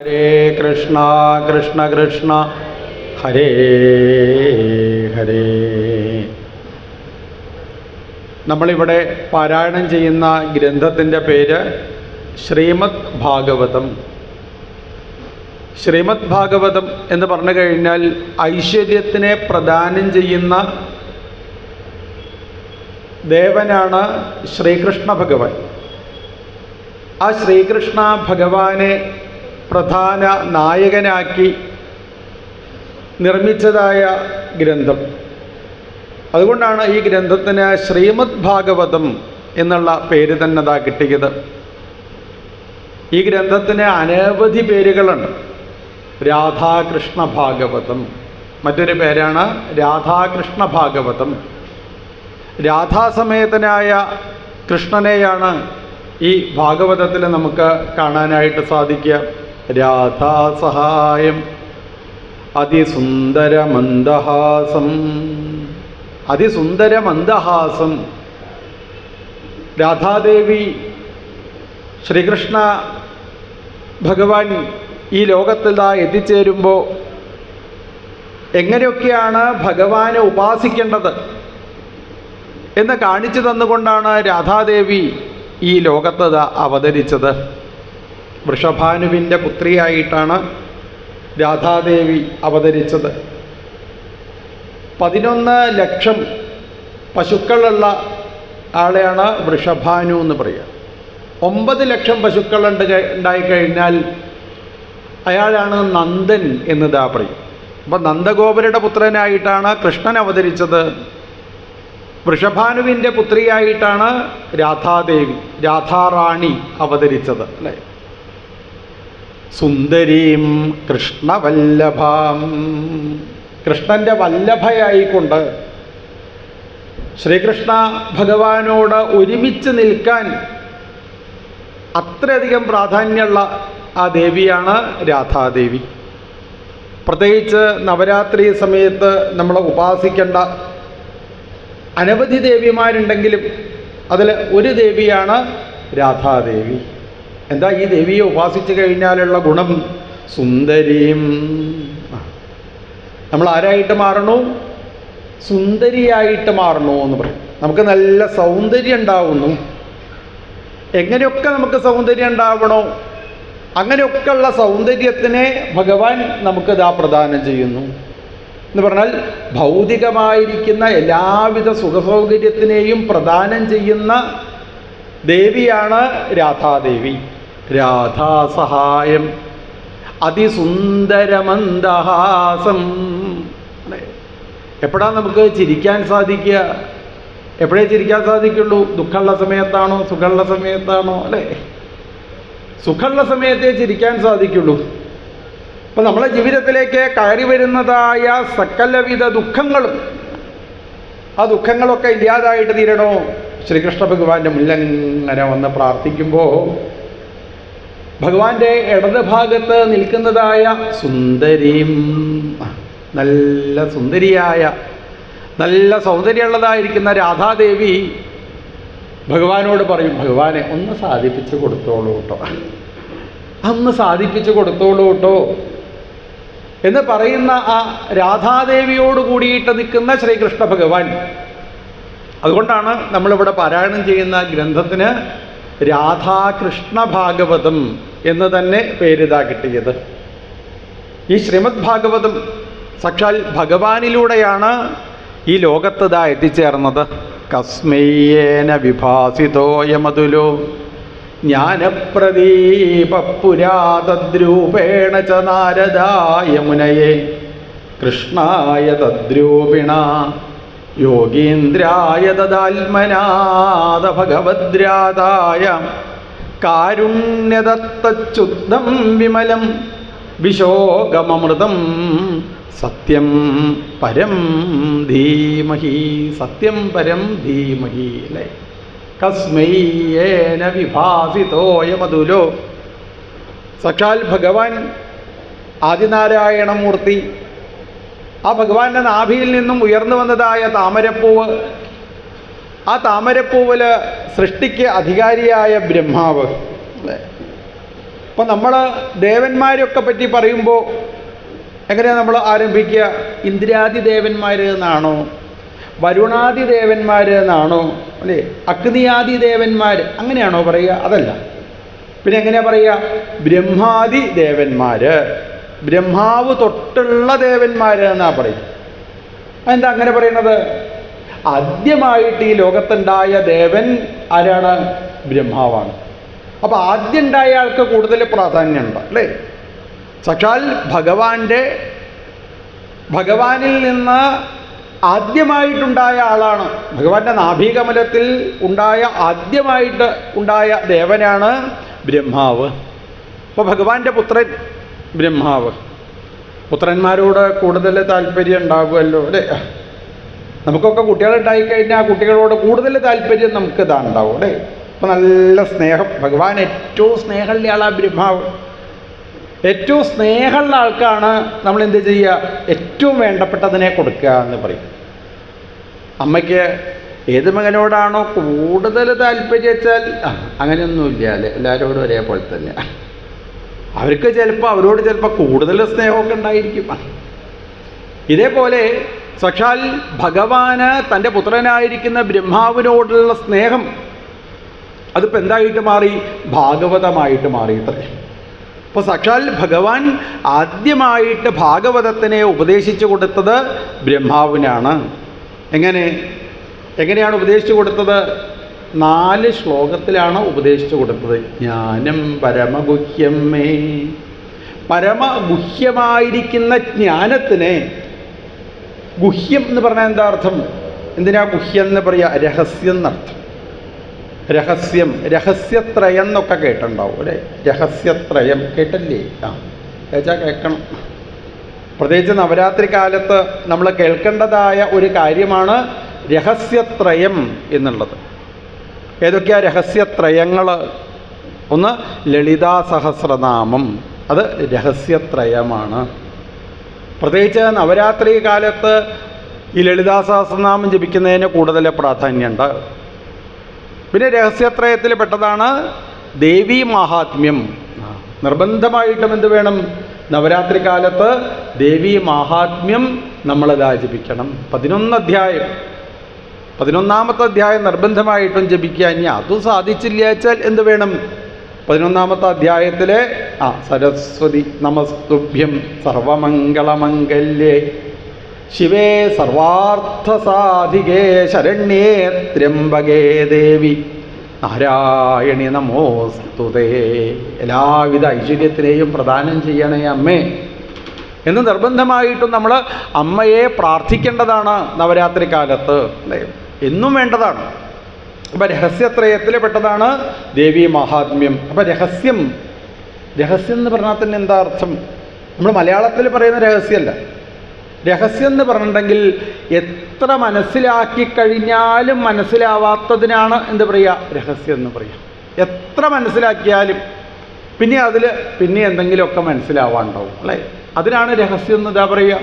ഹരേ കൃഷ്ണ കൃഷ്ണ കൃഷ്ണ ഹരേ ഹരേ. നമ്മളിവിടെ പാരായണം ചെയ്യുന്ന ഗ്രന്ഥത്തിൻ്റെ പേര് ശ്രീമദ് ഭാഗവതം. ശ്രീമദ് ഭാഗവതം എന്ന് പറഞ്ഞു കഴിഞ്ഞാൽ ഐശ്വര്യത്തിനെ പ്രദാനം ചെയ്യുന്ന ദേവനാണ് ശ്രീകൃഷ്ണ ഭഗവാൻ. ആ ശ്രീകൃഷ്ണ ഭഗവാനെ പ്രധാന നായകനാക്കി നിർമ്മിച്ചതായ ഗ്രന്ഥം. അതുകൊണ്ടാണ് ഈ ഗ്രന്ഥത്തിന് ശ്രീമദ് ഭാഗവതം എന്നുള്ള പേര് തന്നെ കിട്ടിയത്. ഈ ഗ്രന്ഥത്തിന് അനവധി പേരുകളുണ്ട്. രാധാകൃഷ്ണ ഭാഗവതം മറ്റൊരു പേരാണ് രാധാകൃഷ്ണ ഭാഗവതം. രാധാസമേതനായ കൃഷ്ണനെയാണ് ഈ ഭാഗവതത്തിൽ നമുക്ക് കാണാനായിട്ട് സാധിക്കുക. രാധാസഹായം അതിസുന്ദരമന്ദഹാസം. അതിസുന്ദരമന്ദഹാസം. രാധാദേവി ശ്രീകൃഷ്ണ ഭഗവാൻ ഈ ലോകത്തിൽ എത്തിച്ചേരുമ്പോൾ എങ്ങനെയൊക്കെയാണ് ഭഗവാനെ ഉപാസിക്കേണ്ടത് എന്ന് കാണിച്ചു തന്നുകൊണ്ടാണ് രാധാദേവി ഈ ലോകത്ത് അവതരിച്ചത്. വൃഷഭാനുവിൻ്റെ പുത്രിയായിട്ടാണ് രാധാദേവി അവതരിച്ചത്. 11 ലക്ഷം പശുക്കളുള്ള ആളെയാണ് വൃഷഭാനു എന്ന് പറയുക. 9 ലക്ഷം പശുക്കൾ ഉണ്ടായിക്കഴിഞ്ഞാൽ അയാളാണ് നന്ദൻ എന്ന് പറയും. അപ്പം നന്ദഗോപരുടെ പുത്രനായിട്ടാണ് കൃഷ്ണൻ അവതരിച്ചത്. വൃഷഭാനുവിൻ്റെ പുത്രിയായിട്ടാണ് രാധാദേവി രാധാറാണി അവതരിച്ചത് അല്ലേ. സുന്ദരീം കൃഷ്ണവല്ലഭാം. കൃഷ്ണൻ്റെ വല്ലഭയായിക്കൊണ്ട് ശ്രീകൃഷ്ണ ഭഗവാനോട് ഒരുമിച്ച് നിൽക്കാൻ അത്രയധികം പ്രാധാന്യമുള്ള ആ ദേവിയാണ് രാധാദേവി. പ്രത്യേകിച്ച് നവരാത്രി സമയത്ത് നമ്മൾ ഉപാസിക്കേണ്ട അനവധി ദേവിമാരുണ്ടെങ്കിലും അതിൽ ഒരു ദേവിയാണ് രാധാദേവി. എന്താ ഈ ദേവിയെ ഉപാസിച്ചു കഴിഞ്ഞാലുള്ള ഗുണം? സുന്ദരീം. നമ്മൾ ആരായിട്ട് മാറണു? സുന്ദരിയായിട്ട് മാറണു എന്ന് പറയും. നമുക്ക് നല്ല സൗന്ദര്യം ഉണ്ടാവുന്നു. എങ്ങനെയൊക്കെ നമുക്ക് സൗന്ദര്യം ഉണ്ടാവണോ അങ്ങനെയൊക്കെയുള്ള സൗന്ദര്യത്തിനെ ഭഗവാൻ നമുക്ക് പ്രദാനം ചെയ്യുന്നു എന്ന് പറഞ്ഞാൽ ഭൗതികമായിരിക്കുന്ന എല്ലാവിധ സുഖസൗകര്യത്തിനെയും പ്രദാനം ചെയ്യുന്ന ദേവിയാണ് രാധാദേവി. രാധാസഹായം അതിസുന്ദരമന്ദഹാസം. എപ്പോഴാണ് നമുക്ക് ചിരിക്കാൻ സാധിക്കുക? എപ്പോഴേ ചിരിക്കാൻ സാധിക്കുള്ളൂ? ദുഃഖമുള്ള സമയത്താണോ സുഖമുള്ള സമയത്താണോ അല്ലേ? സുഖമുള്ള സമയത്തേ ചിരിക്കാൻ സാധിക്കുള്ളൂ. അപ്പം നമ്മളെ ജീവിതത്തിലേക്ക് കയറി വരുന്നതായ സകലവിധ ദുഃഖങ്ങളും ആ ദുഃഖങ്ങളൊക്കെ ഇല്ലാതായിട്ട് തീരണോ? ശ്രീകൃഷ്ണ ഭഗവാന്റെ മുന്നിലങ്ങനെ വന്ന് പ്രാർത്ഥിക്കുമ്പോൾ ഭഗവാന്റെ ഇടത് ഭാഗത്ത് നിൽക്കുന്നതായ സുന്ദരിയും നല്ല സുന്ദരിയായ നല്ല സൗന്ദര്യമുള്ളതായിരിക്കുന്ന രാധാദേവി ഭഗവാനോട് പറയും, ഭഗവാനെ ഒന്ന് സാധിപ്പിച്ച് കൊടുത്തോളൂ കേട്ടോ, ഒന്ന് സാധിപ്പിച്ച് കൊടുത്തോളൂ കേട്ടോ എന്ന് പറയുന്ന ആ രാധാദേവിയോട് കൂടിയിട്ട് നിൽക്കുന്ന ശ്രീകൃഷ്ണ ഭഗവാൻ. അതുകൊണ്ടാണ് നമ്മളിവിടെ പാരായണം ചെയ്യുന്ന ഗ്രന്ഥത്തിന് രാധാകൃഷ്ണ ഭാഗവതം എന്ന് തന്നെ പേരിതാ കിട്ടിയത്. ഈ ശ്രീമദ് ഭാഗവതം സാക്ഷാൽ ഭഗവാനിലൂടെയാണ് ഈ ലോകത്ത് എത്തിച്ചേർന്നത്. കസ്മയ്യേന വിഭാസിതോയമതുലോ ജ്ഞാനപ്രദീപപുരാതദ്രൂപേണ ച നാരദായ മുനയേ കൃഷ്ണായ തദ്രൂപിണ യോഗീന്ദ്രായ തദാത്മനാദ ഭഗവദ്രാതായ കാരുണ്യദത്തച്യുദ്ധം വിമലം വിശോകമമൃതം സത്യം പരം ധീമഹി. സത്യം പരം ധീമഹി അല്ലേ. കസ്മയ്യേന വിഭാസിതോയമതുലോ. സാക്ഷാൽ ഭഗവാൻ ആദിനാരായണമൂർത്തി, ആ ഭഗവാന്റെ നാഭിയിൽ നിന്നും ഉയർന്നു വന്നതായ താമരപ്പൂവ്, ആ താമരപ്പൂവിൽ സൃഷ്ടിക്ക് അധികാരിയായ ബ്രഹ്മാവ്, അപ്പം നമ്മൾ ദേവന്മാരെയൊക്കെ പറ്റി പറയുമ്പോൾ എങ്ങനെയാണ് നമ്മൾ ആരംഭിക്കുക? ഇന്ദ്രാദി ദേവന്മാർ എന്നാണോ, വരുണാദി ദേവന്മാർ എന്നാണോ, അല്ലേ, അഗ്നിയാദി ദേവന്മാർ അങ്ങനെയാണോ പറയുക? അതല്ല. പിന്നെ എങ്ങനെയാ പറയുക? ബ്രഹ്മാദി ദേവന്മാർ, ബ്രഹ്മാവ് തൊട്ടുള്ള ദേവന്മാർ എന്നാ പറയും. അതെന്താ അങ്ങനെ പറയണത്? ആദ്യമായിട്ട് ഈ ലോകത്തുണ്ടായ ദേവൻ ആരാണ്? ബ്രഹ്മാവാണ്. അപ്പോൾ ആദ്യം ഉണ്ടായ ആൾക്ക് കൂടുതൽ പ്രാധാന്യമുണ്ട്, അല്ലേ? സാക്ഷാൽ ഭഗവാനിൽ നിന്ന് ആദ്യമായിട്ടുണ്ടായ ആളാണ്. ഭഗവാന്റെ നാഭീകമലത്തിൽ ആദ്യമായിട്ട് ഉണ്ടായ ദേവനാണ് ബ്രഹ്മാവ്. അപ്പോൾ ഭഗവാന്റെ പുത്രൻ ബ്രഹ്മാവ്. പുത്രന്മാരോട് കൂടുതൽ താല്പര്യം ഉണ്ടാകുമല്ലോ, അല്ലേ? നമുക്കൊക്കെ കുട്ടികളുണ്ടായിക്കഴിഞ്ഞാൽ കുട്ടികളോട് കൂടുതൽ താല്പര്യം നമുക്ക് ഇതാ ഉണ്ടാവും, അല്ലേ? അപ്പം നല്ല സ്നേഹം. ഭഗവാൻ ഏറ്റവും സ്നേഹമുള്ള ആളാണ് ബ്രഹ്മാവ്. ഏറ്റവും സ്നേഹമുള്ള ആൾക്കാണ് നമ്മൾ എന്ത് ചെയ്യുക? ഏറ്റവും വേണ്ടപ്പെട്ടതിനെ കൊടുക്കുക എന്ന് പറയും. അമ്മയ്ക്ക് ഏത് മകനോടാണോ കൂടുതൽ താല്പര്യം വെച്ചാൽ അങ്ങനെയൊന്നുമില്ല, അല്ലേ? എല്ലാവരോടും ഒരേപോലെ തന്നെ. അവർക്ക് അവരോട് ചിലപ്പോൾ കൂടുതൽ സ്നേഹമൊക്കെ ഉണ്ടായിരിക്കും. ഇതേപോലെ സാക്ഷാൽ ഭഗവാന് തൻ്റെ പുത്രനായിരിക്കുന്ന ബ്രഹ്മാവിനോടുള്ള സ്നേഹം അതിപ്പോൾ എന്തായിട്ട് മാറി? ഭാഗവതമായിട്ട് മാറി ഇത്രേ. അപ്പോൾ സാക്ഷാൽ ഭഗവാൻ ആദ്യമായിട്ട് ഭാഗവതത്തിനെ ഉപദേശിച്ചു കൊടുത്തത് ബ്രഹ്മാവിനാണ്. എങ്ങനെയാണ് ഉപദേശിച്ചു കൊടുത്തത്? 4 ശ്ലോകത്തിലാണ് ഉപദേശിച്ചു കൊടുത്തത്. ജ്ഞാനം പരമഗുഹ്യം മേ, പരമഗുഹ്യമായിരിക്കുന്ന ജ്ഞാനത്തിനെ, ഗുഹ്യം എന്ന് പറഞ്ഞാൽ എന്താ അർത്ഥം? എന്തിനാ ഗുഹ്യം എന്ന് പറയുക? രഹസ്യം എന്നർത്ഥം. രഹസ്യം, രഹസ്യത്രയം എന്നൊക്കെ കേട്ടിട്ടുണ്ടാവും, അല്ലേ? രഹസ്യത്രയം കേട്ടില്ലേ? കേൾക്കണം. പ്രത്യേകിച്ച് നവരാത്രി കാലത്ത് നമ്മൾ കേൾക്കേണ്ടതായ ഒരു കാര്യമാണ് രഹസ്യത്രയം എന്നുള്ളത്. ഏതൊക്കെയാ രഹസ്യത്രയങ്ങൾ? ഒന്ന് ലളിതാ സഹസ്രനാമം, അത് രഹസ്യത്രയമാണ്. പ്രത്യേകിച്ച് നവരാത്രി കാലത്ത് ഈ ലളിതാ സഹസ്രനാമം ജപിക്കുന്നതിന് കൂടുതൽ പ്രാധാന്യമുണ്ട്. പിന്നെ രഹസ്യത്രയത്തിൽ പെട്ടതാണ് ദേവീ മഹാത്മ്യം. നിർബന്ധമായിട്ടും എന്ത് വേണം? നവരാത്രി കാലത്ത് ദേവീ മഹാത്മ്യം നമ്മളിതാ ജപിക്കണം. 11ാമത്തെ അധ്യായം നിർബന്ധമായിട്ടും ജപിക്കുക. ഇനി അതും സാധിച്ചില്ല വെച്ചാൽ എന്ത് വേണം? 11ാമത്തെ അധ്യായത്തിലെ സരസ്വതി നമസ്തുഭ്യം സർവമംഗളമംഗല്യേ ശിവേ സർവാർത്ഥസാധികേ ശരണ്യേ ത്രയംബകേ ദേവി നാരായണി നമോസ്തുതേ. എല്ലാവിധ ഐശ്വര്യത്തിനെയും പ്രദാനം ചെയ്യണേ അമ്മേ എന്ന് നിർബന്ധമായിട്ടും നമ്മൾ അമ്മയെ പ്രാർത്ഥിക്കേണ്ടതാണ് നവരാത്രി കാലത്ത്, അല്ലേ? എന്നും വേണ്ടതാണ്. അപ്പം രഹസ്യത്രയത്തിൽ പെട്ടതാണ് ദേവീ മഹാത്മ്യം. അപ്പം രഹസ്യം എന്ന് പറഞ്ഞാൽ തന്നെ എന്താ അർത്ഥം? നമ്മൾ മലയാളത്തിൽ പറയുന്ന രഹസ്യമല്ല. രഹസ്യം എന്ന് പറഞ്ഞിട്ടുണ്ടെങ്കിൽ എത്ര മനസ്സിലാക്കി കഴിഞ്ഞാലും മനസ്സിലാവാത്തതിനാണ് എന്ത് പറയുക? രഹസ്യം എന്ന് പറയുക. എത്ര മനസ്സിലാക്കിയാലും പിന്നെ എന്തെങ്കിലുമൊക്കെ മനസ്സിലാവാണ്ടാവും, അല്ലേ? അതിനാണ് രഹസ്യം എന്ന് ഇതാ പറയുക.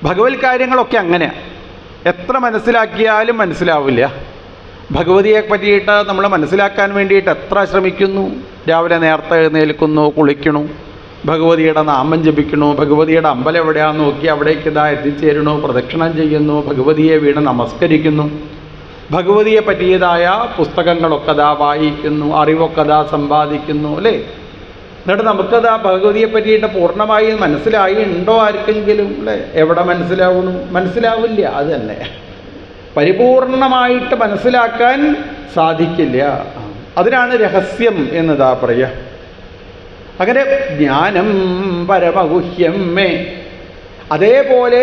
ഭഗവത് കാര്യങ്ങളൊക്കെ അങ്ങനെയാണ്. എത്ര മനസ്സിലാക്കിയാലും മനസ്സിലാവില്ല. ഭഗവതിയെ പറ്റിയിട്ട് നമ്മൾ മനസ്സിലാക്കാൻ വേണ്ടിയിട്ട് എത്ര ശ്രമിക്കുന്നു. രാവിലെ നേരത്തെ എഴുന്നേൽക്കുന്നു, കുളിക്കണു, ഭഗവതിയുടെ നാമം ജപിക്കണു, ഭഗവതിയുടെ അമ്പലം എവിടെയാണെന്ന് നോക്കി അവിടേക്ക് ഇതാ എത്തിച്ചേരണു, പ്രദക്ഷിണം ചെയ്യുന്നു, ഭഗവതിയെ വീണ് നമസ്കരിക്കുന്നു, ഭഗവതിയെ പറ്റിയതായ പുസ്തകങ്ങളൊക്കെ ദാ വായിക്കുന്നു, അറിവൊക്കെ ദാ സമ്പാദിക്കുന്നു, അല്ലേ? എന്നിട്ട് നമുക്കത് ആ ഭഗവതിയെ പറ്റിയിട്ട് പൂർണ്ണമായി മനസ്സിലായി ഉണ്ടോ ആർക്കെങ്കിലും, അല്ലേ? എവിടെ മനസ്സിലാവില്ല. അത് തന്നെ പരിപൂർണമായിട്ട് മനസ്സിലാക്കാൻ സാധിക്കില്ല. അതിനാണ് രഹസ്യം എന്നതാ പറയുക. അങ്ങനെ ജ്ഞാനം പരമഗുഹ്യം മേ, അതേപോലെ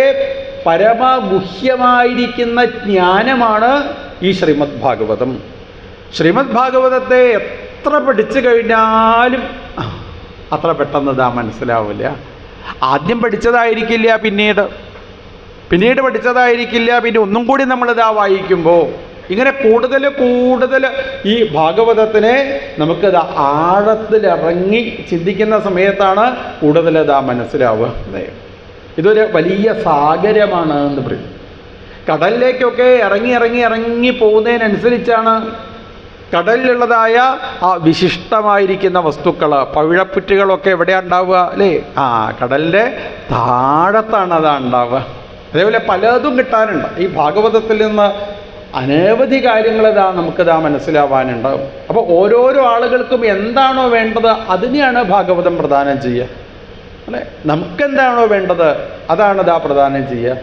പരമഗുഹ്യമായിരിക്കുന്ന ജ്ഞാനമാണ് ഈ ശ്രീമദ് ഭാഗവതം. ശ്രീമദ് ഭാഗവതത്തെ എത്ര പഠിച്ചു കഴിഞ്ഞാലും അത്ര പെട്ടെന്ന് ഇതാ മനസ്സിലാവില്ല. ആദ്യം പഠിച്ചതായിരിക്കില്ല, പിന്നീട് പഠിച്ചതായിരിക്കില്ല, പിന്നെ ഒന്നും കൂടി നമ്മളിതാ വായിക്കുമ്പോൾ ഇങ്ങനെ കൂടുതൽ ഈ ഭാഗവതത്തിനെ നമുക്കിത് ആഴത്തിലിറങ്ങി ചിന്തിക്കുന്ന സമയത്താണ് കൂടുതൽ ഇതാ മനസ്സിലാവുക. ഇതൊരു വലിയ സാഗരമാണ് എന്ന് പറയും. കടലിലേക്കൊക്കെ ഇറങ്ങി പോകുന്നതിനനുസരിച്ചാണ് കടലിലുള്ളതായ ആ വിശിഷ്ടമായിരിക്കുന്ന വസ്തുക്കൾ, പവിഴപ്പുറ്റുകളൊക്കെ എവിടെയാണ് ഉണ്ടാവുക അല്ലേ? കടലിൻ്റെ താഴത്താണ് അതാ ഉണ്ടാവുക. അതേപോലെ പലതും കിട്ടാനുണ്ട്. ഈ ഭാഗവതത്തിൽ നിന്ന് അനവധി കാര്യങ്ങൾ നമുക്കിതാ മനസ്സിലാവാനുണ്ടാവും. അപ്പോൾ ഓരോരോ ആളുകൾക്കും എന്താണോ വേണ്ടത് അതിനെയാണ് ഭാഗവതം പ്രദാനം ചെയ്യുക അല്ലേ? നമുക്കെന്താണോ വേണ്ടത് അതാണ് പ്രദാനം ചെയ്യുക.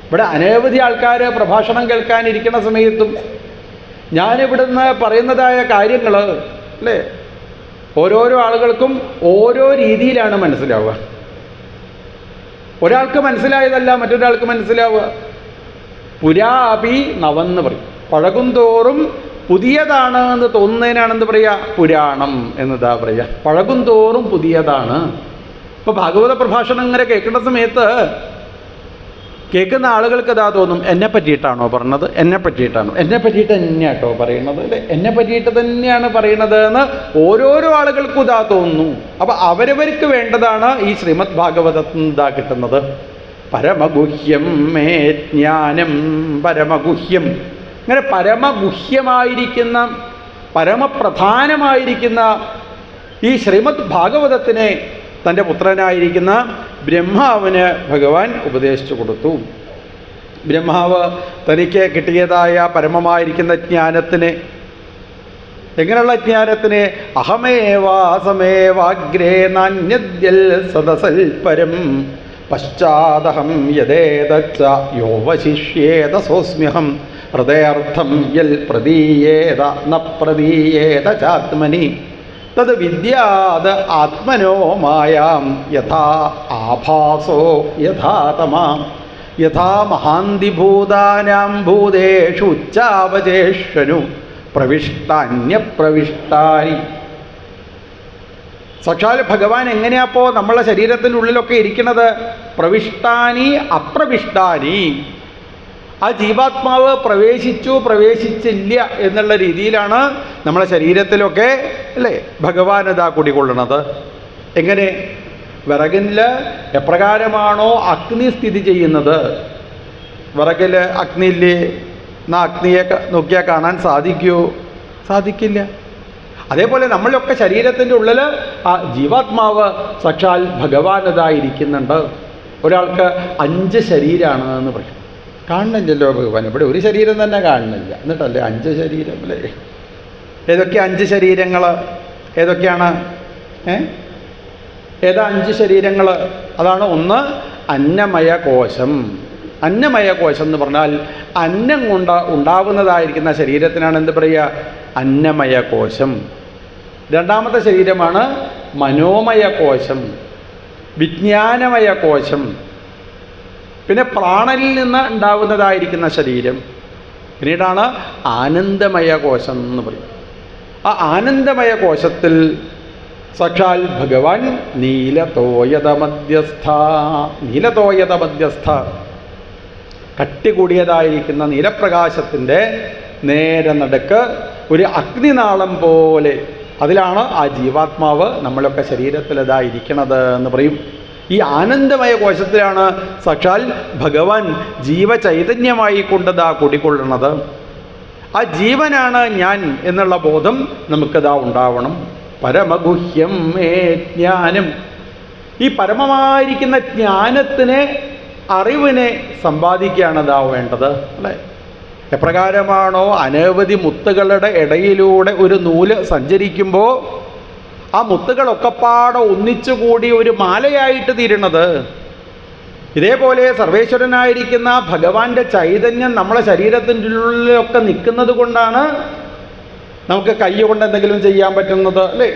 ഇവിടെ അനവധി ആൾക്കാർ പ്രഭാഷണം കേൾക്കാനിരിക്കുന്ന സമയത്തും ഞാനിവിടുന്ന് പറയുന്നതായ കാര്യങ്ങൾ അല്ലേ, ഓരോരോ ആളുകൾക്കും ഓരോ രീതിയിലാണ് മനസ്സിലാവുക. ഒരാൾക്ക് മനസ്സിലായതല്ല മറ്റൊരാൾക്ക് മനസ്സിലാവുക. പുരാപി നവെന്ന് പറയും. പഴകും തോറും പുതിയതാണ് എന്ന് തോന്നുന്നതിനാണെന്ന് പറയുക പുരാണം എന്നതാ പറയുക. പഴകും തോറും പുതിയതാണ്. ഇപ്പോൾ ഭാഗവത പ്രഭാഷണം ഇങ്ങനെ കേൾക്കേണ്ട സമയത്ത് കേൾക്കുന്ന ആളുകൾക്ക് തോന്നും, എന്നെ പറ്റിയിട്ടാണോ പറഞ്ഞത്, എന്നെ പറ്റിയിട്ടാണോ, എന്നെ പറ്റിയിട്ട് തന്നെയാട്ടോ പറയുന്നത് അല്ലേ, എന്നെ പറ്റിയിട്ട് തന്നെയാണ് പറയുന്നത് എന്ന് ഓരോരോ ആളുകൾക്കും തോന്നുന്നു. അപ്പം അവരവർക്ക് വേണ്ടതാണ് ഈ ശ്രീമദ് ഭാഗവതത്തിൽ നിന്ന് കിട്ടുന്നത്. പരമഗുഹ്യം മേ ജ്ഞാനം, പരമഗുഹ്യം, ഇങ്ങനെ പരമഗുഹ്യമായിരിക്കുന്ന പരമപ്രധാനമായിരിക്കുന്ന ഈ ശ്രീമദ് ഭാഗവതത്തിനെ തൻ്റെ പുത്രനായിരിക്കുന്ന ബ്രഹ്മാവിന് ഭഗവാൻ ഉപദേശിച്ചു കൊടുത്തു. ബ്രഹ്മാവ് തനിക്ക് കിട്ടിയതായ പരമമായിരിക്കുന്ന ജ്ഞാനത്തിന്, എങ്ങനെയുള്ള ജ്ഞാനത്തിന്, അഹമേവാസമേവാഗ്രേ നാന്യദ്യൽ സദസൽ പരം പശ്ചാദഹം യദേതച്ച യോവശിഷ്യേത സോസ്മ്യഹം ഹൃദയാർത്ഥം യൽ പ്രദീയേത ന പ്രദീയേത ചാത്മനി തത് വിദ്യാത് ആത്മനോ മായാം യഥാ ആഭാസോ യഥാ തമാം യഥാ മഹാന്തിഭൂതാനാം ഭൂതേഷു ഉച്ചാവചേഷനു പ്രവിഷ്ടാന്യപ്രവിഷ്ടാനി. സാക്ഷാൽ ഭഗവാൻ എങ്ങനെയാപ്പോൾ നമ്മളെ ശരീരത്തിൻ്റെ ഉള്ളിലൊക്കെ ഇരിക്കുന്നത്? പ്രവിഷ്ടാനി അപ്രവിഷ്ടാനി. ആ ജീവാത്മാവ് പ്രവേശിച്ചു പ്രവേശിച്ചില്ല എന്നുള്ള രീതിയിലാണ് നമ്മളെ ശരീരത്തിലൊക്കെ അല്ലേ ഭഗവാൻ കുടികൊള്ളുന്നത്. എങ്ങനെ? വിറകിൽ എപ്രകാരമാണോ അഗ്നി സ്ഥിതി ചെയ്യുന്നത്, വിറകിൽ അഗ്നിയില്ലേ, എന്നാൽ അഗ്നിയെ നോക്കിയാൽ കാണാൻ സാധിക്കുമോ? സാധിക്കില്ല. അതേപോലെ നമ്മളൊക്കെ ശരീരത്തിൻ്റെ ഉള്ളിൽ ആ ജീവാത്മാവ് സാക്ഷാൽ ഭഗവാനതായിരിക്കുന്നുണ്ട്. ഒരാൾക്ക് 5 ശരീരമാണ് എന്ന് പറയും. കാണുന്നില്ലല്ലോ ഭഗവാൻ, ഇവിടെ ഒരു ശരീരം തന്നെ കാണുന്നില്ല, എന്നിട്ടല്ലേ 5 ശരീരം അല്ലേ? ഏതൊക്കെ 5 ശരീരങ്ങൾ? ഏതൊക്കെയാണ്? ഏതാ 5 ശരീരങ്ങൾ? അതാണ് ഒന്ന് അന്നമയ കോശം. അന്നമയ കോശം എന്ന് പറഞ്ഞാൽ അന്നം കൊണ്ട് ഉണ്ടാവുന്നതായിരിക്കുന്ന ശരീരത്തിനാണ് എന്ത് പറയുക? അന്നമയ കോശം. രണ്ടാമത്തെ ശരീരമാണ് മനോമയ കോശം, വിജ്ഞാനമയ കോശം. പിന്നെ പ്രാണനിൽ നിന്ന് ഉണ്ടാവുന്നതായിരിക്കുന്ന ശരീരം. പിന്നീടാണ് ആനന്ദമയ കോശം എന്ന് പറയും. ആ ആനന്ദമയ കോശത്തിൽ സാക്ഷാൽ ഭഗവാൻ നീലതോയത മധ്യസ്ഥ കട്ടി കൂടിയതായിരിക്കുന്ന നീലപ്രകാശത്തിൻ്റെ നേരെ നടുക്ക് ഒരു അഗ്നിനാളം പോലെ അതിലാണ് ആ ജീവാത്മാവ് നമ്മളൊക്കെ ശരീരത്തിലിരിക്കണത് എന്ന് പറയും. ഈ ആനന്ദമയ കോശത്തിലാണ് സാക്ഷാൽ ഭഗവാൻ ജീവചൈതന്യമായി കൊണ്ടതാ കുടികൊള്ളുന്നത്. ആ ജീവനാണ് ഞാൻ എന്നുള്ള ബോധം നമുക്കതാ ഉണ്ടാവണം. പരമഗുഹ്യം മേ ജ്ഞാനം. ഈ പരമമായിരിക്കുന്ന ജ്ഞാനത്തിനെ, അറിവിനെ സമ്പാദിക്കുകയാണതാ വേണ്ടത് അല്ലേ? എപ്രകാരമാണോ അനവധി മുത്തുകളുടെ ഇടയിലൂടെ ഒരു നൂല് സഞ്ചരിക്കുമ്പോൾ ആ മുത്തുകളൊക്കെപ്പാടെ ഒന്നിച്ചുകൂടി ഒരു മാലയായിട്ട് തീരണത്, ഇതേപോലെ സർവേശ്വരനായിരിക്കുന്ന ഭഗവാന്റെ ചൈതന്യം നമ്മളെ ശരീരത്തിൻ്റെ ഉള്ളിലൊക്കെ നിൽക്കുന്നത് കൊണ്ടാണ് നമുക്ക് കൈ കൊണ്ട് എന്തെങ്കിലും ചെയ്യാൻ പറ്റുന്നത് അല്ലേ?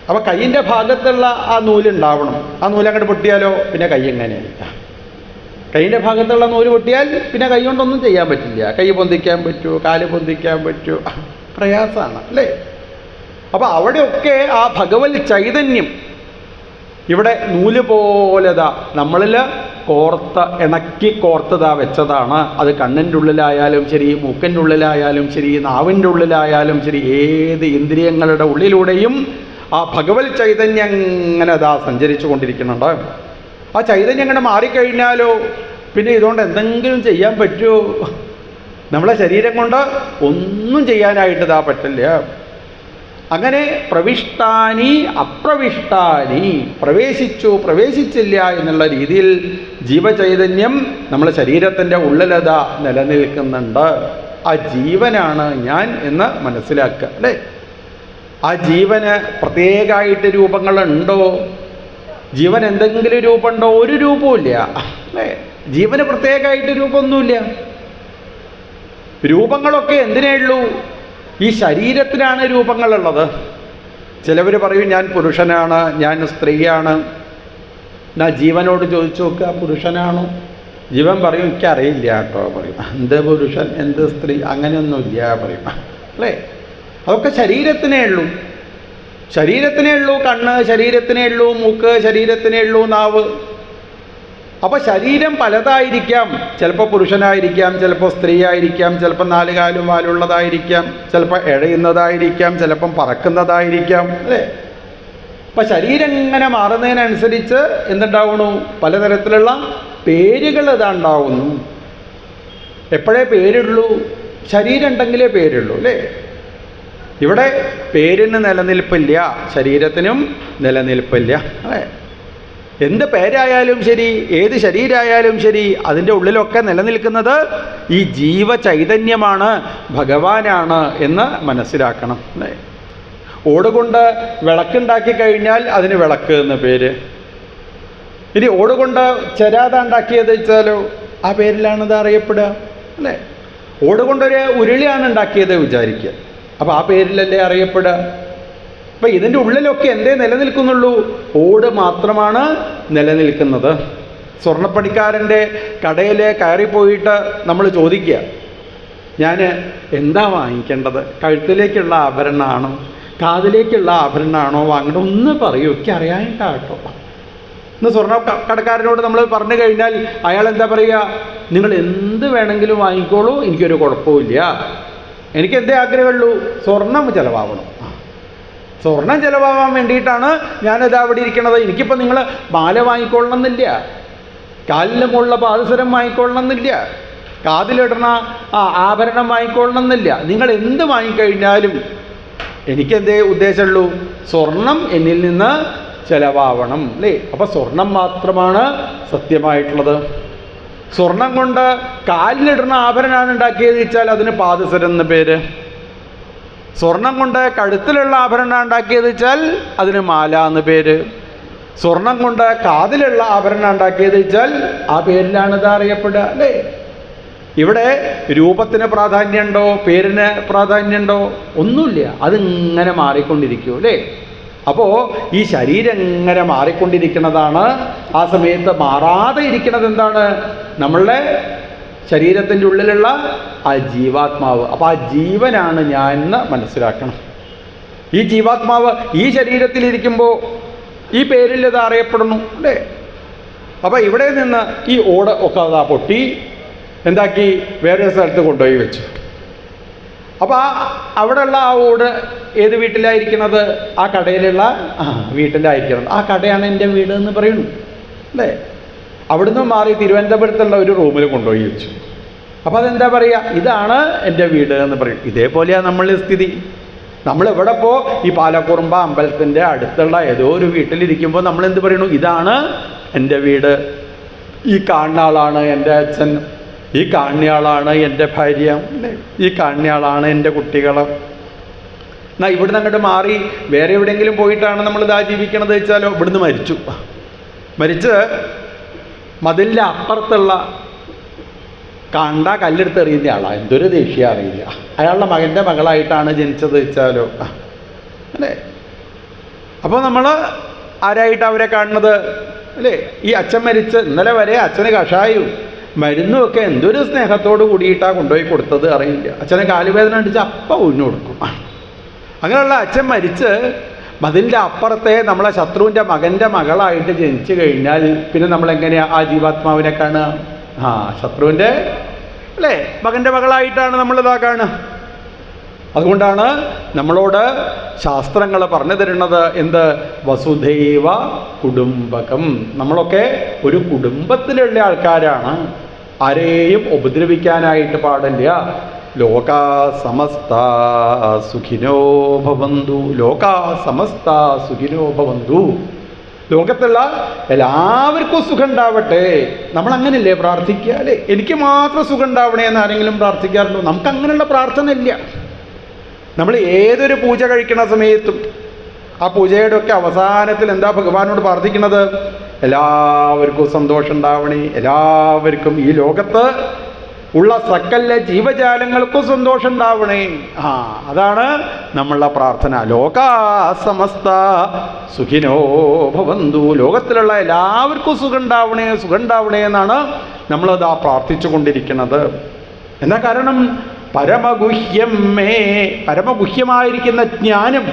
അപ്പോൾ കൈയിൻ്റെ ഭാഗത്തുള്ള ആ നൂലുണ്ടാവണം. ആ നൂലങ്ങോട്ട് പൊട്ടിയാലോ പിന്നെ കൈ എങ്ങനെയായിരിക്കും? കൈയിൻ്റെ ഭാഗത്തുള്ള നൂല് പൊട്ടിയാൽ പിന്നെ കൈ കൊണ്ടൊന്നും ചെയ്യാൻ പറ്റില്ല. കൈ പൊന്തിക്കാൻ പറ്റുമോ? കാല് പൊന്തിക്കാൻ പറ്റുമോ? പ്രയാസമാണ് അല്ലേ? അപ്പോൾ അവിടെയൊക്കെ ആ ഭഗവത് ചൈതന്യം ഇവിടെ നൂല് പോലെതാ നമ്മളിൽ ഇണക്കി കോർത്തതാ വെച്ചതാണ്. അത് കണ്ണിൻ്റെ ഉള്ളിലായാലും ശരി, മൂക്കിൻ്റെ ഉള്ളിലായാലും ശരി, നാവിൻ്റെ ഉള്ളിലായാലും ശരി, ഏത് ഇന്ദ്രിയങ്ങളുടെ ഉള്ളിലൂടെയും ആ ഭഗവത് ചൈതന്യം അങ്ങനെ സഞ്ചരിച്ചു കൊണ്ടിരിക്കുന്നുണ്ട്. ആ ചൈതന്യം അങ്ങനെ മാറിക്കഴിഞ്ഞാലോ പിന്നെ ഇതുകൊണ്ട് എന്തെങ്കിലും ചെയ്യാൻ പറ്റുമോ? നമ്മളെ ശരീരം കൊണ്ട് ഒന്നും ചെയ്യാനായിട്ട് ഇതാ പറ്റില്ല. അങ്ങനെ പ്രവിഷ്ടാനി അപ്രവിഷ്ടാനി, പ്രവേശിച്ചു പ്രവേശിച്ചില്ല എന്നുള്ള രീതിയിൽ ജീവചൈതന്യം നമ്മളെ ശരീരത്തിൻ്റെ ഉള്ളിലതാ നിലനിൽക്കുന്നുണ്ട്. ആ ജീവനാണ് ഞാൻ എന്ന് മനസ്സിലാക്കുക അല്ലേ. ആ ജീവന് പ്രത്യേകമായിട്ട് രൂപങ്ങളുണ്ടോ? ജീവൻ എന്തെങ്കിലും രൂപമുണ്ടോ? ഒരു രൂപവുമില്ല അല്ലേ. ജീവന് പ്രത്യേകമായിട്ട് രൂപമൊന്നുമില്ല. രൂപങ്ങളൊക്കെ എന്തിനേ ഉള്ളൂ? ഈ ശരീരത്തിനാണ് രൂപങ്ങളുള്ളത്. ചിലവർ പറയും ഞാൻ പുരുഷനാണ്, ഞാൻ സ്ത്രീയാണ്. ഞാൻ ജീവനോട് ചോദിച്ചു നോക്കുക, പുരുഷനാണോ? ജീവൻ പറയും എനിക്കറിയില്ല കേട്ടോ പറയും. എന്ത് പുരുഷൻ എന്ത് സ്ത്രീ അങ്ങനെയൊന്നുമില്ല പറയും അല്ലേ. അതൊക്കെ ശരീരത്തിനേ ഉള്ളൂ. ശരീരത്തിനേ ഉള്ളൂ കണ്ണ്, ശരീരത്തിനേ ഉള്ളൂ മൂക്ക്, ശരീരത്തിനേ ഉള്ളൂ നാവ്. അപ്പോൾ ശരീരം പലതായിരിക്കാം. ചിലപ്പോൾ പുരുഷനായിരിക്കാം, ചിലപ്പോൾ സ്ത്രീ ആയിരിക്കാം, ചിലപ്പോൾ 4 കാലും വാലുള്ളതായിരിക്കാം, ചിലപ്പോൾ ഇഴയുന്നതായിരിക്കാം, ചിലപ്പം പറക്കുന്നതായിരിക്കാം അല്ലേ. അപ്പം ശരീരം ഇങ്ങനെ മാറുന്നതിനനുസരിച്ച് എന്തുണ്ടാവുന്നു? പലതരത്തിലുള്ള പേരുകൾ ഇതാണ്ടാവുന്നു. എപ്പോഴേ പേരുള്ളൂ? ശരീരം ഉണ്ടെങ്കിലേ പേരുള്ളൂ അല്ലേ. ഇവിടെ പേരിന് നിലനിൽപ്പില്ല, ശരീരത്തിനും നിലനിൽപ്പില്ല അല്ലേ. എന്ത് പേരായാലും ശരി, ഏത് ശരീരമായാലും ശരി, അതിൻ്റെ ഉള്ളിലൊക്കെ നിലനിൽക്കുന്നത് ഈ ജീവചൈതന്യമാണ്, ഭഗവാനാണ് എന്ന് മനസ്സിലാക്കണം അല്ലേ. ഓടുകൊണ്ട് വിളക്കുണ്ടാക്കി കഴിഞ്ഞാൽ അതിന് വിളക്ക് എന്ന് പേര്. ഇനി ഓടുകൊണ്ട് ചെരാത ഉണ്ടാക്കിയത് വെച്ചാലോ ആ പേരിലാണിത് അറിയപ്പെടുക അല്ലേ. ഓടുകൊണ്ടൊരു ഉരുളിയാണ് ഉണ്ടാക്കിയത് വിചാരിക്കുക, അപ്പോൾ ആ പേരിലല്ലേ അറിയപ്പെടുക. അപ്പം ഇതിൻ്റെ ഉള്ളിലൊക്കെ എന്തേ നിലനിൽക്കുന്നുള്ളൂ? ഓട് മാത്രമാണ് നിലനിൽക്കുന്നത്. സ്വർണ്ണപ്പണിക്കാരൻ്റെ കടയിൽ കയറിപ്പോയിട്ട് നമ്മൾ ചോദിക്കുക, ഞാൻ എന്താ വാങ്ങിക്കേണ്ടത്? കഴുത്തിലേക്കുള്ള ആഭരണമാണോ കാതിലേക്കുള്ള ആഭരണമാണോ വാങ്ങേണ്ടത്? ഒന്ന് പറയൂ, എനിക്ക് അറിയാനായിട്ടാട്ടോ. ഇന്ന് സ്വർണ്ണ കടക്കാരനോട് നമ്മൾ പറഞ്ഞു കഴിഞ്ഞാൽ അയാൾ എന്താ പറയുക? നിങ്ങൾ എന്ത് വേണമെങ്കിലും വാങ്ങിക്കോളൂ, എനിക്കൊരു കുഴപ്പമില്ല, എനിക്ക് എന്തേ ആഗ്രഹമുള്ളൂ? സ്വർണം ചിലവാകണം. സ്വർണം ചിലവാകാൻ വേണ്ടിയിട്ടാണ് ഞാനിത് അവിടെ ഇരിക്കണത്. എനിക്കിപ്പോൾ നിങ്ങൾ മാല വാങ്ങിക്കൊള്ളണമെന്നില്ല, കാലിന് മുകളിലുള്ള പാദസരം വാങ്ങിക്കൊള്ളണമെന്നില്ല, കാതിലിടണ ആഭരണം വാങ്ങിക്കൊള്ളണമെന്നില്ല. നിങ്ങൾ എന്ത് വാങ്ങിക്കഴിഞ്ഞാലും എനിക്കെന്തേ ഉദ്ദേശമുള്ളൂ? സ്വർണം എന്നിൽ നിന്ന് ചിലവാവണം അല്ലേ. അപ്പോൾ സ്വർണം മാത്രമാണ് സത്യമായിട്ടുള്ളത്. സ്വർണം കൊണ്ട് കാലിലിടുന്ന ആഭരണമാണ് ഉണ്ടാക്കിയത് വെച്ചാൽ അതിന് പാദസരം എന്ന് പേര്. സ്വർണം കൊണ്ട് കഴുത്തിലുള്ള ആഭരണം ഉണ്ടാക്കിയത് വെച്ചാൽ അതിന് മാല എന്ന് പേര്. സ്വർണം കൊണ്ട് കാതിലുള്ള ആഭരണം ഉണ്ടാക്കിയത് വെച്ചാൽ ആ പേരിലാണ് ഇത് അറിയപ്പെടുക അല്ലേ. ഇവിടെ രൂപത്തിന് പ്രാധാന്യമുണ്ടോ? പേരിന് പ്രാധാന്യമുണ്ടോ? ഒന്നുമില്ല. അതിങ്ങനെ മാറിക്കൊണ്ടിരിക്കും അല്ലേ. അപ്പോൾ ഈ ശരീരം ഇങ്ങനെ മാറിക്കൊണ്ടിരിക്കുന്നതാണ്. ആ സമയത്ത് മാറാതെ ഇരിക്കുന്നത് എന്താണ്? നമ്മളുടെ ശരീരത്തിൻ്റെ ഉള്ളിലുള്ള ആ ജീവാത്മാവ്. അപ്പോൾ ആ ജീവനാണ് ഞാൻ എന്ന് മനസ്സിലാക്കണം. ഈ ജീവാത്മാവ് ഈ ശരീരത്തിലിരിക്കുമ്പോൾ ഈ പേരിൽ ഇത് അറിയപ്പെടുന്നു അല്ലേ. അപ്പോൾ ഇവിടെ നിന്ന് ഈ ഓട് ഒക്കെ അതാ പൊട്ടി എന്താക്കി വേറെ സ്ഥലത്ത് കൊണ്ടുപോയി വെച്ചു. അപ്പോൾ അവിടെയുള്ള ആ ഓട് ഏത് വീട്ടിലായിരിക്കണത്? ആ കടയിലുള്ള വീട്ടിലായിരിക്കണം. ആ കടയാണ് എൻ്റെ വീട് എന്ന് പറയുന്നു അല്ലേ. അവിടുന്ന് മാറി തിരുവനന്തപുരത്തുള്ള ഒരു റൂമിൽ കൊണ്ടുപോയി വെച്ചു. അപ്പോൾ അതെന്താ പറയുക? ഇതാണ് എൻ്റെ വീട് എന്ന് പറയും. ഇതേപോലെയാണ് നമ്മളുടെ സ്ഥിതി. നമ്മളിവിടെ ഇപ്പോൾ ഈ പാലക്കുറുമ്പ അമ്പലത്തിൻ്റെ അടുത്തുള്ള ഏതോ ഒരു വീട്ടിലിരിക്കുമ്പോൾ നമ്മളെന്ത് പറയുന്നു? ഇതാണ് എൻ്റെ വീട്, ഈ കാണുന്ന ആളാണ് എൻ്റെ അച്ഛൻ, ഈ കാണുന്നയാളാണ് എൻ്റെ ഭാര്യ, ഈ കാണുന്നയാളാണ് എൻ്റെ കുട്ടികൾ. എന്നാൽ ഇവിടുന്ന് അങ്ങോട്ട് മാറി വേറെ എവിടെയെങ്കിലും പോയിട്ടാണ് നമ്മളിതാ ജീവിക്കണത് വെച്ചാലോ ഇവിടുന്ന് മരിച്ച് മതിലിൻ്റെ അപ്പുറത്തുള്ള കണ്ട കല്ലെടുത്ത് എറിയുന്ന ആളാണ്. എന്തൊരു ദേഷ്യം അറിയില്ല. അയാളുടെ മകൻ്റെ മകളായിട്ടാണ് ജനിച്ചത് വെച്ചാലോ അല്ലേ. അപ്പോൾ നമ്മൾ ആരായിട്ട് അവരെ കാണുന്നത് അല്ലേ? ഈ അച്ഛൻ മരിച്ച് ഇന്നലെ വരെ അച്ഛന് കഷായവും മരുന്നുമൊക്കെ എന്തൊരു സ്നേഹത്തോട് കൂടിയിട്ടാണ് കൊണ്ടുപോയി കൊടുത്തത് അറിയില്ല. അച്ഛനെ കാലുവേദന അടിച്ച് അപ്പം ഉഴിഞ്ഞു കൊടുക്കും. അങ്ങനെയുള്ള അച്ഛൻ മരിച്ച് മതിലിൻ്റെ അപ്പുറത്തെ നമ്മളെ ശത്രുവിൻ്റെ മകൻ്റെ മകളായിട്ട് ജനിച്ചു കഴിഞ്ഞാൽ പിന്നെ നമ്മളെങ്ങനെയാണ് ആ ജീവാത്മാവിനെ കാണുക? ശത്രുവിൻ്റെ അല്ലേ മകൻ്റെ മകളായിട്ടാണ് നമ്മളിതാ കാണുക. അതുകൊണ്ടാണ് നമ്മളോട് ശാസ്ത്രങ്ങൾ പറഞ്ഞു തരുന്നത് എന്ത്? വസുധൈവ കുടുംബകം. നമ്മളൊക്കെ ഒരു കുടുംബത്തിലുള്ള ആൾക്കാരാണ്. ആരെയും ഉപദ്രവിക്കാനായിട്ട് പാടില്ല. ലോകാ സമസ്ത സുഖിനോ ഭവന്തു, ലോകാ സമസ്ത സുഖിനോ ഭവന്തു. ലോകത്തുള്ള എല്ലാവർക്കും സുഖം ഉണ്ടാവട്ടെ. നമ്മൾ അങ്ങനെയല്ലേ പ്രാർത്ഥിക്കുക അല്ലേ? എനിക്ക് മാത്രം സുഖം ഉണ്ടാവണേ എന്ന് ആരെങ്കിലും പ്രാർത്ഥിക്കാറുണ്ടോ? നമുക്ക് അങ്ങനെയുള്ള പ്രാർത്ഥന ഇല്ല. നമ്മൾ ഏതൊരു പൂജ കഴിക്കണ സമയത്തും ആ പൂജയുടെ ഒക്കെ അവസാനത്തിൽ എന്താ ഭഗവാനോട് പ്രാർത്ഥിക്കുന്നത്? എല്ലാവർക്കും സന്തോഷം ഉണ്ടാവണേ, എല്ലാവർക്കും ഈ ലോകത്ത് ഉള്ള സകല ജീവജാലങ്ങൾക്കും സന്തോഷം ഉണ്ടാവണേ. അതാണ് നമ്മളുടെ പ്രാർത്ഥന. ലോകാ സമസ്ത സുഖിനോ ഭവന്തു, ലോകത്തിലുള്ള എല്ലാവർക്കും സുഖം ഉണ്ടാവണേ, സുഖം ഉണ്ടാവണേ എന്നാണ് നമ്മളത് പ്രാർത്ഥിച്ചു കൊണ്ടിരിക്കുന്നത്. എന്താ കാരണം? പരമഗുഹ്യം മേ, പരമഗുഹ്യമായിരിക്കുന്ന ജ്ഞാനം,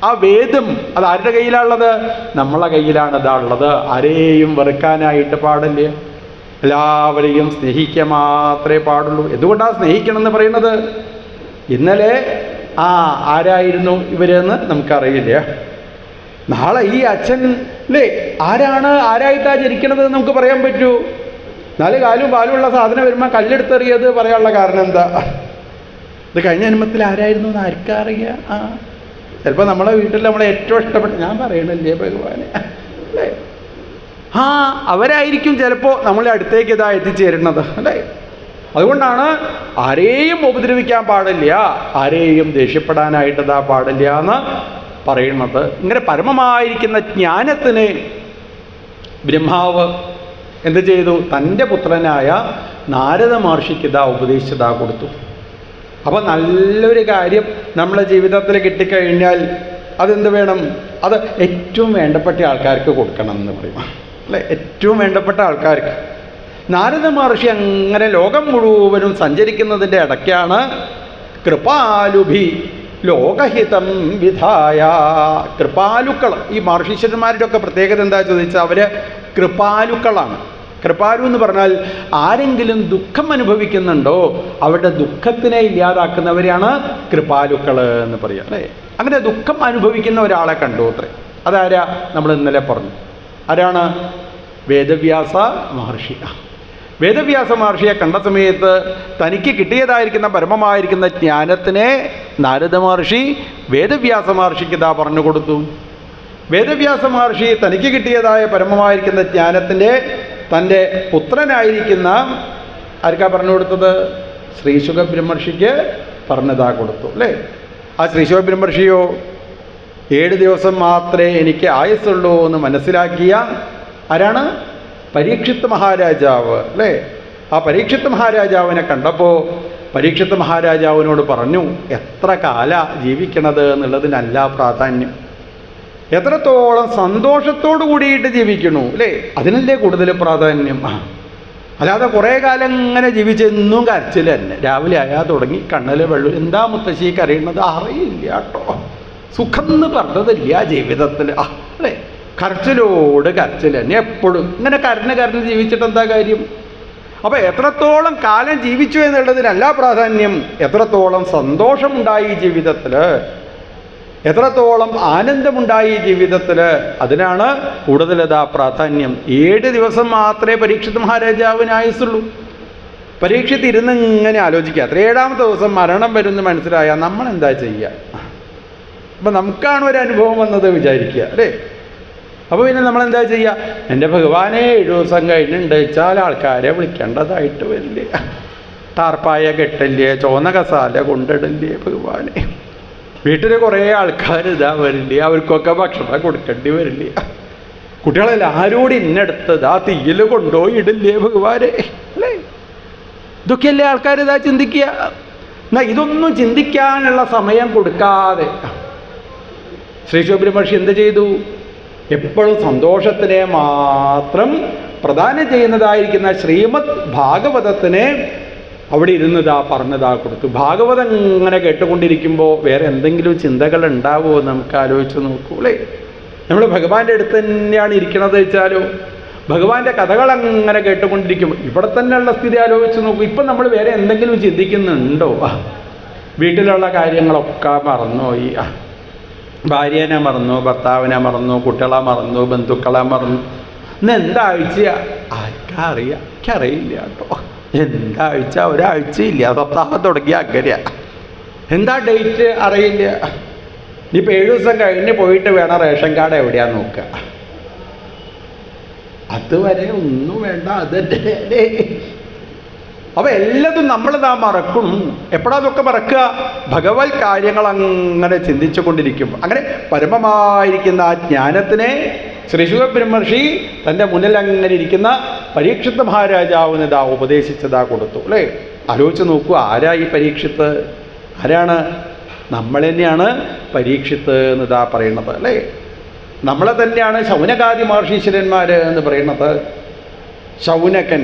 ആ വേദം അത് ആരുടെ കയ്യിലാണുള്ളത്? നമ്മളെ കയ്യിലാണ് ഇതാണുള്ളത്. ആരെയും വെറുക്കാനായിട്ട് പാടില്ല, എല്ലാവരെയും സ്നേഹിക്കാൻ മാത്രമേ പാടുള്ളൂ. എന്തുകൊണ്ടാണ് സ്നേഹിക്കണം എന്ന് പറയുന്നത്? ഇന്നലെ ആരായിരുന്നു ഇവരെന്ന് നമുക്കറിയില്ല. നാളെ ഈ അച്ഛൻ അല്ലേ ആരായിട്ടാണ് ജനിക്കണത് നമുക്ക് പറയാൻ പറ്റൂ? 4 കാലും പാലുമുള്ള സാധനം വരുമ്പോൾ കല്ലെടുത്തെറിയത് പറയാനുള്ള കാരണം എന്താ? ഇത് കഴിഞ്ഞ ജന്മത്തിൽ ആരായിരുന്നു എന്ന് ആർക്കറിയാം? ചിലപ്പോൾ നമ്മളെ വീട്ടിൽ നമ്മളെ ഏറ്റവും ഇഷ്ടപ്പെട്ട, ഞാൻ പറയണില്ലേ ഭഗവാനെ അല്ലേ, അവരായിരിക്കും ചിലപ്പോൾ നമ്മളെ അടുത്തേക്ക് ഇതാ എത്തിച്ചേരുന്നത് അല്ലേ. അതുകൊണ്ടാണ് ആരെയും ഉപദ്രവിക്കാൻ പാടില്ല, ആരെയും ദേഷ്യപ്പെടാനായിട്ട് ഇതാ പാടില്ല എന്ന് പറയുന്നത്. ഇങ്ങനെ പരമമായിരിക്കുന്ന ജ്ഞാനത്തിന് ബ്രഹ്മാവ് എന്ത് ചെയ്തു? തൻ്റെ പുത്രനായ നാരദ മഹർഷിക്ക് ഇതാ ഉപദേശിച്ചതാ കൊടുത്തു. അപ്പം നല്ലൊരു കാര്യം നമ്മളെ ജീവിതത്തിൽ കിട്ടിക്കഴിഞ്ഞാൽ അതെന്ത് വേണം? അത് ഏറ്റവും വേണ്ടപ്പെട്ട ആൾക്കാർക്ക് കൊടുക്കണം എന്ന് പറയും അല്ലേ. ഏറ്റവും വേണ്ടപ്പെട്ട ആൾക്കാർക്ക്. നാരദ മഹർഷി അങ്ങനെ ലോകം മുഴുവനും സഞ്ചരിക്കുന്നതിൻ്റെ ഇടയ്ക്കാണ് കൃപാലുഭി ലോകഹിതം വിധായ. കൃപാലുക്കൾ, ഈ മഹർഷീശ്വരന്മാരുടെ ഒക്കെ പ്രത്യേകത എന്താ ചോദിച്ചാൽ അവർ കൃപാലുക്കളാണ്. കൃപാലു എന്ന് പറഞ്ഞാൽ ആരെങ്കിലും ദുഃഖം അനുഭവിക്കുന്നുണ്ടോ അവരുടെ ദുഃഖത്തിനെ ഇല്ലാതാക്കുന്നവരെയാണ് കൃപാലുക്കൾ എന്ന് പറയുക അല്ലേ. അങ്ങനെ ദുഃഖം അനുഭവിക്കുന്ന ഒരാളെ കണ്ടു അത്രേ. അതാരാ? നമ്മൾ ഇന്നലെ പറഞ്ഞു. ആരാണ്? വേദവ്യാസ മഹർഷി. വേദവ്യാസ മഹർഷിയെ കണ്ട സമയത്ത് തനിക്ക് കിട്ടിയതായിരിക്കുന്ന പരമമായിരിക്കുന്ന ജ്ഞാനത്തിനെ നാരദ മഹർഷി വേദവ്യാസ മഹർഷിക്ക് ഇതാ പറഞ്ഞു കൊടുത്തു. വേദവ്യാസ മഹർഷി തനിക്ക് കിട്ടിയതായ പരമമായിരിക്കുന്ന ജ്ഞാനത്തിൻ്റെ തൻ്റെ പുത്രനായിരിക്കുന്ന ആർക്കാ പറഞ്ഞു കൊടുത്തത്? ശ്രീശുക ബ്രഹ്മർഷിക്ക് പറഞ്ഞതാ കൊടുത്തു അല്ലേ. ആ ശ്രീശുക ബ്രഹ്മർഷിയോ 7 ദിവസം മാത്രമേ എനിക്ക് ആയുസ്സുള്ളൂ എന്ന് മനസ്സിലാക്കിയ ആരാണ്? പരീക്ഷിത്ത് മഹാരാജാവ് അല്ലേ. ആ പരീക്ഷിത്ത് മഹാരാജാവിനെ കണ്ടപ്പോൾ പരീക്ഷിത്ത് മഹാരാജാവിനോട് പറഞ്ഞു, എത്ര കാല ജീവിക്കണത് എന്നുള്ളതിനല്ല പ്രാധാന്യം, എത്രത്തോളം സന്തോഷത്തോടു കൂടിയിട്ട് ജീവിക്കണു അല്ലേ, അതിനല്ലേ കൂടുതൽ പ്രാധാന്യം. അല്ലാതെ കുറേ കാലം ഇങ്ങനെ ജീവിച്ചെന്നും കരച്ചിൽ തന്നെ. രാവിലെ ആയാൽ തുടങ്ങി കണ്ണിൽ വെള്ളം. എന്താ മുത്തശ്ശി കരയുന്നത്? അറിയില്ല കേട്ടോ, സുഖം എന്ന് പറഞ്ഞതില്ല ജീവിതത്തിൽ അല്ലേ. കരച്ചിലോട് കരച്ചിൽ തന്നെ എപ്പോഴും. ഇങ്ങനെ കരഞ്ഞ് ജീവിച്ചിട്ട് എന്താ കാര്യം? അപ്പോൾ എത്രത്തോളം കാലം ജീവിച്ചു എന്നുള്ളതിനല്ല പ്രാധാന്യം, എത്രത്തോളം സന്തോഷമുണ്ടായി ജീവിതത്തിൽ, എത്രത്തോളം ആനന്ദമുണ്ടായി ജീവിതത്തിൽ, അതിനാണ് കൂടുതലതാ പ്രാധാന്യം. 7 ദിവസം മാത്രമേ പരീക്ഷിത് മഹാരാജാവിന് ആയുസുള്ളൂ. പരീക്ഷിത്ത് ഇരുന്ന് ഇങ്ങനെ ആലോചിക്കുക, അത്ര 7ാമത്തെ ദിവസം മരണം വരുമെന്ന് മനസ്സിലായാൽ നമ്മൾ എന്താ ചെയ്യുക? അപ്പം നമുക്കാണ് ഒരു അനുഭവം വന്നത് വിചാരിക്കുക അല്ലേ. അപ്പോൾ പിന്നെ നമ്മളെന്താ ചെയ്യുക? എൻ്റെ ഭഗവാനെ 7 ദിവസം കഴിഞ്ഞിട്ടുണ്ട് വെച്ചാൽ ആൾക്കാരെ വിളിക്കേണ്ടതായിട്ട് വരില്ലേ, ടാർപ്പായ കെട്ടല്ലേ, ചോന്ന കസാല കൊണ്ടിടല്ലേ ഭഗവാനെ, വീട്ടിൽ കുറേ ആൾക്കാർ ഇതാ വരില്ലേ, അവർക്കൊക്കെ ഭക്ഷണം കൊടുക്കേണ്ടി വരില്ലേ, കുട്ടികളെല്ലാവരോടും ഇന്നെടുത്തത് ആ തീയിൽ കൊണ്ടുപോയി ഇടില്ലേ ഭഗവാനെ അല്ലേ. ഇതൊക്കെയല്ലേ ആൾക്കാർ ഇതാ ചിന്തിക്കുക. എന്നാൽ ഇതൊന്നും ചിന്തിക്കാനുള്ള സമയം കൊടുക്കാതെ ശ്രീശുബ്രഹ്മർഷി എന്ത് ചെയ്തു? എപ്പോഴും സന്തോഷത്തിനെ മാത്രം പ്രദാനം ചെയ്യുന്നതായിരിക്കുന്ന ശ്രീമദ് ഭാഗവതത്തിനെ അവിടെ ഇരുന്നതാ പറഞ്ഞതാ കൊടുത്തു. ഭാഗവതം ഇങ്ങനെ കേട്ടുകൊണ്ടിരിക്കുമ്പോൾ വേറെ എന്തെങ്കിലും ചിന്തകൾ ഉണ്ടാവുമോ നമുക്ക് ആലോചിച്ച് നോക്കൂ അല്ലേ. നമ്മൾ ഭഗവാന്റെ അടുത്ത് തന്നെയാണ് ഇരിക്കണത് വെച്ചാലോ, ഭഗവാന്റെ കഥകൾ അങ്ങനെ കേട്ടുകൊണ്ടിരിക്കുമ്പോൾ ഇവിടെ തന്നെയുള്ള സ്ഥിതി ആലോചിച്ച് നോക്കൂ. ഇപ്പം നമ്മൾ വേറെ എന്തെങ്കിലും ചിന്തിക്കുന്നുണ്ടോ? വീട്ടിലുള്ള കാര്യങ്ങളൊക്കെ മറന്നുപോയി. ഭാര്യനെ മറന്നു, ഭർത്താവിനെ മറന്നു, കുട്ടികളെ മറന്നു, ബന്ധുക്കളെ മറന്നു. ഇന്ന് എന്താഴ്ച ആർക്കറിയാം, എനിക്കറിയില്ല കേട്ടോ. എന്താഴ്ച ഒരാഴ്ചയില്ല, സപ്താഹം തുടങ്ങിയ അങ്ങനെയാ. എന്താ ഡേറ്റ് അറിയില്ല. ഇനിയിപ്പോൾ 7 ദിവസം കഴിഞ്ഞ് പോയിട്ട് വേണം റേഷൻ കാർഡ് എവിടെയാന്ന് നോക്കുക. അതുവരെ ഒന്നും വേണ്ട. അതല്ലേ. അപ്പൊ എല്ലാതും നമ്മളിതാ മറക്കും. എപ്പോഴാ അതൊക്കെ മറക്കുക? ഭഗവത് കാര്യങ്ങൾ അങ്ങനെ ചിന്തിച്ചു കൊണ്ടിരിക്കും. അങ്ങനെ പരമമായിരിക്കുന്ന ആ ജ്ഞാനത്തിനെ ശ്രീശുക ബ്രഹ്മർഷി തൻ്റെ മുന്നിൽ അങ്ങനെ ഇരിക്കുന്ന പരീക്ഷിത്ത് മഹാരാജാവിന് ഇതാ ഉപദേശിച്ചതാ കൊടുത്തു അല്ലേ. ആലോചിച്ച് നോക്കൂ, ആരാ ഈ പരീക്ഷിത്ത്? ആരാണ്? നമ്മൾ തന്നെയാണ് പരീക്ഷിത്ത് എന്നിതാ പറയുന്നത് അല്ലേ. നമ്മളെ തന്നെയാണ് ശൗനകാദി മഹർഷീശ്വരന്മാർ എന്ന് പറയുന്നത്. ശൗനകൻ,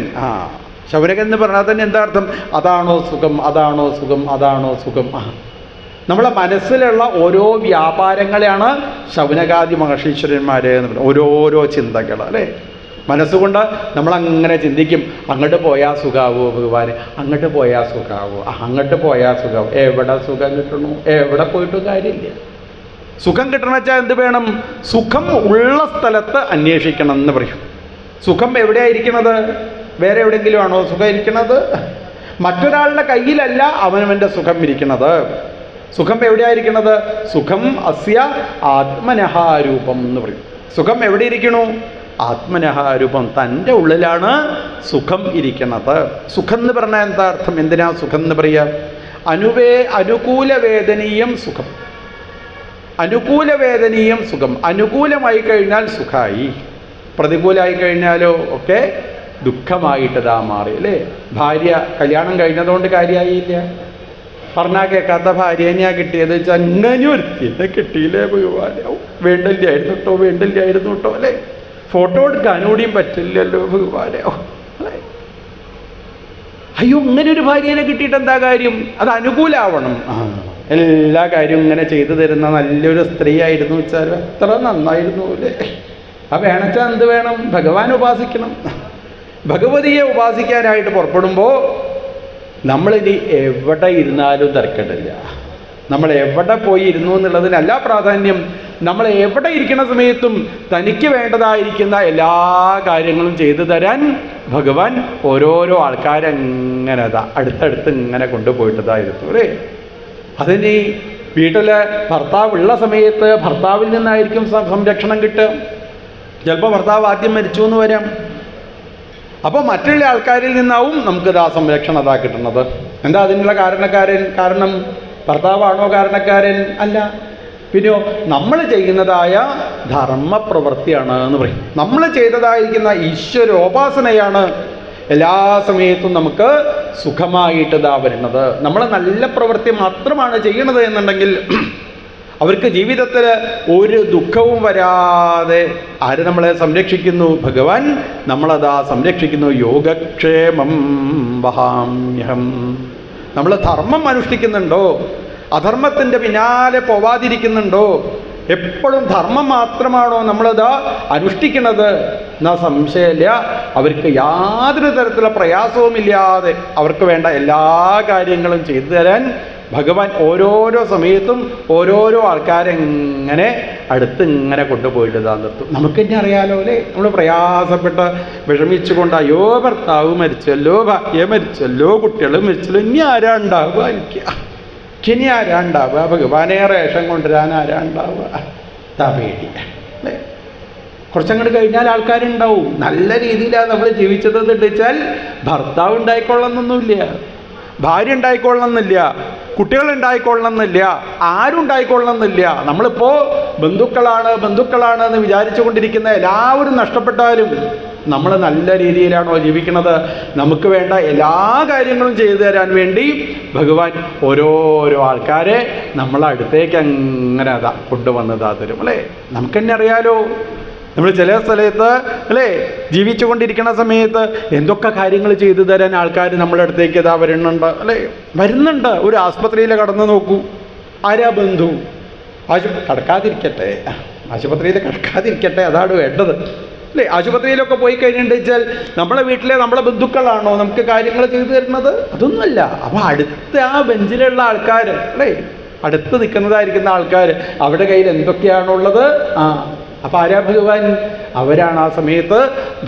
ശൗനകൻ എന്ന് പറഞ്ഞാൽ തന്നെ എന്താ അർത്ഥം? അതാണോ സുഖം, അതാണോ സുഖം, അതാണോ സുഖം. നമ്മളെ മനസ്സിലുള്ള ഓരോ വ്യാപാരങ്ങളെയാണ് ശൗനകാദി മഹർഷീശ്വരന്മാർ എന്ന് പറയുന്നത്. ഓരോരോ ചിന്തകൾ അല്ലേ. മനസ്സുകൊണ്ട് നമ്മളങ്ങനെ ചിന്തിക്കും, അങ്ങോട്ട് പോയാൽ സുഖാവോ ഭഗവാന്, അങ്ങോട്ട് പോയാൽ സുഖാവോ, അങ്ങോട്ട് പോയാൽ സുഖാവോ. എവിടെ സുഖം കിട്ടണു? എവിടെ പോയിട്ടും കാര്യമില്ല. സുഖം കിട്ടണം വെച്ചാൽ എന്ത് വേണം? സുഖം ഉള്ള സ്ഥലത്ത് അന്വേഷിക്കണം എന്ന് പറയും. സുഖം എവിടെയായിരിക്കണത്? വേറെ എവിടെയെങ്കിലും ആണോ സുഖം ഇരിക്കണത്? മറ്റൊരാളുടെ കയ്യിലല്ല അവനവൻ്റെ സുഖം ഇരിക്കണത്. സുഖം എവിടെയായിരിക്കണത്? സുഖം അസ്യ ആത്മനഹാരൂപം എന്ന് പറയും. സുഖം എവിടെ ഇരിക്കണു? ആത്മനഹാരൂപം, തൻ്റെ ഉള്ളിലാണ് സുഖം ഇരിക്കണത്. സുഖം എന്ന് പറഞ്ഞാൽ എന്താ അർത്ഥം? എന്തിനാ സുഖം എന്ന് പറയുക? അനുകൂലവേദനീയം സുഖം. അനുകൂലവേദനീയം സുഖം. അനുകൂലമായി കഴിഞ്ഞാൽ സുഖമായി, പ്രതികൂലമായി കഴിഞ്ഞാലോ ഒക്കെ ദുഃഖമായിട്ടതാ മാറി അല്ലേ. ഭാര്യ കല്യാണം കഴിഞ്ഞതുകൊണ്ട് കാര്യമായില്ല. പറഞ്ഞാൽ കേൾക്കാത്ത ഭാര്യനെയാ കിട്ടിയത്. ചങ്ങനെ ഒരുത്തിനെ കിട്ടിയില്ലേ ഭഗവാനാവും. വേണ്ടില്ലായിരുന്നു കേട്ടോ, വേണ്ടില്ലായിരുന്നു കേട്ടോ അല്ലേ. ഫോട്ടോ എടുക്കാനൂടിയും പറ്റില്ലല്ലോ ഭഗവാനാവും അല്ലേ. അയ്യോ, ഇങ്ങനെ ഒരു ഭാര്യനെ കിട്ടിയിട്ട് എന്താ കാര്യം? അത് അനുകൂലമാവണം. എല്ലാ കാര്യവും ഇങ്ങനെ ചെയ്തു തരുന്ന നല്ലൊരു സ്ത്രീ ആയിരുന്നു വെച്ചാൽ എത്ര നന്നായിരുന്നു അല്ലേ. ആ വേണച്ചാൽ എന്ത് വേണം? ഭഗവാൻ ഉപാസിക്കണം. ഭഗവതിയെ ഉപാസിക്കാനായിട്ട് പുറപ്പെടുമ്പോൾ നമ്മളിനി എവിടെ ഇരുന്നാലും തിരക്കടില്ല. നമ്മൾ എവിടെ പോയി ഇരുന്നു എന്നുള്ളതിനല്ല പ്രാധാന്യം. നമ്മൾ എവിടെ ഇരിക്കുന്ന സമയത്തും തനിക്ക് വേണ്ടതായിരിക്കുന്ന എല്ലാ കാര്യങ്ങളും ചെയ്തു തരാൻ ഭഗവാൻ ഓരോരോ ആൾക്കാരങ്ങനെ അടുത്തടുത്ത് ഇങ്ങനെ കൊണ്ടുപോയിട്ടതായിരുന്നു അല്ലേ. അതിന് വീട്ടിൽ ഭർത്താവുള്ള സമയത്ത് ഭർത്താവിൽ നിന്നായിരിക്കും സംരക്ഷണം കിട്ടുക. ചിലപ്പോൾ ഭർത്താവ് ആദ്യം മരിച്ചു എന്ന് വരാം. അപ്പോൾ മറ്റുള്ള ആൾക്കാരിൽ നിന്നാവും നമുക്കിത് ആ സംരക്ഷണം കിട്ടുന്നത്. എന്താ അതിനുള്ള കാരണം ഭർത്താവാണോ കാരണക്കാരൻ? അല്ല. പിന്നെയോ നമ്മൾ ചെയ്യുന്നതായ ധർമ്മപ്രവൃത്തിയാണ് എന്ന് പറയും. നമ്മൾ ചെയ്തതായിരിക്കുന്ന ഈശ്വരോപാസനയാണ് എല്ലാ സമയത്തും നമുക്ക് സുഖമായിട്ട് വരുന്നത്. നമ്മൾ നല്ല പ്രവൃത്തി മാത്രമാണ് ചെയ്യണത് എന്നുണ്ടെങ്കിൽ അവർക്ക് ജീവിതത്തിൽ ഒരു ദുഃഖവും വരാതെ ആര് നമ്മളെ സംരക്ഷിക്കുന്നു? ഭഗവാൻ നമ്മളതാ സംരക്ഷിക്കുന്നു. യോഗക്ഷേമം വഹാമ്യഹം. നമ്മൾ ധർമ്മം അനുഷ്ഠിക്കുന്നുണ്ടോ? അധർമ്മത്തിൻ്റെ പിന്നാലെ പോവാതിരിക്കുന്നുണ്ടോ? എപ്പോഴും ധർമ്മം മാത്രമാണോ നമ്മളത് അനുഷ്ഠിക്കുന്നത്? എന്നാ സംശയമില്ല, അവർക്ക് യാതൊരു തരത്തിലുള്ള പ്രയാസവുമില്ലാതെ അവർക്ക് വേണ്ട എല്ലാ കാര്യങ്ങളും ചെയ്തു തരാൻ ഭഗവാൻ ഓരോരോ സമയത്തും ഓരോരോ ആൾക്കാരെങ്ങനെ അടുത്ത് ഇങ്ങനെ കൊണ്ടുപോയിട്ട് നിർത്തും. നമുക്ക് തന്നെ അറിയാലോ അല്ലേ. നമ്മൾ പ്രയാസപ്പെട്ട് വിഷമിച്ചുകൊണ്ട് അയ്യോ ഭർത്താവ് മരിച്ചല്ലോ, ഭാര്യ മരിച്ചല്ലോ, കുട്ടികൾ മരിച്ചല്ലോ, ഇനി ആരാ ഉണ്ടാവുക? ഇനി ആരാ ഉണ്ടാവുക? ഭഗവാനെ റേഷൻ കൊണ്ടുവരാൻ ആരാ ഉണ്ടാവുക? പേടി അല്ലേ. കുറച്ചങ്ങോട്ട് കഴിഞ്ഞാൽ ആൾക്കാരുണ്ടാവും. നല്ല രീതിയിലാണ് നമ്മൾ ജീവിച്ചത് വെച്ചാൽ ഭർത്താവ് ഉണ്ടായിക്കൊള്ളണമെന്നൊന്നുമില്ല, ഭാര്യ ഉണ്ടായിക്കൊള്ളണമെന്നില്ല, കുട്ടികളുണ്ടായിക്കൊള്ളണമെന്നില്ല, ആരും ഉണ്ടായിക്കൊള്ളണമെന്നില്ല. നമ്മളിപ്പോൾ ബന്ധുക്കളാണ് എന്ന് വിചാരിച്ചു കൊണ്ടിരിക്കുന്ന എല്ലാവരും നഷ്ടപ്പെട്ടാലും നമ്മൾ നല്ല രീതിയിലാണോ ജീവിക്കുന്നത്? നമുക്ക് വേണ്ട എല്ലാ കാര്യങ്ങളും ചെയ്തു തരാൻ വേണ്ടി ഭഗവാൻ ഓരോരോ ആൾക്കാരെ നമ്മളടുത്തേക്ക് അങ്ങനെ കൊണ്ടുവന്നതാ തരും അല്ലേ. നമുക്ക് തന്നെ അറിയാലോ, നമ്മൾ ചില സ്ഥലത്ത് അല്ലേ ജീവിച്ചു കൊണ്ടിരിക്കുന്ന സമയത്ത് എന്തൊക്കെ കാര്യങ്ങൾ ചെയ്തു തരാൻ ആൾക്കാർ നമ്മുടെ അടുത്തേക്ക് വരുന്നുണ്ട് അല്ലേ. വരുന്നുണ്ട്. ഒരു ആസ്പത്രിയിൽ കടന്നു നോക്കൂ, ആരാ ബന്ധു? ആശുപത്രിയിൽ കിടക്കാതിരിക്കട്ടെ, അതാണ് വേണ്ടത് അല്ലേ. ആശുപത്രിയിലൊക്കെ പോയി കഴിഞ്ഞിട്ട് വെച്ചാൽ നമ്മളെ വീട്ടിലെ നമ്മളെ ബന്ധുക്കളാണോ നമുക്ക് കാര്യങ്ങൾ ചെയ്തു തരുന്നത്? അതൊന്നുമല്ല. അപ്പോൾ അടുത്ത ആ ബെഞ്ചിലുള്ള ആൾക്കാർ അല്ലേ, അടുത്ത് നിൽക്കുന്നതായിരിക്കുന്ന ആൾക്കാർ, അവരുടെ കയ്യിൽ എന്തൊക്കെയാണുള്ളത്? അപ്പോൾ ആരാ ഭഗവാൻ? അവരാണ് ആ സമയത്ത്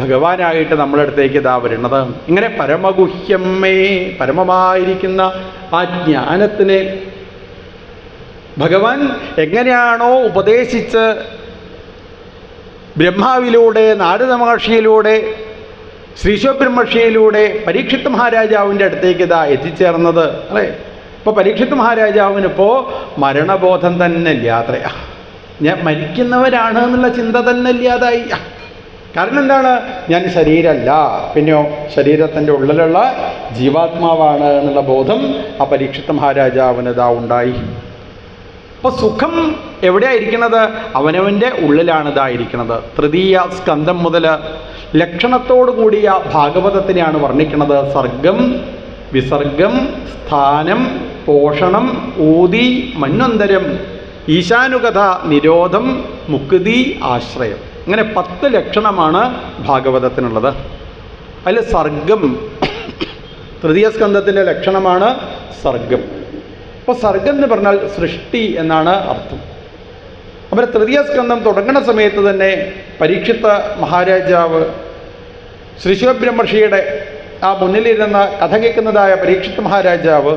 ഭഗവാനായിട്ട് നമ്മളെ അടുത്തേക്ക് ഇതാ വരുന്നത്. ഇങ്ങനെ പരമഗുഹ്യമ്മേ, പരമമായിരിക്കുന്ന ആ ജ്ഞാനത്തിനെ ഭഗവാൻ എങ്ങനെയാണോ ഉപദേശിച്ച് ബ്രഹ്മാവിലൂടെ, നാരദ മഹർഷിയിലൂടെ, ശ്രീശോബ്രഹ്മർഷിയിലൂടെ പരീക്ഷിത് മഹാരാജാവിൻ്റെ അടുത്തേക്ക് ഇതാ എത്തിച്ചേർന്നത് അല്ലേ. ഇപ്പോൾ പരീക്ഷിത് മഹാരാജാവിനിപ്പോൾ മരണബോധം തന്നെ ഇല്ലാത്രയാ. ഞാൻ മരിക്കുന്നവരാണ് എന്നുള്ള ചിന്ത തന്നെ ഇല്ലാതായി. കാരണം എന്താണ്? ഞാൻ ശരീരമല്ല, പിന്നെയോ ശരീരത്തിൻ്റെ ഉള്ളിലുള്ള ജീവാത്മാവാണ് എന്നുള്ള ബോധം ആ പരീക്ഷിത് മഹാരാജാവിന് ഇതാ ഉണ്ടായി. അപ്പോൾ സുഖം എവിടെയായിരിക്കണത്? അവനവൻ്റെ ഉള്ളിലാണ് ഇതായിരിക്കണത്. തൃതീയ സ്കന്ധം മുതൽ ലക്ഷണത്തോടു കൂടിയ ഭാഗവതത്തിനെയാണ് വർണ്ണിക്കുന്നത്. സർഗം, വിസർഗം, സ്ഥാനം, പോഷണം, ഊതി, മന്വന്തരം, ഈശാനുകഥ, നിരോധം, മുക്തി, ആശ്രയം. ഇങ്ങനെ 10 ലക്ഷണമാണ് ഭാഗവതത്തിനുള്ളത്. അതിൽ സർഗം തൃതീയ സ്കന്ധത്തിൻ്റെ ലക്ഷണമാണ് സർഗം. അപ്പോൾ സർഗം എന്ന് പറഞ്ഞാൽ സൃഷ്ടി എന്നാണ് അർത്ഥം. അപ്പോൾ തൃതീയ സ്കന്ധം തുടങ്ങുന്ന സമയത്ത് തന്നെ പരീക്ഷിത് മഹാരാജാവ് ശ്രീശോബ്രഹ്മർഷിയുടെ ആ മുന്നിലിരുന്ന കഥ കേൾക്കുന്നതായ പരീക്ഷിത് മഹാരാജാവ്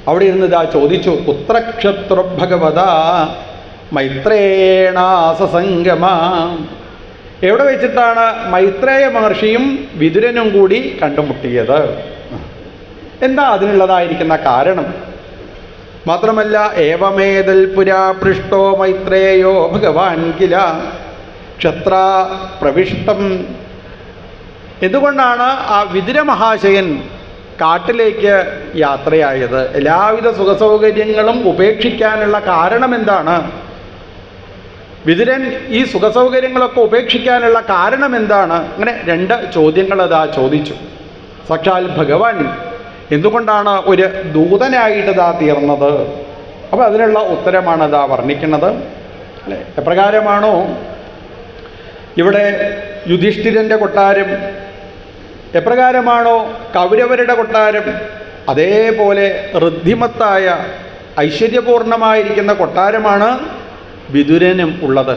അവിടെ ഇരുന്നിതാ ചോദിച്ചു, പുത്രക്ഷത്രുഭഗവത മൈത്രേണാസസംഗമ. എവിടെ വെച്ചിട്ടാണ് മൈത്രേയ മഹർഷിയും വിതുരനും കൂടി കണ്ടുമുട്ടിയത്? എന്താ അതിനുള്ളതായിരിക്കുന്ന കാരണം? മാത്രമല്ല, ഏവമേതൽ പുരാ പൃഷ്ടോ മൈത്രേയോ ഭഗവാൻ കില ക്ഷത്ര പ്രവിഷ്ടം. എന്തുകൊണ്ടാണ് ആ വിതുര മഹാശയൻ കാട്ടിലേക്ക് യാത്രയായത്? എല്ലാവിധ സുഖസൗകര്യങ്ങളും ഉപേക്ഷിക്കാനുള്ള കാരണം എന്താണ്? വിതുരൻ ഈ സുഖസൗകര്യങ്ങളൊക്കെ ഉപേക്ഷിക്കാനുള്ള കാരണം എന്താണ്? അങ്ങനെ 2 ചോദ്യങ്ങൾ അതാ ചോദിച്ചു. സാക്ഷാൽ ഭഗവാൻ എന്തുകൊണ്ടാണ് ഒരു ദൂതനായിട്ട് ഇതാ തീർന്നത്? അപ്പോൾ അതിനുള്ള ഉത്തരമാണ് ഇതാ വർണ്ണിക്കുന്നത് അല്ലേ. എപ്രകാരമാണോ ഇവിടെ യുധിഷ്ഠിരൻ്റെ കൊട്ടാരം, എപ്രകാരമാണോ കൗരവരുടെ കൊട്ടാരം, അതേപോലെ ഋദ്ധിമത്തായ ഐശ്വര്യപൂർണമായിരിക്കുന്ന കൊട്ടാരമാണ് വിതുരനും ഉള്ളത്.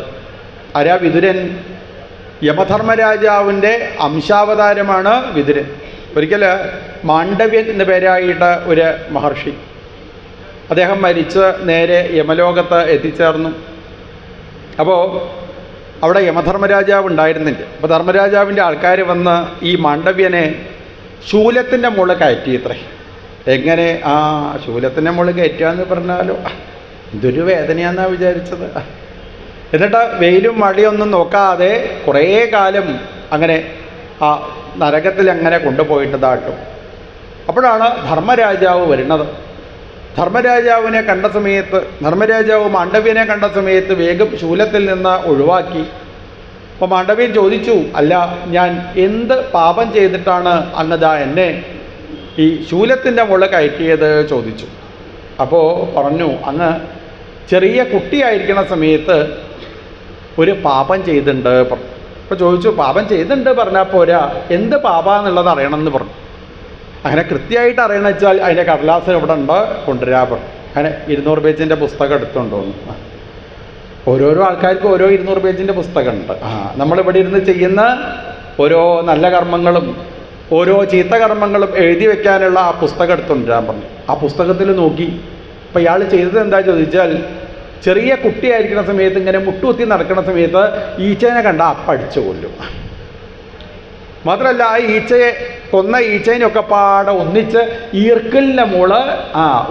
ആരാ വിതുരൻ? യമധർമ്മരാജാവിൻ്റെ അംശാവതാരമാണ് വിതുരൻ. ഒരിക്കൽ മാണ്ഡവ്യൻ എന്ന പേരായിട്ട് ഒരു മഹർഷി, അദ്ദേഹം മരിച്ച് നേരെ യമലോകത്ത് എത്തിച്ചേർന്നു. അപ്പോൾ അവിടെ യമധർമ്മരാജാവ് ഉണ്ടായിരുന്നില്ല. അപ്പോൾ ധർമ്മരാജാവിൻ്റെ ആൾക്കാർ വന്ന് ഈ മാണ്ഡവ്യനെ ശൂലത്തിൻ്റെ മുകളിൽ കയറ്റിയത്രേ. എങ്ങനെ? ശൂലത്തിൻ്റെ മുകളിൽ കയറ്റുകയെന്ന് പറഞ്ഞാലോ ഇതൊരു വേദനയാണെന്നാണ് വിചാരിച്ചത്. എന്നിട്ട് വെയിലും മഴയൊന്നും നോക്കാതെ കുറേ കാലം അങ്ങനെ ആ നരകത്തിൽ അങ്ങനെ കൊണ്ടുപോയിട്ടതാട്ടും. അപ്പോഴാണ് ധർമ്മരാജാവ് വരുന്നത്. ധർമ്മരാജാവിനെ കണ്ട സമയത്ത്, ധർമ്മരാജാവ് മാണ്ഡവ്യനെ കണ്ട സമയത്ത് വേഗം ശൂലത്തിൽ നിന്ന് ഒഴിവാക്കി. അപ്പോൾ മാണ്ഡവ്യൻ ചോദിച്ചു, അല്ല, ഞാൻ എന്ത് പാപം ചെയ്തിട്ടാണ് അങ്ങതാ എന്നെ ഈ ശൂലത്തിൻ്റെ മുകളിൽ കയറ്റിയത് ചോദിച്ചു. അപ്പോൾ പറഞ്ഞു, അങ്ങ് ചെറിയ കുട്ടിയായിരിക്കുന്ന സമയത്ത് ഒരു പാപം ചെയ്തിട്ടുണ്ട് പറഞ്ഞു. അപ്പോൾ ചോദിച്ചു, പാപം ചെയ്തിട്ടുണ്ട് പറഞ്ഞാൽ പോരാ, എന്ത് പാപമെന്നുള്ളത് അറിയണമെന്ന് പറഞ്ഞു. അങ്ങനെ കൃത്യമായിട്ട് അറിയണമെന്ന് വെച്ചാൽ അതിൻ്റെ കടലാസ് ഇവിടെ ഉണ്ട്, കൊണ്ടുവരാൻ പറഞ്ഞു. അങ്ങനെ 200 പേജിൻ്റെ പുസ്തകം എടുത്തുകൊണ്ടുവന്നു. ഓരോരോ ആൾക്കാർക്ക് ഓരോ 200 പേജിൻ്റെ പുസ്തകമുണ്ട്. നമ്മളിവിടെ ഇരുന്ന് ചെയ്യുന്ന ഓരോ നല്ല കർമ്മങ്ങളും ഓരോ ചീത്ത കർമ്മങ്ങളും എഴുതി വെക്കാനുള്ള ആ പുസ്തകം എടുത്തുകൊണ്ടുവരാൻ പറഞ്ഞു. ആ പുസ്തകത്തിൽ നോക്കി. അപ്പോൾ ഇയാൾ ചെയ്തത് എന്താ ചോദിച്ചാൽ, ചെറിയ കുട്ടിയായിരിക്കുന്ന സമയത്ത് ഇങ്ങനെ മുട്ടുകുത്തി നടക്കുന്ന സമയത്ത് ഈച്ചേനെ കണ്ട അപ്പം അടിച്ചു കൊല്ലും. മാത്രമല്ല, ആ ഈച്ചയെ കൊന്ന ഈച്ചേനെയൊക്കെ പാടെ ഒന്നിച്ച് ഈർക്കലിൻ്റെ മുകള്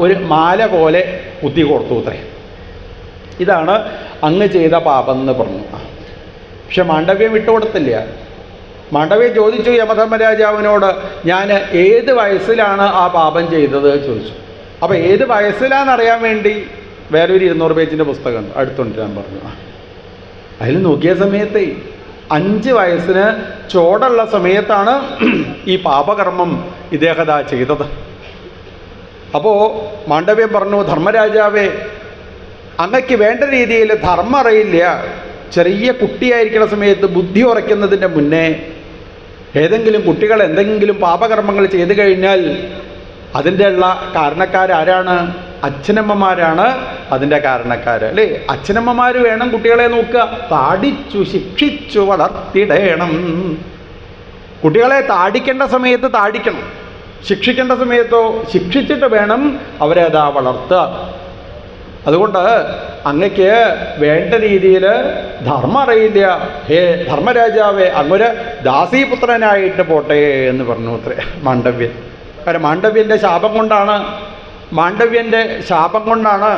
ഒരു മാല പോലെ കുത്തി കൊടുത്തു അത്രേ. ഇതാണ് അങ്ങ് ചെയ്ത പാപം എന്ന് പറഞ്ഞു. പക്ഷെ മാണ്ഡവ്യം വിട്ടുകൊടുത്തില്ല. മാണ്ഡവ്യം ചോദിച്ചു യമധർമ്മരാജാവിനോട്, ഞാൻ ഏത് വയസ്സിലാണ് ആ പാപം ചെയ്തത് ചോദിച്ചു. അപ്പോൾ ഏത് വയസ്സിലാണെന്നറിയാൻ വേണ്ടി വേറൊരു 200 പേജിൻ്റെ പുസ്തകം അടുത്തുകൊണ്ടിരാൻ പറഞ്ഞു. അതിൽ നോക്കിയ സമയത്ത് 5 വയസ്സിന് ചോടുള്ള സമയത്താണ് ഈ പാപകർമ്മം ഇദ്ദേഹം ചെയ്തത്. അപ്പോൾ മാണ്ഡവ്യം പറഞ്ഞു, ധർമ്മരാജാവേ, അങ്ങക്ക് വേണ്ട രീതിയിൽ ധർമ്മം അറിയില്ല. ചെറിയ കുട്ടിയായിരിക്കുന്ന സമയത്ത് ബുദ്ധി ഉറയ്ക്കുന്നതിൻ്റെ മുന്നേ ഏതെങ്കിലും കുട്ടികൾ എന്തെങ്കിലും പാപകർമ്മങ്ങൾ ചെയ്തു കഴിഞ്ഞാൽ അതിൻ്റെ ഉള്ള കാരണക്കാരാരാണ്? അച്ഛനമ്മമാരാണ് അതിൻ്റെ കാരണക്കാർ അല്ലേ. അച്ഛനമ്മമാർ വേണം കുട്ടികളെ നോക്കുക. താടിച്ചു ശിക്ഷിച്ചു വളർത്തിടണം. കുട്ടികളെ താടിക്കേണ്ട സമയത്ത് താടിക്കണം, ശിക്ഷിക്കേണ്ട സമയത്തോ ശിക്ഷിച്ചിട്ട് വേണം അവരെ അതാ വളർത്തുക. അതുകൊണ്ട് അങ്ങക്ക് വേണ്ട രീതിയിൽ ധർമ്മം അറിയില്ല, ഹേ ധർമ്മരാജാവേ അങ്ങൊരു ദാസീപുത്രനായിട്ട് പോട്ടെ എന്ന് പറഞ്ഞു അത്രേ മാണ്ഡവ്യൻ. കാരണം മാണ്ഡവ്യൻ്റെ ശാപം കൊണ്ടാണ്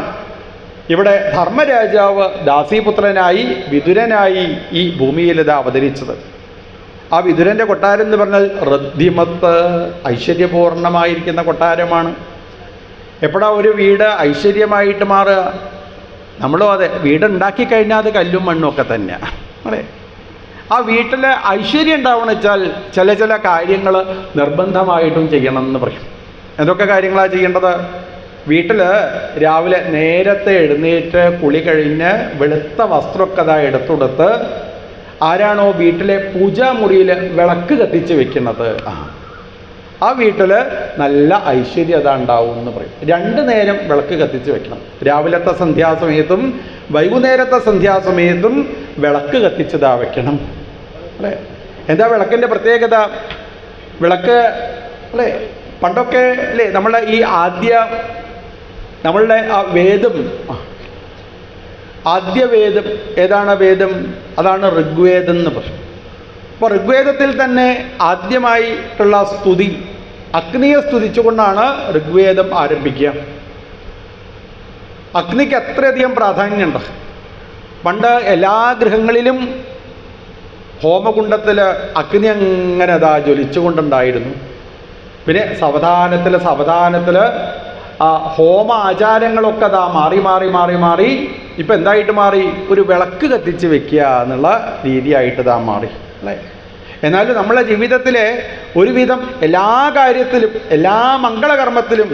ഇവിടെ ധർമ്മരാജാവ് ദാസീപുത്രനായി വിതുരനായി ഈ ഭൂമിയിൽ ഇത് അവതരിച്ചത്. ആ വിതുരൻ്റെ കൊട്ടാരം എന്ന് പറഞ്ഞാൽ ഋദ്ധിമത്ത് ഐശ്വര്യപൂർണമായിരിക്കുന്ന കൊട്ടാരമാണ്. എപ്പോഴാ ഒരു വീട് ഐശ്വര്യമായിട്ട് മാറുക? നമ്മളും അതെ, വീടുണ്ടാക്കി കഴിഞ്ഞാൽ അത് കല്ലും മണ്ണും ഒക്കെ തന്നെയാണ് അല്ലേ. ആ വീട്ടിൽ ഐശ്വര്യം ഉണ്ടാവണമെന്ന് വെച്ചാൽ ചില കാര്യങ്ങൾ നിർബന്ധമായിട്ടും ചെയ്യണം എന്ന് പറയും. എന്തൊക്കെ കാര്യങ്ങളാണ് ചെയ്യേണ്ടത്? വീട്ടിൽ രാവിലെ നേരത്തെ എഴുന്നേറ്റ് കുളി കഴിഞ്ഞ് വെളുത്ത വസ്ത്രമൊക്കെ എടുത്തുകൊടുത്ത് ആരാണോ വീട്ടിലെ പൂജാമുറിയിൽ വിളക്ക് കത്തിച്ച് വെക്കുന്നത് ആ വീട്ടിൽ നല്ല ഐശ്വര്യത ഉണ്ടാവും എന്ന് പറയും. 2 നേരം വിളക്ക് കത്തിച്ച് വെക്കണം. രാവിലത്തെ സന്ധ്യാസമയത്തും വൈകുന്നേരത്തെ സന്ധ്യാസമയത്തും വിളക്ക് കത്തിച്ചതാ വെക്കണം അല്ലേ. എന്താ വിളക്കിൻ്റെ പ്രത്യേകത? വിളക്ക് അല്ലേ പണ്ടൊക്കെ അല്ലേ നമ്മളുടെ ഈ നമ്മളുടെ ആ വേദം, ആദ്യവേദം ഏതാണ്? വേദം അതാണ് ഋഗ്വേദം എന്ന് പറയും. അപ്പോൾ ഋഗ്വേദത്തിൽ തന്നെ ആദ്യമായിട്ടുള്ള സ്തുതി അഗ്നിയെ സ്തുതിച്ചുകൊണ്ടാണ് ഋഗ്വേദം ആരംഭിക്കുക. അഗ്നിക്ക് അത്രയധികം പ്രാധാന്യമുണ്ട്. പണ്ട് എല്ലാ ഗൃഹങ്ങളിലും ഹോമകുണ്ടത്തിൽ അഗ്നി അങ്ങനെ അതാ ജ്വലിച്ചുകൊണ്ടുണ്ടായിരുന്നു. പിന്നെ സാവധാനത്തിൽ ആ ഹോമ ആചാരങ്ങളൊക്കെ അതാ മാറി ഇപ്പം എന്തായിട്ട് മാറി? ഒരു വിളക്ക് കത്തിച്ച് വെക്കുക എന്നുള്ള രീതിയായിട്ട് ഇതാ മാറി അല്ലേ. എന്നാലും നമ്മളെ ജീവിതത്തിലെ ഒരുവിധം എല്ലാ കാര്യത്തിലും എല്ലാ മംഗളകർമ്മത്തിലും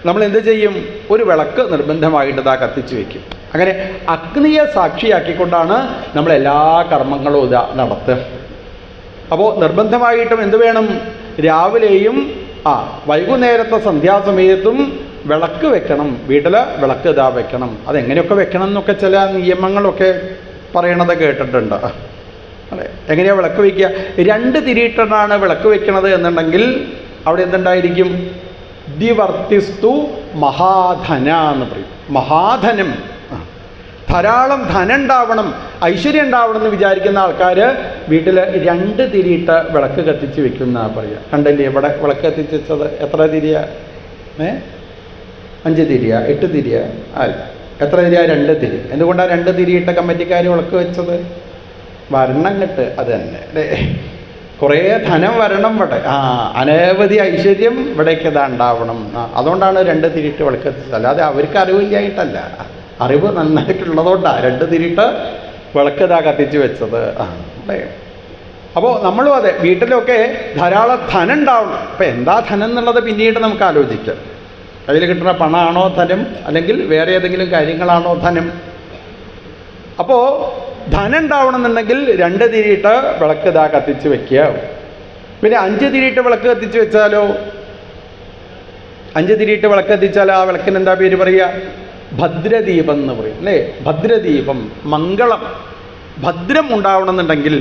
നമ്മൾ എന്ത് ചെയ്യും? ഒരു വിളക്ക് നിർബന്ധമായിട്ട് ഇതാ കത്തിച്ച് വയ്ക്കും. അങ്ങനെ അഗ്നിയെ സാക്ഷിയാക്കിക്കൊണ്ടാണ് നമ്മളെല്ലാ കർമ്മങ്ങളും ഇതാ നടത്തുക. അപ്പോൾ നിർബന്ധമായിട്ടും എന്ത് വേണം? രാവിലെയും വൈകുന്നേരത്തെ സന്ധ്യാസമയത്തും വിളക്ക് വെക്കണം. വീട്ടിൽ വിളക്ക് ഇതാ വെക്കണം. അതെങ്ങനെയൊക്കെ വെക്കണം എന്നൊക്കെ ചില നിയമങ്ങളൊക്കെ പറയണത് കേട്ടിട്ടുണ്ട് അല്ലേ. എങ്ങനെയാണ് വിളക്ക് വയ്ക്കുക? 2 തിരിയിട്ടാണ് വിളക്ക് വെക്കണത് എന്നുണ്ടെങ്കിൽ അവിടെ എന്തുണ്ടായിരിക്കും? ദിവർത്തിസ്തു മഹാധന എന്ന് പറയും. മഹാധനം, ധാരാളം ധനം ഉണ്ടാവണം, ഐശ്വര്യം ഉണ്ടാവണം എന്ന് വിചാരിക്കുന്ന ആൾക്കാർ വീട്ടിൽ 2 തിരിയിട്ട് വിളക്ക് കത്തിച്ച് വെക്കുന്ന പറയുക. കണ്ടല്ലേ ഇവിടെ വിളക്ക് കത്തിച്ച് വെച്ചത്? എത്ര തിരിയാ? 5 തിരിയാ? 8 തിരിയാ? അല്ല, എത്ര തിരിയാ? 2 തിരി. എന്തുകൊണ്ടാണ് 2 തിരിയിട്ട കമ്മിറ്റിക്കാർ വിളക്ക് വെച്ചത്? വരണം കിട്ട് അത് തന്നെ അല്ലേ. കുറേ ധനം വരണം ഇവിടെ, അനവധി ഐശ്വര്യം ഇവിടേക്ക് ഇതാ ഉണ്ടാവണം. അതുകൊണ്ടാണ് 2 തിരിയിട്ട് വിളക്ക് കത്തിച്ചത്. അല്ലാതെ അവർക്ക് അറിവില്ലായിട്ടല്ല, അറിവ് നന്നായിട്ടുള്ളതുകൊണ്ടാണ് 2 തിരിയിട്ട് വിളക്ക് ഇതാ കത്തിച്ച് വെച്ചത് അല്ലേ. അപ്പോൾ നമ്മളും അതെ, വീട്ടിലൊക്കെ ധാരാളം ധനം ഉണ്ടാവണം. അപ്പം എന്താ ധനം എന്നുള്ളത് പിന്നീട് നമുക്ക് ആലോചിക്കാം. കയ്യിൽ കിട്ടുന്ന പണമാണോ ധനം, അല്ലെങ്കിൽ വേറെ ഏതെങ്കിലും കാര്യങ്ങളാണോ ധനം? അപ്പോൾ ധനം ഉണ്ടാവണം എന്നുണ്ടെങ്കിൽ 2 തിരിയിട്ട് വിളക്ക് ഇതാ കത്തിച്ച് വെക്കുക. പിന്നെ 5 തിരിയിട്ട് വിളക്ക് കത്തിച്ച് വെച്ചാലോ? 5 തിരിയിട്ട് വിളക്ക് കത്തിച്ചാൽ ആ വിളക്കിന് എന്താ പേര് പറയുക? ഭദ്രദീപം എന്ന് പറയും അല്ലേ. ഭദ്രദീപം, മംഗളം, ഭദ്രം ഉണ്ടാവണം എന്നുണ്ടെങ്കിൽ,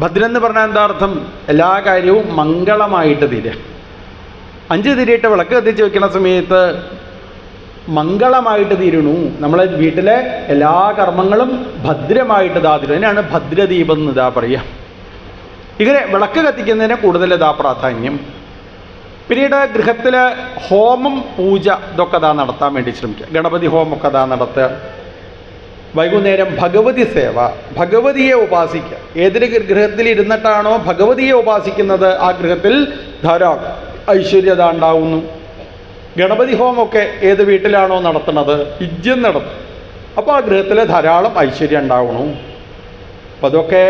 ഭദ്രം എന്ന് പറഞ്ഞാൽ എന്താ അർത്ഥം? എല്ലാ കാര്യവും മംഗളമായിട്ട് തീരുക. 5 തിരിയിട്ട് വിളക്ക് കത്തിച്ച് വെക്കുന്ന സമയത്ത് മംഗളമായിട്ട് തീരണു. നമ്മളെ വീട്ടിലെ എല്ലാ കർമ്മങ്ങളും ഭദ്രമായിട്ട് ഇതാ തീരും. അതിനാണ് ഭദ്രദീപം എന്ന് ഇതാ പറയുക. ഇങ്ങനെ വിളക്ക് കത്തിക്കുന്നതിന് കൂടുതൽ ഇതാ പ്രാധാന്യം. പിന്നീട് ഗൃഹത്തിൽ ഹോമം, പൂജ ഇതൊക്കെ ഇതാ നടത്താൻ വേണ്ടി ശ്രമിക്കുക. ഗണപതി ഹോമമൊക്കെ ഇതാ നടത്തുക. വൈകുന്നേരം ഭഗവതി സേവ, ഭഗവതിയെ ഉപാസിക്കുക. ഏതൊരു ഗൃഹത്തിൽ ഇരുന്നിട്ടാണോ ഭഗവതിയെ ഉപാസിക്കുന്നത് ആ ഗൃഹത്തിൽ ധാരാളം ഐശ്വര്യത ഉണ്ടാവുന്നു. ഗണപതി ഹോമമൊക്കെ ഏത് വീട്ടിലാണോ നടത്തുന്നത്? യജ്ഞം നടത്തും. അപ്പോൾ ആ ഗൃഹത്തിൽ ധാരാളം ഐശ്വര്യം ഉണ്ടാവണം. അപ്പോൾ അതൊക്കെ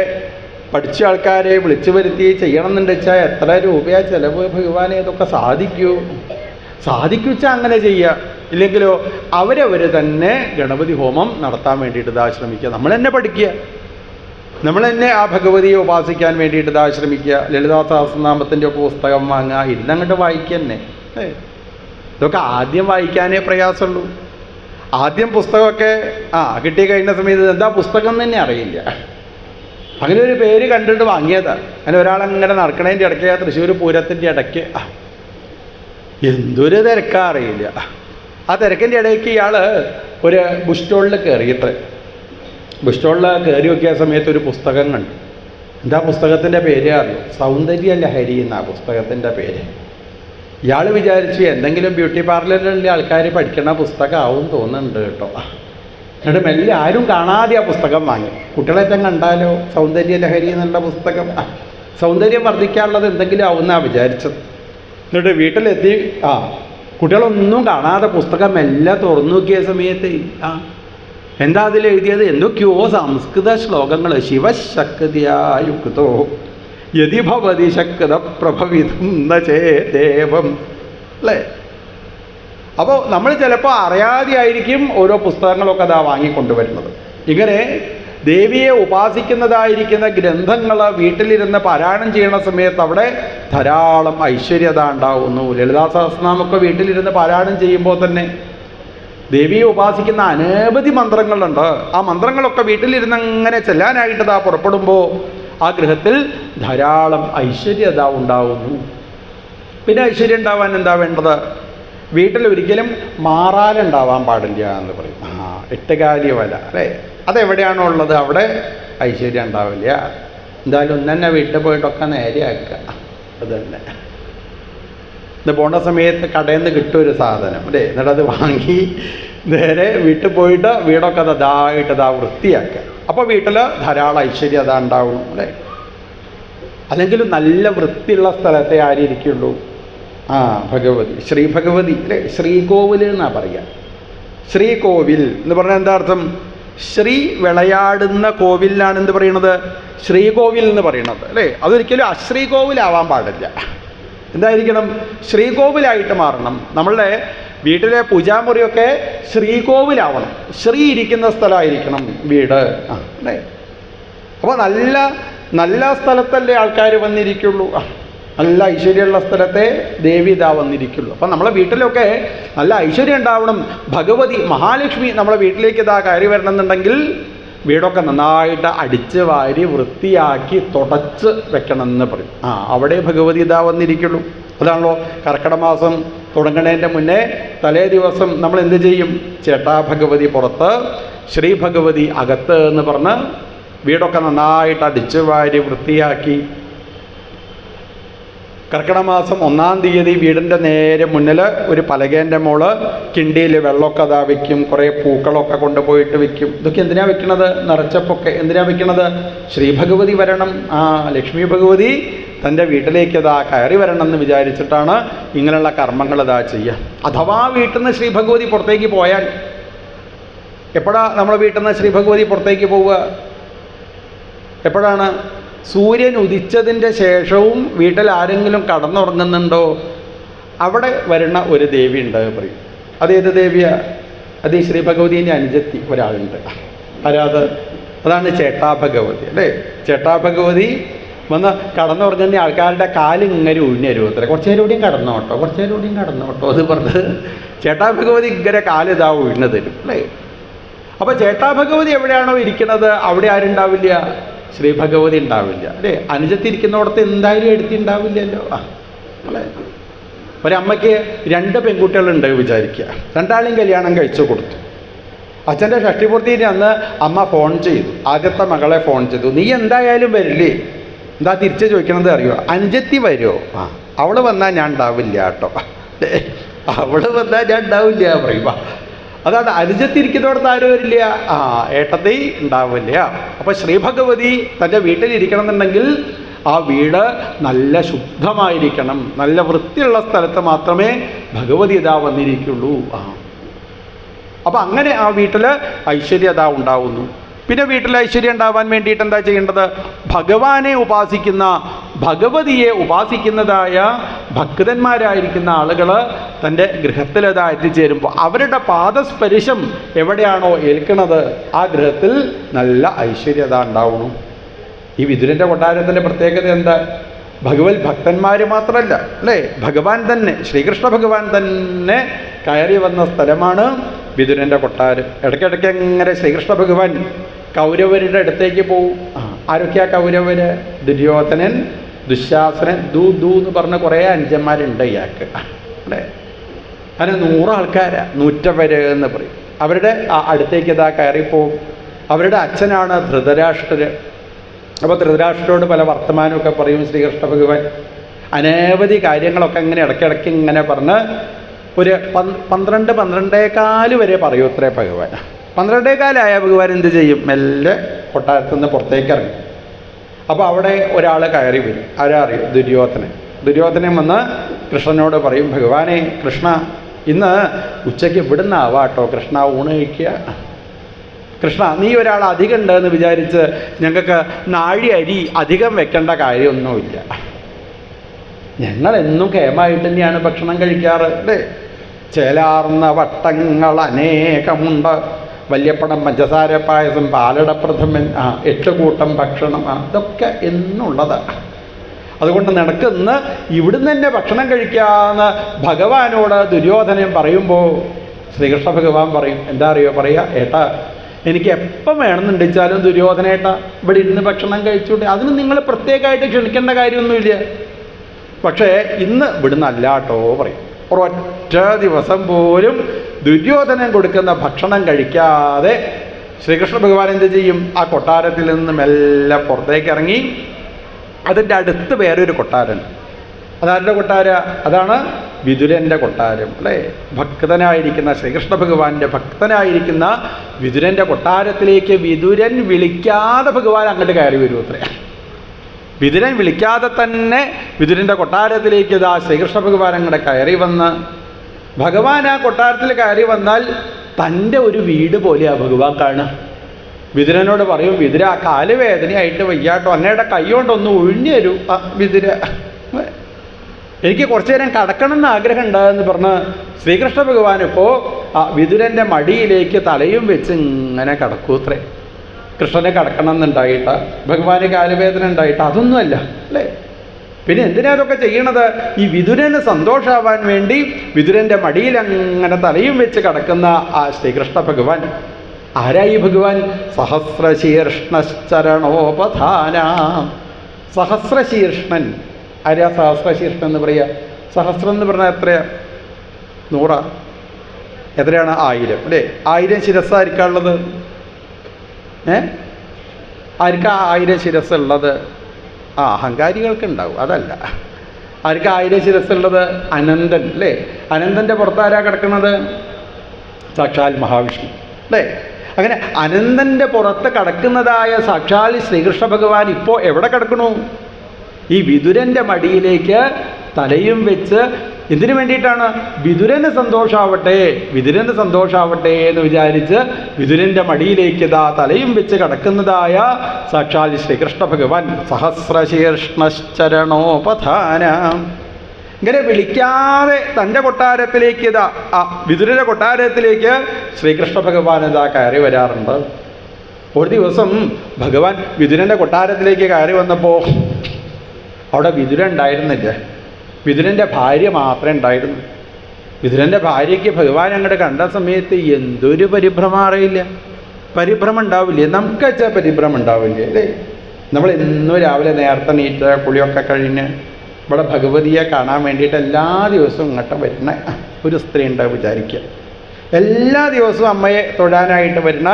പഠിച്ച ആൾക്കാരെ വിളിച്ചു വരുത്തി ചെയ്യണം എന്നുണ്ട് വെച്ചാൽ എത്ര രൂപയാ ചിലവ് ഭഗവാനെ? ഇതൊക്കെ സാധിക്കുവെച്ചാൽ അങ്ങനെ ചെയ്യുക. ഇല്ലെങ്കിലോ അവരവർ തന്നെ ഗണപതി ഹോമം നടത്താൻ വേണ്ടിയിട്ട് ഇതാ ശ്രമിക്കുക. നമ്മൾ തന്നെ പഠിക്കുക, നമ്മൾ തന്നെ ആ ഭഗവതിയെ ഉപാസിക്കാൻ വേണ്ടിയിട്ട് ഇതാ ശ്രമിക്കുക. ലളിതാ സഹസ്രനാമത്തിൻ്റെ ഒക്കെ പുസ്തകം വാങ്ങുക, ഇരുന്നങ്ങോട്ട് വായിക്കുക തന്നെ. ഇതൊക്കെ ആദ്യം വായിക്കാനേ പ്രയാസമുള്ളൂ. ആദ്യം പുസ്തകമൊക്കെ കിട്ടിക്കഴിഞ്ഞ സമയത്ത് എന്താ പുസ്തകം തന്നെ അറിയില്ല. അങ്ങനെ ഒരു പേര് കണ്ടിട്ട് വാങ്ങിയതാണ്. അങ്ങനെ ഒരാളങ്ങനെ നടക്കണതിൻ്റെ ഇടയ്ക്ക് തൃശ്ശൂർ പൂരത്തിൻ്റെ ഇടയ്ക്ക് എന്തൊരു തിരക്കാ അറിയില്ല. ആ തിരക്കിൻ്റെ ഇടയ്ക്ക് ഇയാൾ ഒരു ബുക്ക് സ്റ്റോളിൽ കയറിയിട്ട് ബുക്ക് സ്റ്റോളിൽ കയറി നോക്കിയ സമയത്ത് ഒരു പുസ്തകം കണ്ടു. എന്താ പുസ്തകത്തിൻ്റെ പേര് അറിയോ? സൗന്ദര്യ ലഹരി എന്നാ പുസ്തകത്തിൻ്റെ പേര്. ഇയാൾ വിചാരിച്ചു എന്തെങ്കിലും ബ്യൂട്ടി പാർലറിലെ ആൾക്കാർ പഠിക്കണ പുസ്തകമാവും തോന്നുന്നുണ്ട് കേട്ടോ. എന്നിട്ട് മെല്ലെ ആരും കാണാതെ ആ പുസ്തകം വാങ്ങി. കുട്ടികളെല്ലാം കണ്ടാലോ സൗന്ദര്യ ലഹരി എന്നുള്ള പുസ്തകം, സൗന്ദര്യം വർദ്ധിക്കാനുള്ളത് എന്തെങ്കിലും ആവുമെന്നാണ് വിചാരിച്ചത്. എന്നിട്ട് വീട്ടിലെത്തി കുട്ടികളൊന്നും കാണാതെ പുസ്തകം എല്ലാം തുറന്നു നോക്കിയ സമയത്ത് എന്താ അതിൽ എഴുതിയത്? എന്തൊക്കെയോ സംസ്കൃത ശ്ലോകങ്ങൾ. ശിവശക്തിയായുക്തോ യതി ഭവതി ശക്ത പ്രഭവിതും ചേദേവം അല്ലേ. അപ്പോൾ നമ്മൾ ചിലപ്പോൾ അറിയാതെയായിരിക്കും ഓരോ പുസ്തകങ്ങളൊക്കെ അതാ വാങ്ങിക്കൊണ്ടുവരുന്നത്. ഇങ്ങനെ ദേവിയെ ഉപാസിക്കുന്നതായിരിക്കുന്ന ഗ്രന്ഥങ്ങൾ വീട്ടിലിരുന്ന് പാരായണം ചെയ്യുന്ന സമയത്ത് അവിടെ ധാരാളം ഐശ്വര്യത ഉണ്ടാവുന്നു. ലളിതാ സഹസ്രനാമൊക്കെ വീട്ടിലിരുന്ന് പാരായണം ചെയ്യുമ്പോൾ തന്നെ ദേവിയെ ഉപാസിക്കുന്ന അനവധി മന്ത്രങ്ങളുണ്ട്. ആ മന്ത്രങ്ങളൊക്കെ വീട്ടിലിരുന്ന് അങ്ങനെ ചെല്ലാനായിട്ട് പുറപ്പെടുമ്പോൾ ആ ഗൃഹത്തിൽ ധാരാളം ഐശ്വര്യത ഉണ്ടാവുന്നു. പിന്നെ ഐശ്വര്യം ഉണ്ടാവാൻ എന്താ വേണ്ടത്? വീട്ടിൽ ഒരിക്കലും മാറാലുണ്ടാവാൻ പാടില്ല എന്ന് പറയും. എട്ടുകാലി വല അല്ലേ, അതെവിടെയാണോ ഉള്ളത് അവിടെ ഐശ്വര്യം ഉണ്ടാവില്ല. എന്തായാലും ഒന്നെ വീട്ടിൽ പോയിട്ടൊക്കെ നേരെയാക്കുക. അത് തന്നെ ഇത് പോണ സമയത്ത് കടയിൽ നിന്ന് കിട്ടും ഒരു സാധനം അല്ലേ, എന്നിട്ടത് വാങ്ങി നേരെ വീട്ടിൽ പോയിട്ട് വീടൊക്കെ അതായിട്ട് വൃത്തിയാക്കുക. അപ്പോൾ വീട്ടിൽ ധാരാളം ഐശ്വര്യം അതാ ഉണ്ടാവും അല്ലേ. അല്ലെങ്കിൽ നല്ല വൃത്തിയുള്ള സ്ഥലത്തെ ആരിയ്ക്കുള്ളൂ? ഭഗവതി, ശ്രീ ഭഗവതി അല്ലേ. ശ്രീകോവിൽ എന്നാ പറയുക. ശ്രീകോവിൽ എന്ന് പറഞ്ഞാൽ എന്താ അർത്ഥം? ശ്രീ വിളയാടുന്ന കോവിലാണ് എന്ത് പറയണത്? ശ്രീകോവിൽ എന്ന് പറയണത് അല്ലേ. അതൊരിക്കലും അശ്രീകോവിലാവാൻ പാടില്ല. എന്തായിരിക്കണം? ശ്രീകോവിലായിട്ട് മാറണം. നമ്മളുടെ വീട്ടിലെ പൂജാമുറിയൊക്കെ ശ്രീകോവിലാവണം. ശ്രീ ഇരിക്കുന്ന സ്ഥലമായിരിക്കണം വീട് അല്ലേ. അപ്പോൾ നല്ല നല്ല സ്ഥലത്തല്ലേ ആൾക്കാർ വന്നിരിക്കുള്ളൂ. നല്ല ഐശ്വര്യമുള്ള സ്ഥലത്തെ ദേവി ഇതാ വന്നിരിക്കുള്ളൂ. അപ്പം നമ്മളെ വീട്ടിലൊക്കെ നല്ല ഐശ്വര്യം ഉണ്ടാവണം. ഭഗവതി മഹാലക്ഷ്മി നമ്മളെ വീട്ടിലേക്ക് ഇതാ കയറി വരണം എന്നുണ്ടെങ്കിൽ വീടൊക്കെ നന്നായിട്ട് അടിച്ച് വാരി വൃത്തിയാക്കി തുടച്ച് വെക്കണം എന്ന് പറയും. അവിടെ ഭഗവതി ഇതാ വന്നിരിക്കുള്ളൂ. അതാണല്ലോ കർക്കിടക മാസം തുടങ്ങണതിൻ്റെ മുന്നേ തലേ ദിവസം നമ്മൾ എന്ത് ചെയ്യും? ചേട്ടാ ഭഗവതി പുറത്ത്, ശ്രീ ഭഗവതി അകത്ത് എന്ന് പറഞ്ഞ് വീടൊക്കെ നന്നായിട്ട് അടിച്ച് വാരി വൃത്തിയാക്കി കർക്കിടക മാസം 1-ാം തീയതി വീടിൻ്റെ നേരെ മുന്നിൽ ഒരു പലകേൻ്റെ മോള് കിണ്ടിയിൽ വെള്ളമൊക്കെ അതാ വയ്ക്കും. കുറേ പൂക്കളൊക്കെ കൊണ്ടുപോയിട്ട് വയ്ക്കും. ഇതൊക്കെ എന്തിനാണ് വെക്കണത്? നിറച്ചപ്പൊക്കെ എന്തിനാണ് വെക്കണത്? ശ്രീ ഭഗവതി വരണം, ലക്ഷ്മി ഭഗവതി തൻ്റെ വീട്ടിലേക്ക് ഇതാ കയറി വരണം എന്ന് വിചാരിച്ചിട്ടാണ് ഇങ്ങനെയുള്ള കർമ്മങ്ങൾ ഇതാ ചെയ്യുക. അഥവാ വീട്ടിൽ നിന്ന് ശ്രീ ഭഗവതി പുറത്തേക്ക് പോയാൽ, എപ്പോഴാണ് നമ്മളെ വീട്ടിൽ നിന്ന് ശ്രീ ഭഗവതി പുറത്തേക്ക് പോവുക? എപ്പോഴാണ്? സൂര്യൻ ഉദിച്ചതിൻ്റെ ശേഷവും വീട്ടിൽ ആരെങ്കിലും കടന്നുറങ്ങുന്നുണ്ടോ അവിടെ വരുന്ന ഒരു ദേവി ഉണ്ട് പറയും. അതേത് ദേവിയാ? അത് ഈ ശ്രീ ഭഗവതിൻ്റെ അനുജത്തി ഒരാളുണ്ട്. ആരാത്? അതാണ് ചേട്ടാ ഭഗവതി അല്ലേ. ചേട്ടാ ഭഗവതി വന്ന് കടന്നുറങ്ങുന്ന ആൾക്കാരുടെ കാലിങ്ങനെ ഉഴിഞ്ഞരും. അത്ര കുറച്ചു നേരം കൂടിയും കടന്നോട്ടോ, കുറച്ചു നേരം കൂടിയും കടന്നോട്ടോ അത് പറഞ്ഞ് ചേട്ടാ ഭഗവതി ഇങ്ങനെ കാലിതാ ഉഴിഞ്ഞു തരും അല്ലേ. അപ്പോൾ ചേട്ടാ ഭഗവതി എവിടെയാണോ ഇരിക്കുന്നത് അവിടെ ആരുണ്ടാവില്ല? ശ്രീ ഭഗവതി ഉണ്ടാവില്ല അല്ലേ. അനുജത്തിരിക്കുന്നിടത്ത് എന്തായാലും എടുത്തിണ്ടാവില്ലല്ലോ അല്ലേ. ഒരമ്മയ്ക്ക് 2 പെൺകുട്ടികളുണ്ട് വിചാരിക്കുക. 2ആളെയും കല്യാണം കഴിച്ചു കൊടുത്തു. അച്ഛൻ്റെ ഷഷ്ടിപൂർത്തിൻ്റെ അന്ന് അമ്മ ഫോൺ ചെയ്തു. ആദ്യത്തെ മകളെ ഫോൺ ചെയ്തു. നീ എന്തായാലും വരില്ലേ? എന്താ തിരിച്ച് ചോദിക്കണത് അറിയോ? അനുജത്തി വരുമോ? അവൾ വന്നാൽ ഞാൻ ഉണ്ടാവില്ല കേട്ടോ. അവൾ വന്നാൽ ഞാൻ ഉണ്ടാവില്ല പറയുക. അതാണ് അനുജത്തിരിക്കുന്നിടത്ത് ആരും വരില്ല, ഏട്ടത്തി ഉണ്ടാവില്ല. അപ്പോൾ ശ്രീ ഭഗവതി തൻ്റെ വീട്ടിലിരിക്കണം എന്നുണ്ടെങ്കിൽ ആ വീട് നല്ല ശുദ്ധമായിരിക്കണം. നല്ല വൃത്തിയുള്ള സ്ഥലത്ത് മാത്രമേ ഭഗവതി ഇതാ വന്നിരിക്കുള്ളൂ. അപ്പം അങ്ങനെ ആ വീട്ടിൽ ഐശ്വര്യത ഉണ്ടാവുന്നു. പിന്നെ വീട്ടിൽ ഐശ്വര്യം ഉണ്ടാവാൻ വേണ്ടിയിട്ട് എന്താ ചെയ്യേണ്ടത്? ഭഗവാനെ ഉപാസിക്കുന്ന, ഭഗവതിയെ ഉപാസിക്കുന്നതായ ഭക്തന്മാരായിരിക്കുന്ന ആളുകൾ തൻ്റെ ഗൃഹത്തിലതാ എത്തിച്ചേരുമ്പോൾ അവരുടെ പാദസ്പർശം എവിടെയാണോ ഏൽക്കുന്നത് ആ ഗൃഹത്തിൽ നല്ല ഐശ്വര്യത ഉണ്ടാവണം. ഈ വിതുരൻ്റെ കൊട്ടാരത്തിൻ്റെ പ്രത്യേകത എന്താ? ഭഗവത് ഭക്തന്മാർ മാത്രമല്ല അല്ലേ, ഭഗവാൻ തന്നെ, ശ്രീകൃഷ്ണ ഭഗവാൻ തന്നെ കയറി വന്ന സ്ഥലമാണ് വിതുരൻ്റെ കൊട്ടാരം. ഇടയ്ക്കിടയ്ക്ക് അങ്ങനെ ശ്രീകൃഷ്ണ ഭഗവാൻ കൗരവരുടെ അടുത്തേക്ക് പോവും. ആരൊക്കെയാ കൗരവര്? ദുര്യോധനൻ, ദുശാസനൻ, ദൂ എന്ന് പറഞ്ഞ കുറേ അനുജന്മാരുണ്ട് ഇയാൾക്ക് അല്ലേ. അങ്ങനെ 100 ആൾക്കാരാ, 100 എന്ന് പറയും. അവരുടെ അടുത്തേക്ക് ഇതാ കയറിപ്പോവും. അവരുടെ അച്ഛനാണ് ധൃതരാഷ്ട്രര്. അപ്പോൾ ധൃതരാഷ്ട്രരോട് പല വർത്തമാനമൊക്കെ പറയും ശ്രീകൃഷ്ണ ഭഗവാൻ. അനവധി കാര്യങ്ങളൊക്കെ ഇങ്ങനെ ഇടയ്ക്കിടയ്ക്ക് ഇങ്ങനെ പറഞ്ഞ് ഒരു 12-12:15 വരെ പറയൂ അത്രേ ഭഗവാൻ. 12:15 ഭഗവാൻ എന്ത് ചെയ്യും? മെല്ലെ കൊട്ടാരത്തിൽ നിന്ന് പുറത്തേക്ക് ഇറങ്ങി. അപ്പോൾ അവിടെ ഒരാൾ കയറി വരും. ആരാ അറിയും? ദുര്യോധനൻ വന്ന് കൃഷ്ണനോട് പറയും, ഭഗവാനെ കൃഷ്ണ, ഇന്ന് ഉച്ചയ്ക്ക് ഇവിടുന്ന് ആവാട്ടോ കൃഷ്ണ ഊണ് കഴിക്കുക. കൃഷ്ണ, നീ ഒരാൾ അധികം ഉണ്ടെന്ന് വിചാരിച്ച് ഞങ്ങൾക്ക് നാഴി അരി അധികം വെക്കേണ്ട കാര്യമൊന്നുമില്ല. ഞങ്ങളെന്നും കേമായിട്ട് തന്നെയാണ് ഭക്ഷണം കഴിക്കാറ് അല്ലേ. ചേലാർന്ന വട്ടങ്ങൾ അനേകമുണ്ട്, വല്യപ്പടം, പഞ്ചസാര പായസം, പാലടപ്രഥമൻ, 8 കൂട്ടം ഭക്ഷണം, ഇതൊക്കെ എന്നുള്ളതാണ്. അതുകൊണ്ട് നിനക്കിന്ന് ഇവിടുന്ന് തന്നെ ഭക്ഷണം കഴിക്കാമെന്ന് ഭഗവാനോട് ദുര്യോധനൻ പറയുമ്പോൾ ശ്രീകൃഷ്ണ ഭഗവാൻ പറയും, എന്താ അറിയോ പറയുക, ഏട്ടാ എനിക്ക് എപ്പം വേണമെന്നുണ്ടെച്ചാലും ദുര്യോധനേട്ടാ ഇവിടെ ഇരുന്ന് ഭക്ഷണം കഴിച്ചോട്ടെ, അതിന് നിങ്ങൾ പ്രത്യേകമായിട്ട് ക്ഷണിക്കേണ്ട കാര്യമൊന്നുമില്ല. പക്ഷേ ഇന്ന് ഇവിടുന്ന് അല്ലാട്ടോ പറയും. ഒരൊറ്റ ദിവസം പോലും ദുര്യോധനൻ കൊടുക്കുന്ന ഭക്ഷണം കഴിക്കാതെ ശ്രീകൃഷ്ണ ഭഗവാൻ എന്ത് ചെയ്യും? ആ കൊട്ടാരത്തിൽ നിന്ന് മെല്ലെ പുറത്തേക്ക് ഇറങ്ങി. അതിൻ്റെ അടുത്ത് വേറൊരു കൊട്ടാരം. അതാരുടെ കൊട്ടാര? അതാണ് വിതുരൻ്റെ കൊട്ടാരം അല്ലേ. ഭക്തനായിരിക്കുന്ന ശ്രീകൃഷ്ണ ഭഗവാന്റെ ഭക്തനായിരിക്കുന്ന വിതുരൻ്റെ കൊട്ടാരത്തിലേക്ക് വിതുരൻ വിളിക്കാതെ ഭഗവാൻ അങ്ങോട്ട് കയറി വരും അത്രേ. വിതുരൻ വിളിക്കാതെ തന്നെ വിതുരൻ്റെ കൊട്ടാരത്തിലേക്ക് ഇതാ ശ്രീകൃഷ്ണ ഭഗവാൻ അങ്ങോട്ട് കയറി വന്ന്, ഭഗവാൻ ആ കൊട്ടാരത്തിൽ കയറി വന്നാൽ തൻ്റെ ഒരു വീട് പോലെയാണ് ഭഗവാൻ കാണുക. വിതുരനോട് പറയും, വിതുര കാലുവേദനയായിട്ട് വയ്യാട്ടോ, അങ്ങയുടെ കൈ കൊണ്ടൊന്ന് ഒഴിഞ്ഞു തരൂ വിതുര, എനിക്ക് കുറച്ചു നേരം കടക്കണം എന്ന് ആഗ്രഹം ഉണ്ടാകുമെന്ന് പറഞ്ഞ് ശ്രീകൃഷ്ണ ഭഗവാൻ ഇപ്പോൾ വിതുരൻ്റെ മടിയിലേക്ക് തലയും വെച്ച് ഇങ്ങനെ കടക്കൂത്രേ. കൃഷ്ണനെ കടക്കണം എന്നുണ്ടായിട്ട്, ഭഗവാന് കാലുവേദന ഉണ്ടായിട്ട് അതൊന്നുമല്ല അല്ലേ. പിന്നെ എന്തിനാ അതൊക്കെ ചെയ്യണത്? ഈ വിതുരന് സന്തോഷമാവാൻ വേണ്ടി വിതുരൻ്റെ മടിയിൽ അങ്ങനെ തലയും വെച്ച് കിടക്കുന്ന ആ ശ്രീകൃഷ്ണ ഭഗവാൻ. ആരായി ഭഗവാൻ? സഹസ്രശീർഷ്ണശ്ചരണോപധാന. സഹസ്രശീർഷ്ണൻ. ആരാ സഹസ്രശീർഷ്ണൻ എന്ന് പറയുക? സഹസ്രം എന്ന് പറഞ്ഞാൽ എത്രയാ? 100. എത്രയാണ്? 1000 അല്ലേ. 1000 ശിരസ്സായിരിക്കാനുള്ളത്. ആർക്കാ 1000 ശിരസ്സുള്ളത്? അഹങ്കാരികൾക്ക് ഉണ്ടാവും, അതല്ല. ആർക്കാ 1000 ശിരസ്സുള്ളത്? അനന്തൻ അല്ലേ. അനന്തൻ്റെ പുറത്താരാ കിടക്കുന്നത്? സാക്ഷാൽ മഹാവിഷ്ണു അല്ലേ. അങ്ങനെ അനന്തൻ്റെ പുറത്ത് കിടക്കുന്നതായ സാക്ഷാൽ ശ്രീകൃഷ്ണ ഭഗവാൻ ഇപ്പോൾ എവിടെ കിടക്കണു? ഈ വിതുരൻ്റെ മടിയിലേക്ക് തലയും വെച്ച്. എന്തിനു വേണ്ടിയിട്ടാണ്? വിതുരന് സന്തോഷാവട്ടെ, വിതുരന് സന്തോഷാവട്ടെ എന്ന് വിചാരിച്ച് വിതുരൻ്റെ മടിയിലേക്ക് ഇതാ തലയും വെച്ച് കിടക്കുന്നതായ സാക്ഷാൽ ശ്രീകൃഷ്ണ ഭഗവാൻ. സഹസ്രശീർഷ്ണശ്ചരണോപധാന. ഇങ്ങനെ വിളിക്കാതെ തൻ്റെ കൊട്ടാരത്തിലേക്ക് ഇതാ വിതുരൻ്റെ കൊട്ടാരത്തിലേക്ക് ശ്രീകൃഷ്ണ ഭഗവാൻ ഇതാ കയറി വരാറുണ്ട്. ഒരു ദിവസം ഭഗവാൻ വിതുരൻ്റെ കൊട്ടാരത്തിലേക്ക് കയറി വന്നപ്പോൾ അവിടെ വിതുരൻ ഉണ്ടായിരുന്നില്ല. വിതുരൻ്റെ ഭാര്യ മാത്രമേ ഉണ്ടായിരുന്നു. വിതുരൻ്റെ ഭാര്യയ്ക്ക് ഭഗവാൻ അങ്ങോട്ട് കണ്ട സമയത്ത് എന്തൊരു പരിഭ്രമം അറിയില്ല. പരിഭ്രമം ഉണ്ടാവില്ലേ? നമുക്ക് വെച്ചാൽ പരിഭ്രമം ഉണ്ടാവില്ലേ അല്ലേ. നമ്മൾ എന്നും രാവിലെ നേരത്തെ നീറ്റ് കുളിയൊക്കെ കഴിഞ്ഞ് ഇവിടെ ഭഗവതിയെ കാണാൻ വേണ്ടിയിട്ട് എല്ലാ ദിവസവും ഇങ്ങോട്ട് വരുന്ന ഒരു സ്ത്രീ ഉണ്ട് വിചാരിക്കുക. എല്ലാ ദിവസവും അമ്മയെ തൊഴാനായിട്ട് വരുന്ന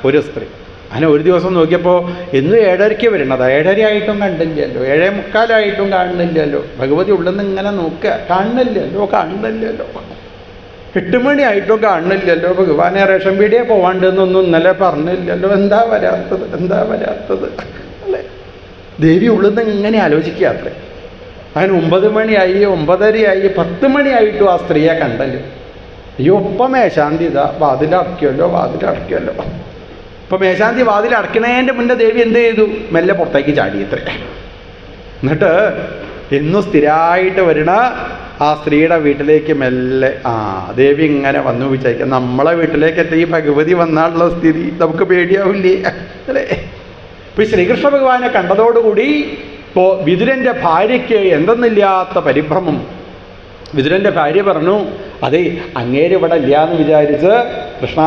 ഒരു സ്ത്രീ. അങ്ങനെ ഒരു ദിവസം നോക്കിയപ്പോൾ എന്നും 7:30 വരുന്നത്. 7:30 ആയിട്ടും കണ്ടില്ലല്ലോ, 7:45 കാണുന്നില്ലല്ലോ. ഭഗവതി ഉള്ളെന്ന് ഇങ്ങനെ നോക്കുക, കാണുന്നില്ലല്ലോ. 8 മണിയായിട്ടും കാണുന്നില്ലല്ലോ. ഭഗവാനെ റേഷൻ പീടിയെ പോവാണ്ടെന്നൊന്നും ഇന്നലെ പറഞ്ഞില്ലല്ലോ. എന്താ വരാത്തത് അല്ലേ. ദേവി ഉള്ളെന്ന് ഇങ്ങനെ ആലോചിക്കുക അത്രേ. അങ്ങനെ 9 മണിയായി, 9:30 10 മണിയായിട്ടും ആ സ്ത്രീയെ കണ്ടല്ലോ. അയ്യോ, ഒപ്പം മേശാന്തി ഇതാ വാതിലടക്കിയല്ലോ. ഇപ്പം മേശാന്തി വാതിലടക്കണേൻ്റെ മുന്നേ ദേവി എന്ത് ചെയ്തു? മെല്ലെ പുറത്തേക്ക് ചാടി ഇത്രേ. എന്നിട്ട് എന്നും സ്ഥിരമായിട്ട് വരുന്ന ആ സ്ത്രീയുടെ വീട്ടിലേക്ക് മെല്ലെ ദേവി ഇങ്ങനെ വന്നു വിചാരിക്കാം. നമ്മളെ വീട്ടിലേക്കറ്റ ഈ ഭഗവതി വന്നാലുള്ള സ്ഥിതി നമുക്ക് പേടിയാവില്ലേ അല്ലേ. ഇപ്പം ഈ ശ്രീകൃഷ്ണ ഭഗവാനെ കണ്ടതോടുകൂടി ഇപ്പോൾ വിതുരൻ്റെ ഭാര്യയ്ക്ക് എന്തെന്നില്ലാത്ത പരിഭ്രമം. വിതുരൻ്റെ ഭാര്യ പറഞ്ഞു, അതെ അങ്ങേര് ഇവിടെ ഇല്ല എന്ന് വിചാരിച്ച് കൃഷ്ണ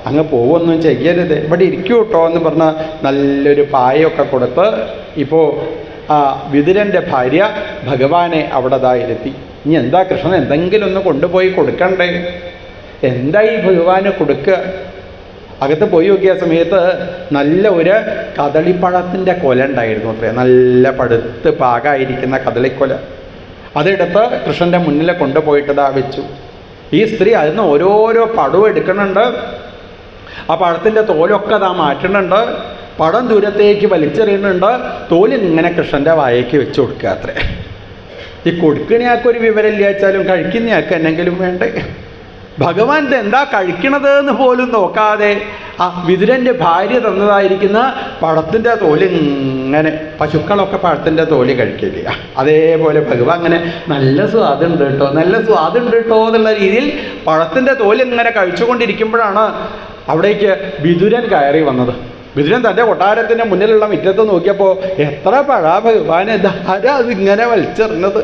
അങ്ങ് പോവൊന്നും ചെയ്യരുത്, ഇവിടെ ഇരിക്കൂ കേട്ടോ എന്ന് പറഞ്ഞ് നല്ലൊരു പായൊക്കെ കൊടുത്ത് ഇപ്പോൾ ആ വിതുരൻ്റെ ഭാര്യ ഭഗവാനെ അവിടെ ഇരുത്തി. ഇനി എന്താ കൃഷ്ണൻ എന്തെങ്കിലും ഒന്ന് കൊണ്ടുപോയി കൊടുക്കണ്ടേ? എന്താ ഈ ഭഗവാന് കൊടുക്കുക? അകത്ത് പോയി നോക്കിയ സമയത്ത് നല്ല ഒരു കദളിപ്പഴത്തിൻ്റെ കൊല ഉണ്ടായിരുന്നു അത്രേ, നല്ല പഴുത്ത് പാകമായിരിക്കുന്ന കദളിക്കൊല. അതെടുത്ത് കൃഷ്ണൻ്റെ മുന്നിൽ കൊണ്ടുപോയിട്ട് വെച്ചു. ഈ സ്ത്രീ അതിന് ഓരോരോ പടവും എടുക്കുന്നുണ്ട്. ആ പഴത്തിൻ്റെ തോലൊക്കെ മാറ്റുന്നുണ്ട്, പഴം ദൂരത്തേക്ക് വലിച്ചെറിയുന്നുണ്ട്, തോലിങ്ങനെ കൃഷ്ണൻ്റെ വായയ്ക്ക് വെച്ച് കൊടുക്കുക അത്രേ. ഈ കൊടുക്കണയാൾക്കൊരു വിവരമില്ല വെച്ചാലും കഴിക്കുന്നയാൾക്ക് എന്തെങ്കിലും വേണ്ടേ? ഭഗവാൻ എന്താ കഴിക്കണത് എന്ന് പോലും നോക്കാതെ ആ വിതുരൻ്റെ ഭാര്യ തന്നതായിരിക്കുന്ന പഴത്തിൻ്റെ തോല് ഇങ്ങനെ, പശുക്കളൊക്കെ പഴത്തിൻ്റെ തോല് കഴിക്കില്ല, അതേപോലെ ഭഗവാൻ അങ്ങനെ നല്ല സ്വാദുണ്ട് കേട്ടോ, നല്ല സ്വാദുണ്ട് കേട്ടോ എന്നുള്ള രീതിയിൽ പഴത്തിൻ്റെ തോല് ഇങ്ങനെ കഴിച്ചുകൊണ്ടിരിക്കുമ്പോഴാണ് അവിടേക്ക് വിതുരൻ കയറി വന്നത്. വിതുരൻ തൻ്റെ കൊട്ടാരത്തിൻ്റെ മുന്നിലുള്ള മുറ്റത്ത് നോക്കിയപ്പോൾ എത്ര പഴാ ഭഗവാന്, ആരാ അതിങ്ങനെ വലിച്ചെറിഞ്ഞത്.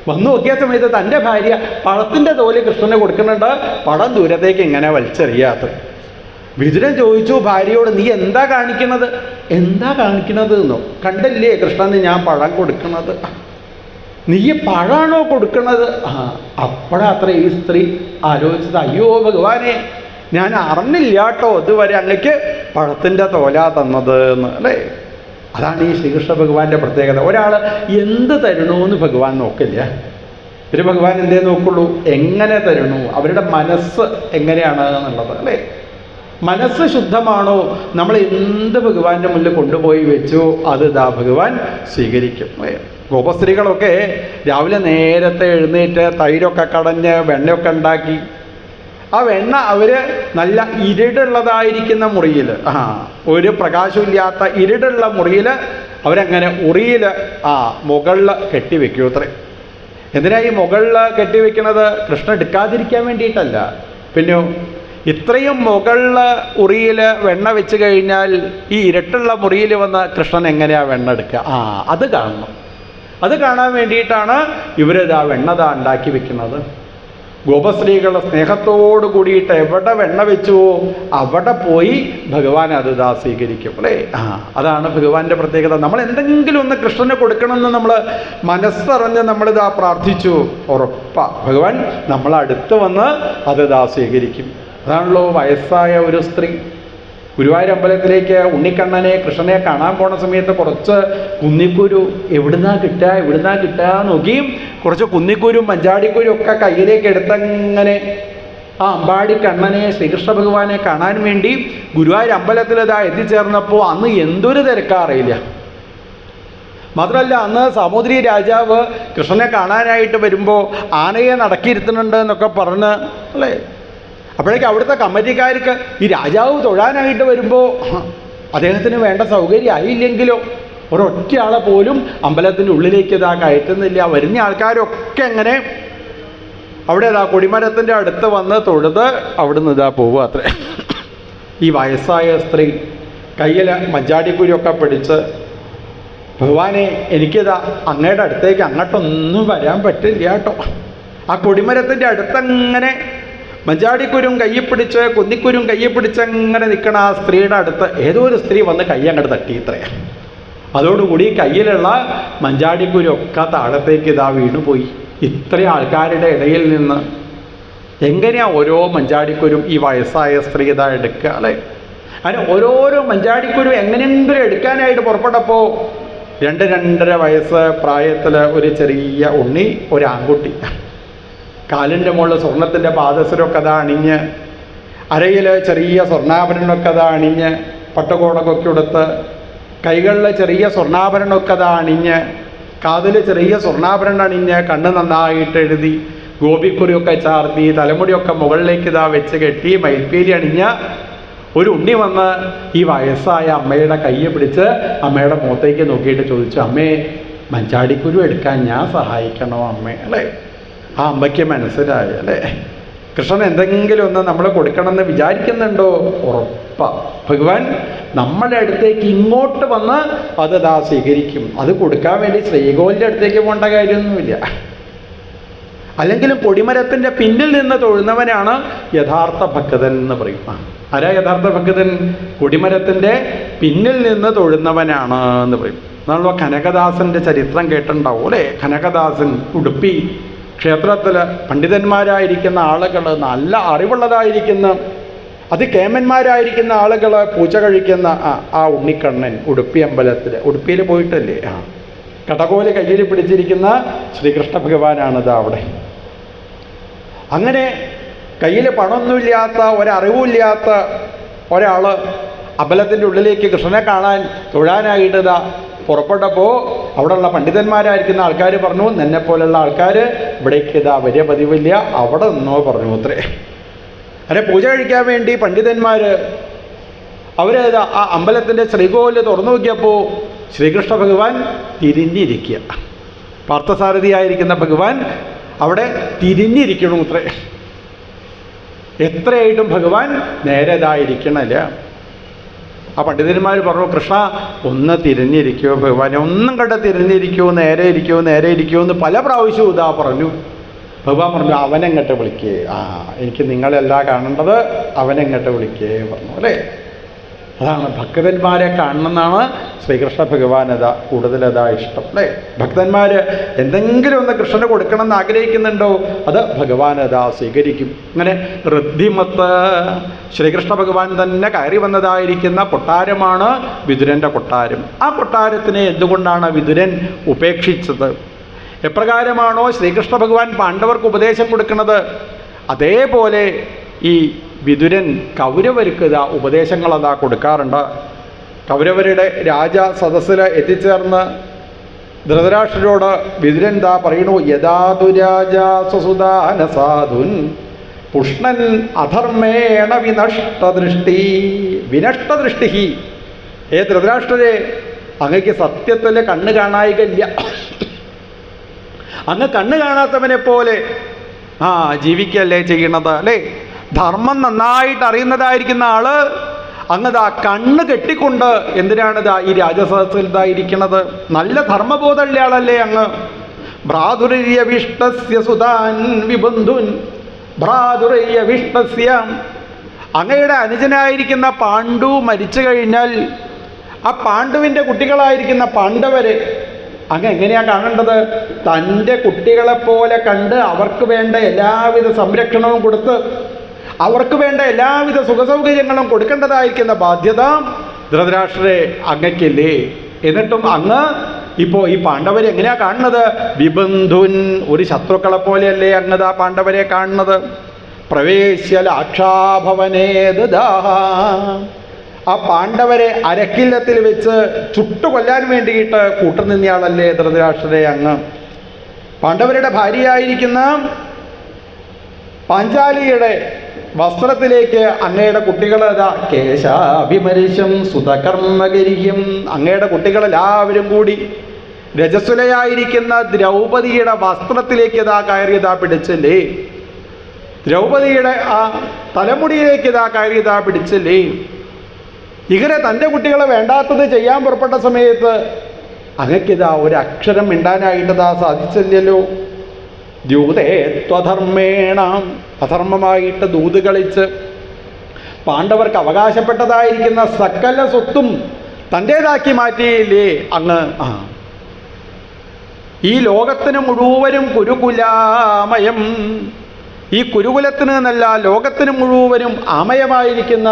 വന്നു നോക്കിയ സമയത്ത് തൻ്റെ ഭാര്യ പഴത്തിൻ്റെ തോല് കൃഷ്ണന് കൊടുക്കുന്നുണ്ട്, പഴം ദൂരത്തേക്ക് ഇങ്ങനെ വലിച്ചെറിയാത്ത. വിതുരൻ ചോദിച്ചു ഭാര്യയോട്, നീ എന്താ കാണിക്കണത്? എന്താ കാണിക്കണത് എന്നോ? കണ്ടില്ലേ കൃഷ്ണന് ഞാൻ പഴം കൊടുക്കണത്, നീ പഴമാണോ കൊടുക്കണത്? അപ്പോഴത്ര ഈ സ്ത്രീ ആലോചിച്ചത്, അയ്യോ ഭഗവാനെ ഞാൻ അറിഞ്ഞില്ല കേട്ടോ ഇതുവരെ അങ്ങക്ക് പഴത്തിൻ്റെ തോല തന്നത് എന്ന് അല്ലേ. അതാണ് ഈ ശ്രീകൃഷ്ണ ഭഗവാന്റെ പ്രത്യേകത. ഒരാൾ എന്ത് തരണോന്ന് ഭഗവാൻ നോക്കില്ല. ഒരു ഭഗവാൻ എന്തേ നോക്കുള്ളൂ, എങ്ങനെ തരണു, അവരുടെ മനസ്സ് എങ്ങനെയാണ് എന്നുള്ളത് അല്ലേ. മനസ്സ് ശുദ്ധമാണോ, നമ്മൾ എന്ത് ഭഗവാന്റെ മുന്നിൽ കൊണ്ടുപോയി വെച്ചു അത് ഭഗവാൻ സ്വീകരിക്കും. ഗോപസ്ത്രീകളൊക്കെ രാവിലെ നേരത്തെ എഴുന്നേറ്റ് തൈരൊക്കെ കടഞ്ഞ് വെണ്ണയൊക്കെ ഉണ്ടാക്കി, ആ വെണ്ണ അവർ നല്ല ഇരുടുള്ളതായിരിക്കുന്ന മുറിയിൽ, ഒരു പ്രകാശമില്ലാത്ത ഇരുടുള്ള മുറിയിൽ അവരങ്ങനെ ഉറിയിൽ മുകളിൽ കെട്ടിവെക്കൂ അത്രേ. എന്തിനാ ഈ മുകളിൽ കെട്ടിവെക്കണത്? കൃഷ്ണൻ എടുക്കാതിരിക്കാൻ വേണ്ടിയിട്ടല്ല. പിന്നെ ഇത്രയും മുകളിൽ ഉറിയിൽ വെണ്ണ വെച്ച് കഴിഞ്ഞാൽ ഈ ഇരട്ടുള്ള മുറിയിൽ വന്ന് കൃഷ്ണൻ എങ്ങനെയാണ് വെണ്ണ എടുക്കുക? അത് കാണണം. അത് കാണാൻ വേണ്ടിയിട്ടാണ് ഇവരിതാ വെണ്ണ ഉണ്ടാക്കി വെക്കുന്നത്. ഗോപസ്ത്രീകളുടെ സ്നേഹത്തോടു കൂടിയിട്ട് എവിടെ വെണ്ണ വെച്ചുവോ അവിടെ പോയി ഭഗവാൻ അത് സ്വീകരിക്കും അല്ലേ. അതാണ് ഭഗവാന്റെ പ്രത്യേകത. നമ്മൾ എന്തെങ്കിലും ഒന്ന് കൃഷ്ണന് കൊടുക്കണമെന്ന് നമ്മൾ മനസ്സറിഞ്ഞ് നമ്മളിതാ പ്രാർത്ഥിച്ചു, ഉറപ്പാ ഭഗവാൻ നമ്മളടുത്ത് വന്ന് അത് സ്വീകരിക്കും. അതാണല്ലോ വയസ്സായ ഒരു സ്ത്രീ ഗുരുവായൂർ അമ്പലത്തിലേക്ക് ഉണ്ണിക്കണ്ണനെ കൃഷ്ണനെ കാണാൻ പോണ സമയത്ത് കുറച്ച് കുന്നിക്കുരു എവിടുന്നാ കിട്ടുക നോക്കിയും കുറച്ച് കുന്നിക്കുരും മഞ്ചാടിക്കുരും ഒക്കെ കയ്യിലേക്ക് എടുത്തങ്ങനെ ആ അമ്പാടി കണ്ണനെ ശ്രീകൃഷ്ണ ഭഗവാനെ കാണാൻ വേണ്ടി ഗുരുവായൂർ അമ്പലത്തിൽ എത്തിച്ചേർന്നപ്പോൾ അന്ന് എന്തൊരു തിരക്കാ അറിയില്ല. മാത്രമല്ല അന്ന് സാമൂതിരി രാജാവ് കൃഷ്ണനെ കാണാനായിട്ട് വരുമ്പോൾ ആനയെ നടക്കിയിരുത്തുന്നുണ്ട് എന്നൊക്കെ പറഞ്ഞ് അല്ലേ. അപ്പോഴേക്കും അവിടുത്തെ കമ്മിറ്റിക്കാർക്ക് ഈ രാജാവ് തൊഴാനായിട്ട് വരുമ്പോൾ അദ്ദേഹത്തിന് വേണ്ട സൗകര്യം ആയില്ലെങ്കിലോ ഒരൊറ്റ ആളെ പോലും അമ്പലത്തിൻ്റെ ഉള്ളിലേക്ക് കയറ്റുന്നില്ല. വരുന്ന ആൾക്കാരൊക്കെ അങ്ങനെ അവിടെ കൊടിമരത്തിൻ്റെ അടുത്ത് വന്ന് തൊഴുത് അവിടുന്ന് പോവുക അത്രേ. ഈ വയസ്സായ സ്ത്രീ കയ്യിൽ മഞ്ചാടിക്കുരിയൊക്കെ പിടിച്ച്, ഭഗവാനെ എനിക്കിതാ അങ്ങയുടെ അടുത്തേക്ക് അങ്ങോട്ടൊന്നും വരാൻ പറ്റില്ല കേട്ടോ. ആ കൊടിമരത്തിൻ്റെ അടുത്തങ്ങനെ മഞ്ചാടിക്കുരും കയ്യിൽ പിടിച്ച് കുന്നിക്കുരും കയ്യിൽ പിടിച്ച് അങ്ങനെ നിൽക്കണ ആ സ്ത്രീയുടെ അടുത്ത് ഏതോ ഒരു സ്ത്രീ വന്ന് കൈ അങ്ങോട്ട് തട്ടി ഇത്രേ. അതോടുകൂടി കയ്യിലുള്ള മഞ്ചാടിക്കുരൊക്കെ താഴത്തേക്ക് വീണുപോയി. ഇത്രയും ആൾക്കാരുടെ ഇടയിൽ നിന്ന് എങ്ങനെയാ ഓരോ മഞ്ചാടിക്കുരും ഈ വയസ്സായ സ്ത്രീ എടുക്കുക അല്ലേ. അങ്ങനെ ഓരോരോ മഞ്ചാടിക്കുരും എങ്ങനെയെങ്കിലും എടുക്കാനായിട്ട് പുറപ്പെട്ടപ്പോൾ 2-2.5 വയസ്സ് പ്രായത്തിൽ ഒരു ചെറിയ ഉണ്ണി, ഒരു ആൺകുട്ടി, കാലിൻ്റെ മുകളിൽ സ്വർണത്തിൻ്റെ പാദസരമൊക്കെ അണിഞ്ഞ്, അരയിൽ ചെറിയ സ്വർണ്ണാഭരണമൊക്കെ അണിഞ്ഞ്, പട്ടുകോടൊക്കെ എടുത്ത്, കൈകളിൽ ചെറിയ സ്വർണ്ണാഭരണമൊക്കെ അണിഞ്ഞ്, കാതിൽ ചെറിയ സ്വർണ്ണാഭരണം അണിഞ്ഞ്, കണ്ണ് നന്നായിട്ട് എഴുതി, ഗോപിക്കുറിയൊക്കെ ചാർത്തി, തലമുടിയൊക്കെ മുകളിലേക്ക് വെച്ച് കെട്ടി, മയിൽപ്പീലി അണിഞ്ഞ ഒരു ഉണ്ണി വന്ന് ഈ വയസ്സായ അമ്മയുടെ കൈ പിടിച്ച് അമ്മയുടെ മുഖത്തേക്ക് നോക്കിയിട്ട് ചോദിച്ചു, അമ്മേ മഞ്ചാടിക്കുരു എടുക്കാൻ ഞാൻ സഹായിക്കണോ അമ്മേ അല്ലേ. ആ അമ്മയ്ക്ക് മനസ്സിലായി അല്ലേ. കൃഷ്ണൻ എന്തെങ്കിലും ഒന്ന് നമ്മൾ കൊടുക്കണമെന്ന് വിചാരിക്കുന്നുണ്ടോ? ഉറപ്പ് ഭഗവാൻ നമ്മുടെ അടുത്തേക്ക് ഇങ്ങോട്ട് വന്ന് അത് സ്വീകരിക്കും. അത് കൊടുക്കാൻ വേണ്ടി ശ്രീകോവിലിൻ്റെ അടുത്തേക്ക് പോകേണ്ട കാര്യമൊന്നുമില്ല. അല്ലെങ്കിലും കൊടിമരത്തിൻ്റെ പിന്നിൽ നിന്ന് തൊഴുന്നവനാണ് യഥാർത്ഥ ഭക്തൻ എന്ന് പറയും. ആരാ യഥാർത്ഥ ഭക്തൻ? കൊടിമരത്തിൻ്റെ പിന്നിൽ നിന്ന് തൊഴുന്നവനാണ് എന്ന് പറയും. എന്നാണല്ലോ കനകദാസൻ്റെ ചരിത്രം കേട്ടിട്ടുണ്ടാവും അല്ലേ? കനകദാസൻ ഉടുപ്പി ക്ഷേത്രത്തിൽ പണ്ഡിതന്മാരായിരിക്കുന്ന ആളുകൾ, നല്ല അറിവുള്ളതായിരിക്കുന്ന അതികേമന്മാരായിരിക്കുന്ന ആളുകൾ പൂജ കഴിക്കുന്ന ആ ഉണ്ണിക്കണ്ണൻ ഉടുപ്പി അമ്പലത്തിൽ, ഉടുപ്പിയിൽ പോയിട്ടല്ലേ, കടകോല് കയ്യിൽ പിടിച്ചിരിക്കുന്ന ശ്രീകൃഷ്ണ ഭഗവാനാണിത് അവിടെ. അങ്ങനെ കയ്യിൽ പണമൊന്നുമില്ലാത്ത, ഒരറിവുമില്ലാത്ത ഒരാൾ അമ്പലത്തിൻ്റെ ഉള്ളിലേക്ക് കൃഷ്ണനെ കാണാൻ തൊഴാനായിട്ട് പുറപ്പെട്ടപ്പോൾ അവിടെയുള്ള പണ്ഡിതന്മാരായിരിക്കുന്ന ആൾക്കാർ പറഞ്ഞു, നിന്നെപ്പോലുള്ള ആൾക്കാർ ഇവിടേക്ക് വലിയ പതിവില്ല, അവിടെ നിന്നോ പറഞ്ഞു അത്രേ. അങ്ങനെ പൂജ കഴിക്കാൻ വേണ്ടി പണ്ഡിതന്മാർ അവർ ആ അമ്പലത്തിൻ്റെ ശ്രീകോവിൽ തുറന്നു നോക്കിയപ്പോൾ ശ്രീകൃഷ്ണ ഭഗവാൻ തിരിഞ്ഞിരിക്കുക. പാർത്ഥസാരഥിയായിരിക്കുന്ന ഭഗവാൻ അവിടെ തിരിഞ്ഞിരിക്കണു അത്രേ. എത്രയായിട്ടും ഭഗവാൻ നേരെതായിരിക്കണല്ല. ആ പണ്ഡിതന്മാർ പറഞ്ഞു, കൃഷ്ണ ഒന്ന് തിരിഞ്ഞിരിക്കുമോ ഭഗവാനെ, ഒന്നും കണ്ട തിരിഞ്ഞിരിക്കുമോ, നേരെ ഇരിക്കുമോ, നേരെ ഇരിക്കുമോ എന്ന് പല പ്രാവശ്യവും പറഞ്ഞു. ഭഗവാൻ പറഞ്ഞു, അവനെങ്ങോട്ട് വിളിക്കേ, എനിക്ക് നിങ്ങളല്ല കാണേണ്ടത്, അവനെങ്ങോട്ട് വിളിക്കേ പറഞ്ഞു അല്ലേ. അതാണ് ഭക്തന്മാരെ കാണണമെന്നാണ് ശ്രീകൃഷ്ണ ഭഗവാൻ കൂടുതലതാ ഇഷ്ടം അല്ലേ. ഭക്തന്മാർ എന്തെങ്കിലും ഒന്ന് കൃഷ്ണന് കൊടുക്കണം എന്ന് ആഗ്രഹിക്കുന്നുണ്ടോ, അത് ഭഗവാൻ സ്വീകരിക്കും. അങ്ങനെ ഋദ്ധിമത്ത് ശ്രീകൃഷ്ണ ഭഗവാൻ തന്നെ കയറി വന്നതായിരിക്കുന്ന കൊട്ടാരമാണ് വിതുരൻ്റെ കൊട്ടാരം. ആ കൊട്ടാരത്തിനെ എന്തുകൊണ്ടാണ് വിതുരൻ ഉപേക്ഷിച്ചത്? എപ്രകാരമാണോ ശ്രീകൃഷ്ണ ഭഗവാൻ പാണ്ഡവർക്ക് ഉപദേശം കൊടുക്കുന്നത്, അതേപോലെ ഈ വിതുരൻ കൗരവർക്ക് ഉപദേശങ്ങൾ കൊടുക്കാറുണ്ട്. കൗരവരുടെ രാജ സദസ്സിൽ എത്തിച്ചേർന്ന് ധൃതരാഷ്ട്രരോട് വിതുരൻ പറയണു, യഥാതുരാജ സ്വസുദാന സാധുൻ പുഷ്ണൻ അധർമ്മേണ വിനഷ്ടദൃഷ്ടി. ധൃതരാഷ്ട്രരെ, അങ്ങക്ക് സത്യത്തിൽ കണ്ണ് കാണായികയില്ല. അങ്ങ് കണ്ണ് കാണാത്തവനെ പോലെ ജീവിക്കല്ലേ ചെയ്യണത് അല്ലേ. ധർമ്മം നന്നായിട്ട് അറിയുന്നതായിരിക്കുന്ന ആള് അങ്ങതാ കണ്ണ് കെട്ടിക്കൊണ്ട് എന്തിനാണ് ഈ രാജസദസ്സിൽ ഇരിക്കുന്നത്? നല്ല ധർമ്മബോധമുള്ള ആളല്ലേ അങ്ങ്. ഭ്രാതുരയ്യവിഷ്ടസ്യ സുതാൻ വിബന്ധുൻ ഭ്രാതുരയ്യവിഷ്ടസ്യ. അങ്ങയുടെ അനുജനായിരിക്കുന്ന പാണ്ഡു മരിച്ചു കഴിഞ്ഞാൽ ആ പാണ്ഡുവിൻ്റെ കുട്ടികളായിരിക്കുന്ന പാണ്ഡവരെ അങ്ങ് എങ്ങനെയാണ് കാണേണ്ടത്? തൻ്റെ കുട്ടികളെപ്പോലെ കണ്ട് അവർക്ക് വേണ്ട എല്ലാവിധ സംരക്ഷണവും കൊടുത്ത് അവർക്ക് വേണ്ട എല്ലാവിധ സുഖസൗകര്യങ്ങളും കൊടുക്കേണ്ടതായിരിക്കുന്ന ബാധ്യത ധൃതരാഷ്ട്രരെ അങ്ങയ്ക്കില്ലേ. എന്നിട്ടും അങ്ങ് ഇപ്പോൾ ഈ പാണ്ഡവരെ എങ്ങനെയാണ് കാണുന്നത്? വിബന്ധുൻ, ഒരു ശത്രുക്കളെ പോലെയല്ലേ അങ്ങ് പാണ്ഡവരെ കാണുന്നത്. പ്രവേശ്യ ലാക്ഷാഭവനേ ദദാഹ. ആ പാണ്ഡവരെ അരക്കില്ലത്തിൽ വെച്ച് ചുട്ടുകൊല്ലാൻ വേണ്ടിയിട്ട് കൂട്ടുനിന്നയാളല്ലേ ധൃതരാഷ്ട്രരെ അങ്ങ്. പാണ്ഡവരുടെ ഭാര്യയായിരിക്കുന്ന പാഞ്ചാലിയുടെ വസ്ത്രത്തിലേക്ക് അങ്ങയുടെ കുട്ടികൾ കേശാഭിമരിശം സുതകർമ്മകരിക്കും. അങ്ങയുടെ കുട്ടികളെല്ലാവരും കൂടി രജസ്വലയായിരിക്കുന്ന ദ്രൗപദിയുടെ വസ്ത്രത്തിലേക്ക് കയറിയതാ പിടിച്ചല്ലേ. ദ്രൗപദിയുടെ ആ തലമുടിയിലേക്ക് കയറിയതാ പിടിച്ചല്ലേ. ഇങ്ങനെ തൻ്റെ കുട്ടികളെ വേണ്ടാത്തത് ചെയ്യാൻ പുറപ്പെട്ട സമയത്ത് അങ്ങക്കിതാ ഒരക്ഷരം മിണ്ടാനായിട്ട് സാധിച്ചില്ലല്ലോ. ദ്യൂതേ ത്വധർമ്മേണ, അധർമ്മമായിട്ട് ദൂത് കളിച്ച് പാണ്ഡവർക്ക് അവകാശപ്പെട്ടതായിരിക്കുന്ന സകല സ്വത്തും തൻ്റേതാക്കി മാറ്റിയില്ലേ അങ്ങ്. ഈ ലോകത്തിന് മുഴുവനും കുരുകുലാമയം, ഈ കുരുകുലത്തിന് എന്നല്ല ലോകത്തിന് മുഴുവനും ആമയമായിരിക്കുന്ന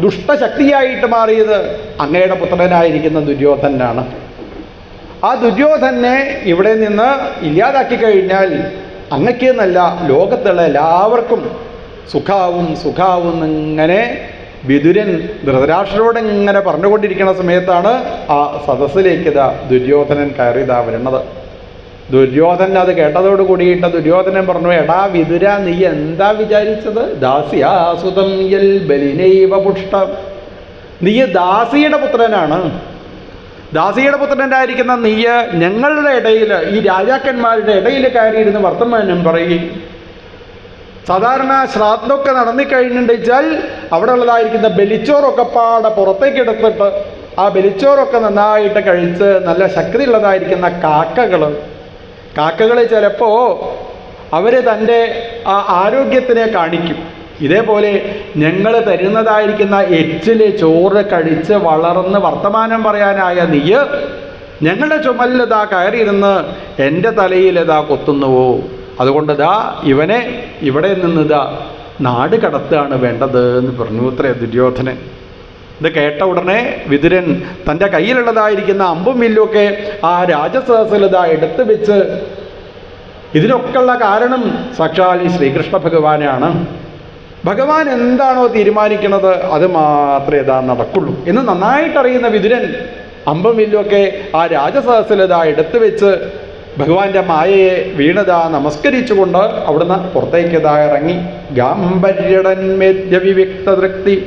ദുഷ്ടശക്തിയായിട്ട് മാറിയത് അങ്ങയുടെ പുത്രനായിരിക്കുന്ന ദുര്യോധനാണ്. ആ ദുര്യോധനെ ഇവിടെ നിന്ന് ഇല്ലാതാക്കി കഴിഞ്ഞാൽ അങ്ങക്ക് എന്നല്ല ലോകത്തുള്ള എല്ലാവർക്കും സുഖാവും ഇങ്ങനെ വിതുരൻ ധൃതരാഷ്ട്രരോട് ഇങ്ങനെ പറഞ്ഞുകൊണ്ടിരിക്കുന്ന സമയത്താണ് ആ സദസ്സിലേക്ക് ദുര്യോധനൻ കയറിയതാ വരുന്നത്. ദുര്യോധനൻ അത് കേട്ടതോട് കൂടിയിട്ട് ദുര്യോധനൻ പറഞ്ഞു, എടാ വിതുര, നീ എന്താ വിചാരിച്ചത്? ദാസ്യാസുതം യൽ ബലിനൈവ പുഷ്ടം. നീ ദാസിയുടെ പുത്രനാണ്. ദാസിയുടെ പുത്രനായിരിക്കുന്ന നീ ഞങ്ങളുടെ ഇടയിൽ, ഈ രാജാക്കന്മാരുടെ ഇടയിൽ കയറിയിരുന്ന് വർത്തമാനം പറയും. സാധാരണ ശ്രാദ്ധമൊക്കെ നടന്നിക്കഴിഞ്ഞിട്ടുണ്ടെച്ചാൽ അവിടെ ഉള്ളതായിരിക്കുന്ന ബലിച്ചോറൊക്കെ പാടെ പുറത്തേക്ക് എടുത്തിട്ട് ആ ബലിച്ചോറൊക്കെ നന്നായിട്ട് കഴിച്ച് നല്ല ശക്തിയുള്ളതായിരിക്കുന്ന കാക്കകൾ ചിലപ്പോൾ അവർ തൻ്റെ ആ ആരോഗ്യത്തിനെ കാണിക്കും. ഇതേപോലെ ഞങ്ങൾ തരുന്നതായിരിക്കുന്ന എച്ചിൽ ചോറ് കഴിച്ച് വളർന്ന് വർത്തമാനം പറയാനായ നീയ് ഞങ്ങളുടെ ചുമലിതാ കയറിയിരുന്ന് എൻ്റെ തലയിലിതാ കൊത്തുന്നുവോ, അതുകൊണ്ടിതാ ഇവനെ ഇവിടെ നിന്നിതാ നാട് കടത്തുകയാണ് വേണ്ടത് എന്ന് പറഞ്ഞു അത്രേ ദുര്യോധനൻ. ഇത് കേട്ട ഉടനെ വിതുരൻ തൻ്റെ കയ്യിലുള്ളതായിരിക്കുന്ന അമ്പും വില്ലുമൊക്കെ ആ രാജസദസ്സിലിതാ എടുത്തു വെച്ച്, ഇതിനൊക്കെയുള്ള കാരണം സാക്ഷാൽ ശ്രീകൃഷ്ണ ഭഗവാനാണ്. ഭഗവാൻ എന്താണോ തീരുമാനിക്കുന്നത് അത് മാത്രമേ ഇതാ നടക്കുള്ളൂ എന്ന് നന്നായിട്ടറിയുന്ന വിതുരൻ അമ്പും വില്ലുമൊക്കെ ആ രാജസദസ്സിലിതാ എടുത്തു വെച്ച് ഭഗവാന്റെ മായയെ വീണതാ നമസ്കരിച്ചുകൊണ്ട് അവിടുന്ന് പുറത്തേക്കിതാ ഇറങ്ങി. ഗാംഭര്യടൻ മേദ്യവിവിക്ത തൃപ്തി.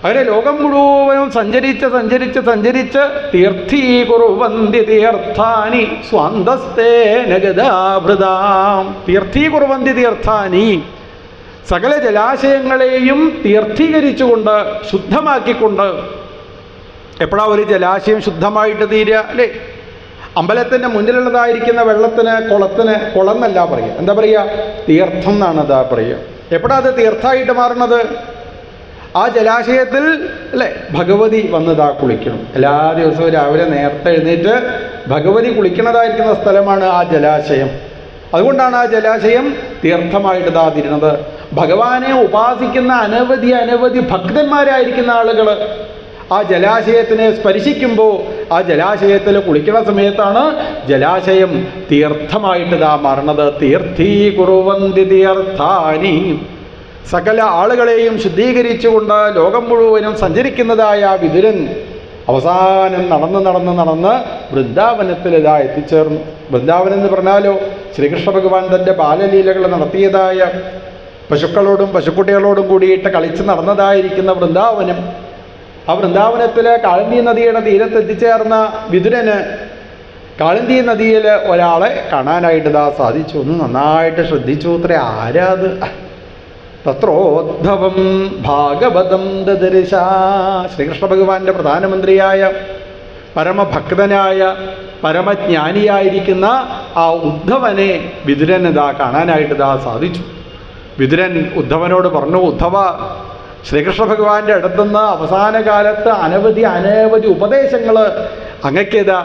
അങ്ങനെ ലോകം മുഴുവനും സഞ്ചരിച്ച് തീർത്ഥീകുറുവന്തി തീർത്ഥാനി സ്വാന്തസ്തേന ഗദാവൃതാം. തീർത്ഥീകുറുവന്തി തീർത്ഥാനി, സകല ജലാശയങ്ങളെയും തീർത്ഥീകരിച്ചുകൊണ്ട് ശുദ്ധമാക്കിക്കൊണ്ട്. എപ്പോഴാ ഒരു ജലാശയം ശുദ്ധമായിട്ട് തീരുക അല്ലേ? അമ്പലത്തിൻ്റെ മുന്നിലുള്ളതായിരിക്കുന്ന വെള്ളത്തിന് കുളം എന്നല്ല പറയുക, എന്താ പറയുക? തീർത്ഥം എന്നാണ് അതാ പറയുക. എപ്പോഴാ അത് തീർത്ഥമായിട്ട് മാറുന്നത്? ആ ജലാശയത്തിൽ അല്ലേ ഭഗവതി വന്നതാ കുളിക്കണം. എല്ലാ ദിവസവും രാവിലെ നേരത്തെ എഴുന്നേറ്റ് ഭഗവതി കുളിക്കുന്നതായിരിക്കുന്ന സ്ഥലമാണ് ആ ജലാശയം. അതുകൊണ്ടാണ് ആ ജലാശയം തീർത്ഥമായിട്ട് ഇതാ തിരുന്നത്. ഭഗവാനെ ഉപാസിക്കുന്ന അനവധി ഭക്തന്മാരായിരിക്കുന്ന ആളുകൾ ആ ജലാശയത്തിനെ സ്പർശിക്കുമ്പോൾ ആ ജലാശയത്തിൽ കുളിക്കുന്ന സമയത്താണ് ജലാശയം തീർത്ഥമായിട്ട് ഇതാ മാറുന്നത്. തീർത്ഥീകുറുവന്തി തീർത്ഥാനി. സകല ആളുകളെയും ശുദ്ധീകരിച്ചുകൊണ്ട് ലോകം മുഴുവനും സഞ്ചരിക്കുന്നതായ വിതുരൻ അവസാനം നടന്ന് വൃന്ദാവനത്തിൽ ഇതാ എത്തിച്ചേർന്നു. വൃന്ദാവനം എന്ന് പറഞ്ഞാലോ ശ്രീകൃഷ്ണ ഭഗവാൻ തൻ്റെ ബാലലീലകൾ നടത്തിയതായ പശുക്കളോടും പശുക്കുട്ടികളോടും കൂടിയിട്ട് കളിച്ച് നടന്നതായിരിക്കുന്ന വൃന്ദാവനം. ആ വൃന്ദാവനത്തിൽ കാളിന്തി നദിയുടെ തീരത്ത് എത്തിച്ചേർന്ന വിതുരന് കാളിന്തി നദിയിൽ ഒരാളെ കാണാനായിട്ട് ഇതാ സാധിച്ചു. ഒന്ന് നന്നായിട്ട് ശ്രദ്ധിച്ചു അത്രേ. ആരാത്? തത്രോദ്ധവം ഭാഗവതം ദദർശ. ശ്രീകൃഷ്ണ ഭഗവാന്റെ പ്രധാനമന്ത്രിയായ പരമഭക്തനായ പരമജ്ഞാനിയായിരിക്കുന്ന ആ ഉദ്ധവനെ വിതുരനിതാ കാണാനായിട്ട് ഇതാ സാധിച്ചു. വിതുരൻ ഉദ്ധവനോട് പറഞ്ഞു, ഉദ്ധവ, ശ്രീകൃഷ്ണ ഭഗവാന്റെ അടുത്തുനിന്ന് അവസാന കാലത്ത് അനവധി ഉപദേശങ്ങൾ അങ്ങക്കേതാ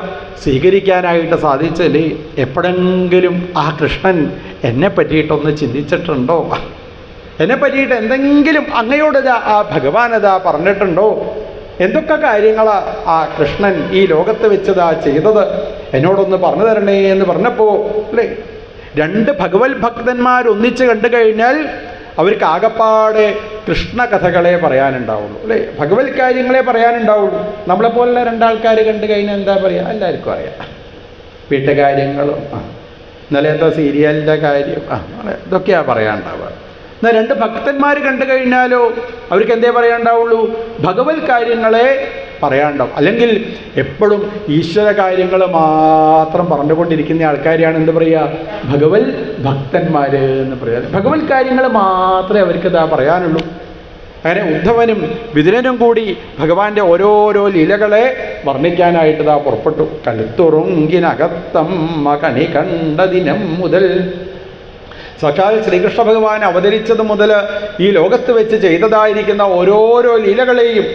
സ്വീകരിക്കാനായിട്ട് സാധിച്ചല്ലേ? എപ്പോഴെങ്കിലും ആ കൃഷ്ണൻ എന്നെ പറ്റിയിട്ടൊന്ന് ചിന്തിച്ചിട്ടുണ്ടോ? എന്നെ പറ്റിയിട്ട് എന്തെങ്കിലും അങ്ങയോടിതാ ആ ഭഗവാനതാ പറഞ്ഞിട്ടുണ്ടോ? എന്തൊക്കെ കാര്യങ്ങളാ ആ കൃഷ്ണൻ ഈ ലോകത്ത് വെച്ചതാ ചെയ്തത്? എന്നോടൊന്ന് പറഞ്ഞു തരണേ എന്ന് പറഞ്ഞപ്പോൾ അല്ലേ, രണ്ട് ഭഗവത് ഭക്തന്മാർ ഒന്നിച്ച് കണ്ടു കഴിഞ്ഞാൽ അവർക്ക് ആകപ്പാടെ കൃഷ്ണകഥകളെ പറയാനുണ്ടാവുള്ളൂ അല്ലേ, ഭഗവത് കാര്യങ്ങളെ പറയാനുണ്ടാവുള്ളൂ. നമ്മളെപ്പോലുള്ള രണ്ടാൾക്കാർ കണ്ടു കഴിഞ്ഞാൽ എന്താ പറയുക? എല്ലാവർക്കും അറിയാം. വീട്ടുകാര്യങ്ങളും ഇന്നലത്തെ സീരിയലിൻ്റെ കാര്യം ഇതൊക്കെയാണ് പറയാനുണ്ടാവുക. എന്നാൽ രണ്ട് ഭക്തന്മാർ കണ്ടു കഴിഞ്ഞാലോ അവർക്ക് എന്തേ പറയാനുണ്ടാവുള്ളൂ? ഭഗവത് കാര്യങ്ങളെ പറയാനുണ്ടാവും. അല്ലെങ്കിൽ എപ്പോഴും ഈശ്വര കാര്യങ്ങൾ മാത്രം പറഞ്ഞുകൊണ്ടിരിക്കുന്ന ആൾക്കാരെയാണ് എന്ത് പറയുക? ഭഗവത് ഭക്തന്മാർ എന്ന് പറയുക. ഭഗവത് കാര്യങ്ങൾ മാത്രമേ അവർക്ക് ഇതാ പറയാനുള്ളൂ. അങ്ങനെ ഉദ്ധവനും വിതുരനും കൂടി ഭഗവാന്റെ ഓരോരോ ലീലകളെ വർണ്ണിക്കാനായിട്ട് ഇതാ പുറപ്പെട്ടു. കലുത്തുറുങ്കിനകത്തമ്മ കണി കണ്ട ദിനം മുതൽ, സാക്ഷാൽ ശ്രീകൃഷ്ണ ഭഗവാൻ അവതരിച്ചത് മുതൽ ഈ ലോകത്ത് വെച്ച് ചെയ്തതായിരിക്കുന്ന ഓരോരോ ലീലകളെയും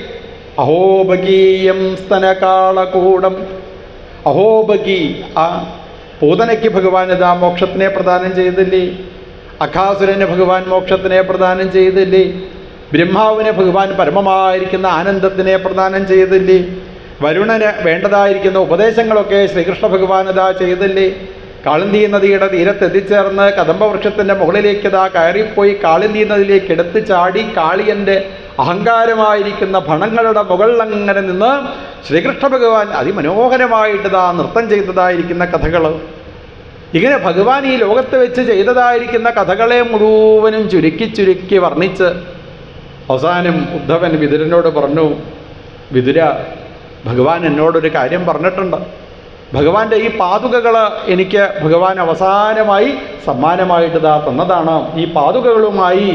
അഹോബകീയം സ്തനകാളകൂടം. അഹോബകി, ആ പൂതനയ്ക്ക് ഭഗവാൻ ഇതാ മോക്ഷത്തിനെ പ്രദാനം ചെയ്തില്ലേ? അഖാസുരന് ഭഗവാൻ മോക്ഷത്തിനെ പ്രദാനം ചെയ്തില്ലേ? ബ്രഹ്മാവിന് ഭഗവാൻ പരമമായിരിക്കുന്ന ആനന്ദത്തിനെ പ്രദാനം ചെയ്തില്ലേ? വരുണന് വേണ്ടതായിരിക്കുന്ന ഉപദേശങ്ങളൊക്കെ ശ്രീകൃഷ്ണ ഭഗവാൻ ഇതാ ചെയ്തില്ലേ? കാളിന്തി നദിയുടെ തീരത്തെത്തിച്ചേർന്ന് കദംബവൃക്ഷത്തിൻ്റെ മുകളിലേക്ക് ഇതാ കയറിപ്പോയി കാളിന്തി നദിയിലേക്ക് എടുത്തു ചാടി കാളിയൻ്റെ അഹങ്കാരമായിരിക്കുന്ന ഭണങ്ങളുടെ മുകളിലങ്ങനെ നിന്ന് ശ്രീകൃഷ്ണ ഭഗവാൻ അതിമനോഹരമായിട്ട് ഇതാ നൃത്തം ചെയ്തതായിരിക്കുന്ന കഥകൾ. ഇങ്ങനെ ഭഗവാൻ ഈ ലോകത്ത് വെച്ച് ചെയ്തതായിരിക്കുന്ന കഥകളെ മുഴുവനും ചുരുക്കി വർണ്ണിച്ച് അവസാനം ഉദ്ധവൻ വിതുരനോട് പറഞ്ഞു, വിതുര, ഭഗവാൻ എന്നോടൊരു കാര്യം പറഞ്ഞിട്ടുണ്ട്. ഭഗവാന്റെ ഈ പാതുകകൾ എനിക്ക് ഭഗവാൻ അവസാനമായി സമ്മാനമായിട്ട് തന്നതാണ്. ഈ പാതുകകളുമായി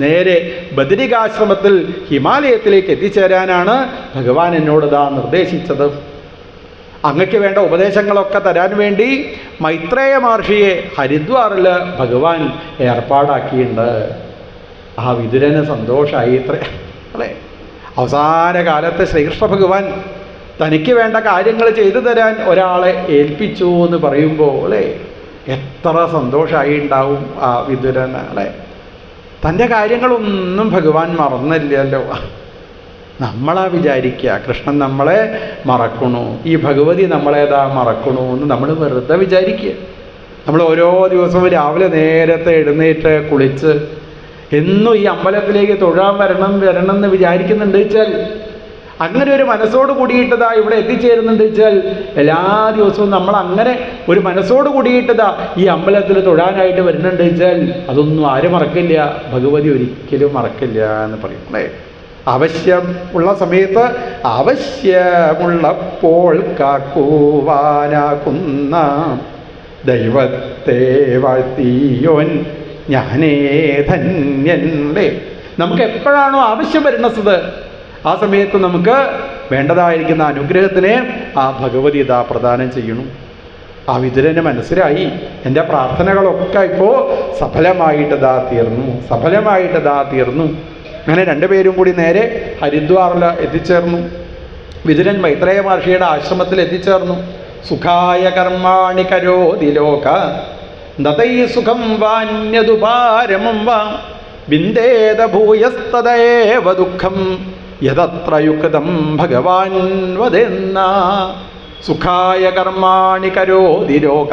നേരെ ബദരികാശ്രമത്തിൽ ഹിമാലയത്തിലേക്ക് എത്തിച്ചേരാനാണ് ഭഗവാൻ എന്നോട് നിർദ്ദേശിച്ചത്. അങ്ങക്ക് വേണ്ട ഉപദേശങ്ങളൊക്കെ തരാൻ വേണ്ടി മൈത്രേയ മഹർഷിയെ ഹരിദ്വാറിൽ ഭഗവാൻ ഏർപ്പാടാക്കിയിട്ടുണ്ട്. ആ വിതുരന് സന്തോഷമായി ഇത്രേ അല്ലേ. അവസാന കാലത്ത് ശ്രീകൃഷ്ണ ഭഗവാൻ തനിക്ക് വേണ്ട കാര്യങ്ങൾ ചെയ്തു തരാൻ ഒരാളെ ഏൽപ്പിച്ചു എന്ന് പറയുമ്പോൾ അല്ലേ എത്ര സന്തോഷമായി ഉണ്ടാവും ആ വിതുരന് അല്ലേ. തൻ്റെ കാര്യങ്ങളൊന്നും ഭഗവാൻ മറന്നില്ലല്ലോ. നമ്മളാ വിചാരിക്കുക കൃഷ്ണൻ നമ്മളെ മറക്കണു, ഈ ഭഗവതി നമ്മളേതാ മറക്കണു എന്ന് നമ്മൾ വെറുതെ വിചാരിക്കുക. നമ്മൾ ഓരോ ദിവസവും രാവിലെ നേരത്തെ എഴുന്നേറ്റ് കുളിച്ച് എന്നും ഈ അമ്പലത്തിലേക്ക് തൊഴാൻ വരണം എന്ന് വിചാരിക്കുന്നുണ്ട് വെച്ചാൽ, അങ്ങനെ ഒരു മനസ്സോട് കൂടിയിട്ടതാ ഇവിടെ എത്തിച്ചേരുന്നുണ്ട് വെച്ചാൽ, എല്ലാ ദിവസവും നമ്മൾ അങ്ങനെ ഒരു മനസ്സോട് കൂടിയിട്ടതാ ഈ അമ്പലത്തിൽ തൊഴാനായിട്ട് വരുന്നുണ്ട് വെച്ചാൽ, അതൊന്നും ആരും മറക്കില്ല, ഭഗവതി ഒരിക്കലും മറക്കില്ല എന്ന് പറയും അല്ലേ. ആവശ്യം ഉള്ള സമയത്ത് ആവശ്യമുള്ളപ്പോൾ കാക്കുവാനാകുന്ന ദൈവത്തെ വാഴ്ത്തിയോൻ ഞാനേ ധന്യൻ അല്ലേ. നമുക്ക് എപ്പോഴാണോ ആവശ്യം വരുന്നത് ആ സമയത്ത് നമുക്ക് വേണ്ടതായിരിക്കുന്ന അനുഗ്രഹത്തിനെ ആ ഭഗവതി പ്രദാനം ചെയ്യണം. ആ വിതുരന് മനസ്സിലായി എൻ്റെ പ്രാർത്ഥനകളൊക്കെ ഇപ്പോൾ സഫലമായിട്ട് തീർന്നു. അങ്ങനെ രണ്ടുപേരും കൂടി നേരെ ഹരിദ്വാറിൽ എത്തിച്ചേർന്നു. വിതുരൻ മൈത്രേയ മഹർഷിയുടെ ആശ്രമത്തിൽ എത്തിച്ചേർന്നു. സുഖായ കർമാണി കരോതി ലോക ദതൈ സുഖം വാന്യതുപാരമം വാ വിന്ദേത ഭൂയസ്തദേവ ദുഃഖം യതത്ര യുക്തം ഭഗവാൻ വദേന്ന. സുഖായ കർമാണി കരോതി ലോക.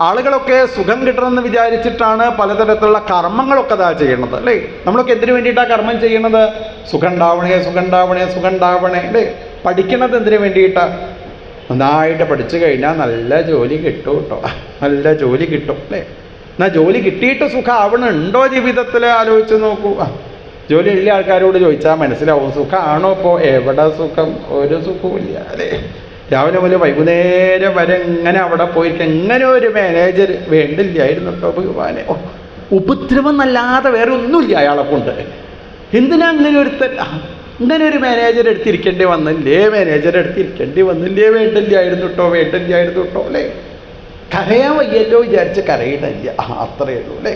ആളുകളൊക്കെ സുഖം കിട്ടണമെന്ന് വിചാരിച്ചിട്ടാണ് പലതരത്തിലുള്ള കർമ്മങ്ങളൊക്കെ ചെയ്യണത് അല്ലേ. നമ്മളൊക്കെ എന്തിനു വേണ്ടിയിട്ടാണ് കർമ്മം ചെയ്യണത്? സുഖം ഉണ്ടാവണേ അല്ലേ. പഠിക്കണത് എന്തിനു വേണ്ടിയിട്ടാണ്? നന്നായിട്ട് പഠിച്ചു കഴിഞ്ഞാൽ നല്ല ജോലി കിട്ടും കേട്ടോ, നല്ല ജോലി കിട്ടും അല്ലേ. എന്നാൽ ജോലി കിട്ടിയിട്ട് സുഖം ആവണുണ്ടോ ജീവിതത്തിൽ ആലോചിച്ച് നോക്കൂ. ജോലി ഉള്ള ആൾക്കാരോട് ചോദിച്ചാൽ മനസ്സിലാവും സുഖമാണോ. ഇപ്പോൾ എവിടെ സുഖം? ഒരു സുഖവുമില്ല അല്ലേ. രാവിലെ മുതൽ വൈകുന്നേരം വരെ എങ്ങനെ അവിടെ പോയിട്ട് എങ്ങനെ ഒരു മാനേജർ വേണ്ടില്ലായിരുന്നു കേട്ടോ ഭഗവാനെ. ഉപദ്രവം എന്നല്ലാതെ വേറെ ഒന്നുമില്ല അയാളെ കൊണ്ട്. എന്തിനാ അങ്ങനെ ഇങ്ങനെ ഒരു മാനേജർ എടുത്തിരിക്കേണ്ടി വന്നില്ലേ വേണ്ടില്ലായിരുന്നു കേട്ടോ അല്ലേ. കരയാൻ വയ്യല്ലോ വിചാരിച്ച് കരയിടില്ല, അത്രയേ ഉള്ളൂ അല്ലേ.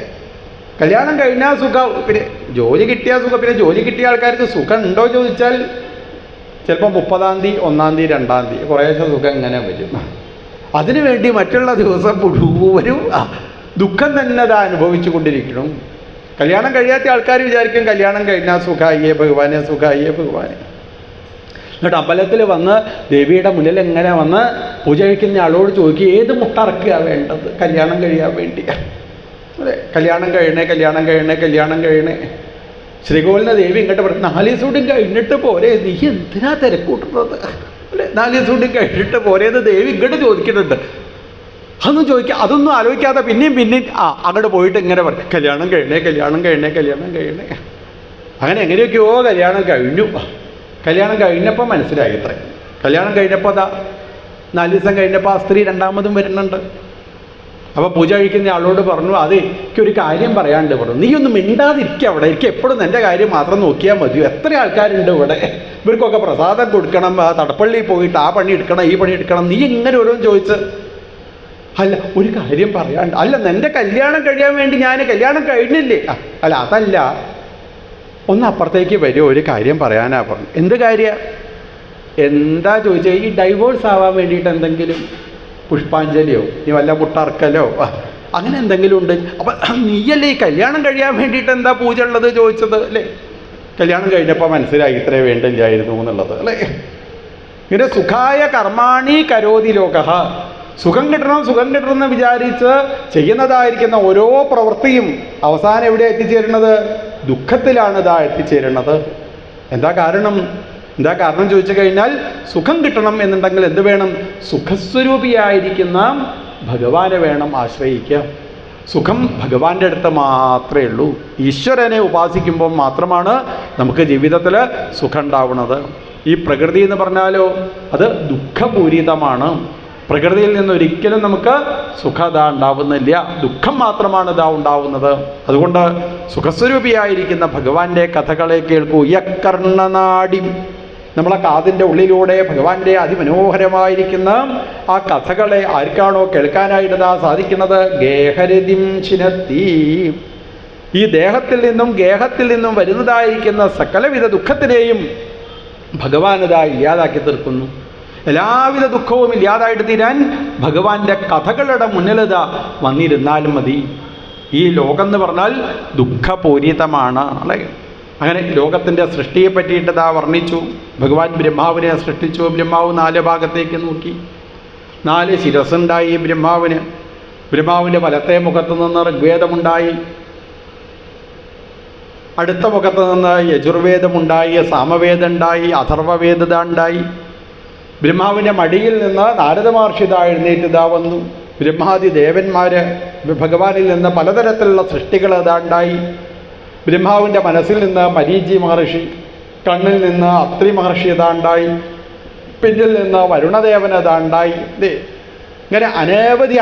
കല്യാണം കഴിഞ്ഞാൽ സുഖം, പിന്നെ ജോലി കിട്ടിയാൽ സുഖം. പിന്നെ ജോലി കിട്ടിയ ആൾക്കാർക്ക് സുഖം ഉണ്ടോ ചോദിച്ചാൽ ചിലപ്പോൾ 30-ാം തീയതി 1-ാം തീയതി 2-ാം തീയതി കുറേശ്ശെ സുഖം ഇങ്ങനെ വരും. അതിനുവേണ്ടി മറ്റുള്ള ദിവസം മുഴുവനും ദുഃഖം തന്നെ അനുഭവിച്ചു കൊണ്ടിരിക്കണം. കല്യാണം കഴിയാത്ത ആൾക്കാർ വിചാരിക്കും കല്യാണം കഴിഞ്ഞാൽ സുഖായിയേ ഭഗവാനെ. എന്നിട്ട് അമ്പലത്തിൽ വന്ന് ദേവിയുടെ മുന്നിൽ എങ്ങനെ വന്ന് പൂജ കഴിക്കുന്ന ആളോട് ചോദിക്കും ഏത് മുട്ട ഇറക്കുക വേണ്ടത് കല്യാണം കഴിയാൻ വേണ്ടി അതെ. കല്യാണം കഴിയണേ. ശ്രീകോവിലിനെ ദേവി ഇങ്ങോട്ട് പറഞ്ഞു 4 ദിവസം കൂടി കഴിഞ്ഞിട്ട് പോരെ, നീ എന്തിനാ തിരക്കൂട്ടുന്നത് അല്ലേ. 4 ദിവസം കൂടി കഴിഞ്ഞിട്ട് പോരേന്ന് ദേവി ഇങ്ങോട്ട് ചോദിക്കുന്നുണ്ട്. അതൊന്നും ആലോചിക്കാതെ പിന്നെയും അങ്ങോട്ട് പോയിട്ട് ഇങ്ങനെ പറയും കല്യാണം കഴിയണേ. അങ്ങനെ എങ്ങനെയൊക്കെയോ കല്യാണം കഴിഞ്ഞു. കല്യാണം കഴിഞ്ഞപ്പോൾ മനസ്സിലായി ഇത്രേ. കല്യാണം കഴിഞ്ഞപ്പോൾ 4 ദിവസം കഴിഞ്ഞപ്പോൾ ആ സ്ത്രീ രണ്ടാമതും വരുന്നുണ്ട്. അപ്പോൾ പൂജ കഴിക്കുന്ന ആളോട് പറഞ്ഞു അതെ എനിക്കൊരു കാര്യം പറയാണ്ട് പറഞ്ഞു. നീ ഒന്നും മിണ്ടാതിരിക്കുക അവിടെ, എനിക്ക് എപ്പോഴും എൻ്റെ കാര്യം മാത്രം നോക്കിയാൽ മതിയോ. എത്ര ആൾക്കാരുണ്ട് ഇവിടെ, ഇവർക്കൊക്കെ പ്രസാദം കൊടുക്കണം, തടപ്പള്ളിയിൽ പോയിട്ട് ആ പണി എടുക്കണം ഈ പണി എടുക്കണം, നീ ഇങ്ങനെ ഓരോന്ന് ചോദിച്ച്. അല്ല ഒരു കാര്യം പറയാണ്ട്. അല്ല എൻ്റെ കല്യാണം കഴിയാൻ വേണ്ടി ഞാൻ കല്യാണം കഴിഞ്ഞില്ലേ. അല്ല അതല്ല, ഒന്ന് അപ്പുറത്തേക്ക് വരുമോ, ഒരു കാര്യം പറയാനാ പറഞ്ഞു. എന്ത് കാര്യം? എന്താ ചോദിച്ചാൽ ഈ ഡൈവോഴ്സ് ആവാൻ വേണ്ടിയിട്ട് എന്തെങ്കിലും പുഷ്പാഞ്ജലിയോ നീ വല്ല മുട്ടർക്കലോ അങ്ങനെ എന്തെങ്കിലും ഉണ്ട്. അപ്പം നീയല്ലേ ഈ കല്യാണം കഴിയാൻ വേണ്ടിയിട്ട് എന്താ പൂജ ഉള്ളത് ചോദിച്ചത് അല്ലേ. കല്യാണം കഴിഞ്ഞപ്പോൾ മനസ്സിലായി ഇത്രേ വേണ്ടില്ലായിരുന്നു എന്നുള്ളത് അല്ലേ. ഇങ്ങനെ സുഖായ കർമാണി കരോതി ലോക. സുഖം കിട്ടണം എന്ന് വിചാരിച്ച് ചെയ്യുന്നതായിരിക്കുന്ന ഓരോ പ്രവൃത്തിയും അവസാനം എവിടെ എത്തിച്ചേരുന്നത്? ദുഃഖത്തിലാണ് എത്തിച്ചേരുന്നത്. എന്താ കാരണം ചോദിച്ചു കഴിഞ്ഞാൽ സുഖം കിട്ടണം എന്നുണ്ടെങ്കിൽ എന്ത് വേണം? സുഖസ്വരൂപിയായിരിക്കുന്ന ഭഗവാനെ വേണം ആശ്രയിക്കുക. സുഖം ഭഗവാന്റെ അടുത്ത് മാത്രമേ ഉള്ളൂ. ഈശ്വരനെ ഉപാസിക്കുമ്പോൾ മാത്രമാണ് നമുക്ക് ജീവിതത്തിൽ സുഖം ഉണ്ടാവുന്നത്. ഈ പ്രകൃതി എന്ന് പറഞ്ഞാലോ അത് ദുഃഖപൂരിതമാണ്. പ്രകൃതിയിൽ നിന്നൊരിക്കലും നമുക്ക് സുഖത ഉണ്ടാവുന്നില്ല, ദുഃഖം മാത്രമാണ് ഇതാ ഉണ്ടാവുന്നത്. അതുകൊണ്ട് സുഖസ്വരൂപിയായിരിക്കുന്ന ഭഗവാന്റെ കഥകളെ കേൾക്കൂ. യക്കർണനാടി, നമ്മളെ കാതിൻ്റെ ഉള്ളിലൂടെ ഭഗവാന്റെ അതിമനോഹരമായിരിക്കുന്ന ആ കഥകളെ ആർക്കാണോ കേൾക്കാനായിട്ട് സാധിക്കുന്നത്, ഗേഹരതിം ചിനത്തി, ഈ ദേഹത്തിൽ നിന്നും ഗേഹത്തിൽ നിന്നും വരുന്നതായിരിക്കുന്ന സകലവിധ ദുഃഖത്തിനെയും ഭഗവാനിതാ ഇല്ലാതാക്കി തീർക്കുന്നു. എല്ലാവിധ ദുഃഖവും ഇല്ലാതായിട്ട് തീരാൻ ഭഗവാന്റെ കഥകളുടെ മുന്നിലിതാ വന്നിരുന്നാലും മതി. ഈ ലോകം എന്ന് പറഞ്ഞാൽ ദുഃഖപൂരിതമാണ് അല്ലേ. അങ്ങനെ ലോകത്തിൻ്റെ സൃഷ്ടിയെ പറ്റിയിട്ട് ഇതാ വർണ്ണിച്ചു. ഭഗവാൻ ബ്രഹ്മാവിനെ സൃഷ്ടിച്ചു. ബ്രഹ്മാവ് 4 ഭാഗത്തേക്ക് നോക്കി. 4 ശിരസ്സുണ്ടായി ബ്രഹ്മാവിന്. ബ്രഹ്മാവിൻ്റെ വലത്തെ മുഖത്ത് നിന്ന് ഋഗ്വേദമുണ്ടായി, അടുത്ത മുഖത്ത് നിന്ന് യജുർവേദമുണ്ടായി, സാമവേദം ഉണ്ടായി, അഥർവവേദത ഉണ്ടായി. ബ്രഹ്മാവിൻ്റെ മടിയിൽ നിന്ന് നാരദ മഹർഷി എഴുന്നേറ്റ് വന്നു. ബ്രഹ്മാദി ദേവന്മാർ ഭഗവാനിൽ നിന്ന് പലതരത്തിലുള്ള സൃഷ്ടികൾ ഉണ്ടായി. ബ്രഹ്മാവിൻ്റെ മനസ്സിൽ നിന്ന് മരീചി മഹർഷി, കണ്ണിൽ നിന്ന് അത്രി മഹർഷി ഉണ്ടായി, പിന്നിൽ നിന്ന് വരുണദേവൻ ഉണ്ടായി. ഇങ്ങനെ അനവധി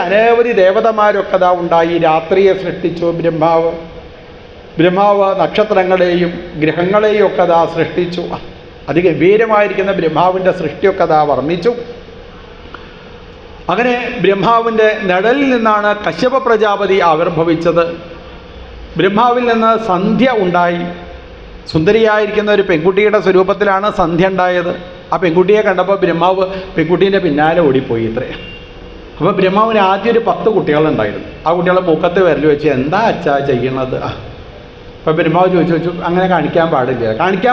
ദേവതമാരൊക്കെ ഉണ്ടായി. രാത്രിയെ സൃഷ്ടിച്ചു ബ്രഹ്മാവ്. ബ്രഹ്മാവ് നക്ഷത്രങ്ങളെയും ഗ്രഹങ്ങളെയും ഒക്കെ സൃഷ്ടിച്ചു. അതിഗംഭീരമായിരിക്കുന്ന ബ്രഹ്മാവിൻ്റെ സൃഷ്ടിയൊക്കെ വർണ്ണിച്ചു. അങ്ങനെ ബ്രഹ്മാവിൻ്റെ നിഴലിൽ നിന്നാണ് കശ്യപ പ്രജാപതി ആവിർഭവിച്ചത്. ബ്രഹ്മാവിൽ നിന്ന് സന്ധ്യ ഉണ്ടായി. സുന്ദരിയായിരിക്കുന്ന ഒരു പെൺകുട്ടിയുടെ സ്വരൂപത്തിലാണ് സന്ധ്യ ഉണ്ടായത്. ആ പെൺകുട്ടിയെ കണ്ടപ്പോൾ ബ്രഹ്മാവ് പെൺകുട്ടീൻ്റെ പിന്നാലെ ഓടിപ്പോയി ഇത്രേ. അപ്പോൾ ബ്രഹ്മാവിന് ആദ്യം ഒരു 10 കുട്ടികളുണ്ടായിരുന്നു. ആ കുട്ടികളെ മൂക്കത്ത് വിരൽ വെച്ച് എന്താ അച്ഛാ ചെയ്യണത്? അപ്പോൾ ബ്രഹ്മാവ് ചോദിച്ചു, അങ്ങനെ കാണിക്കാൻ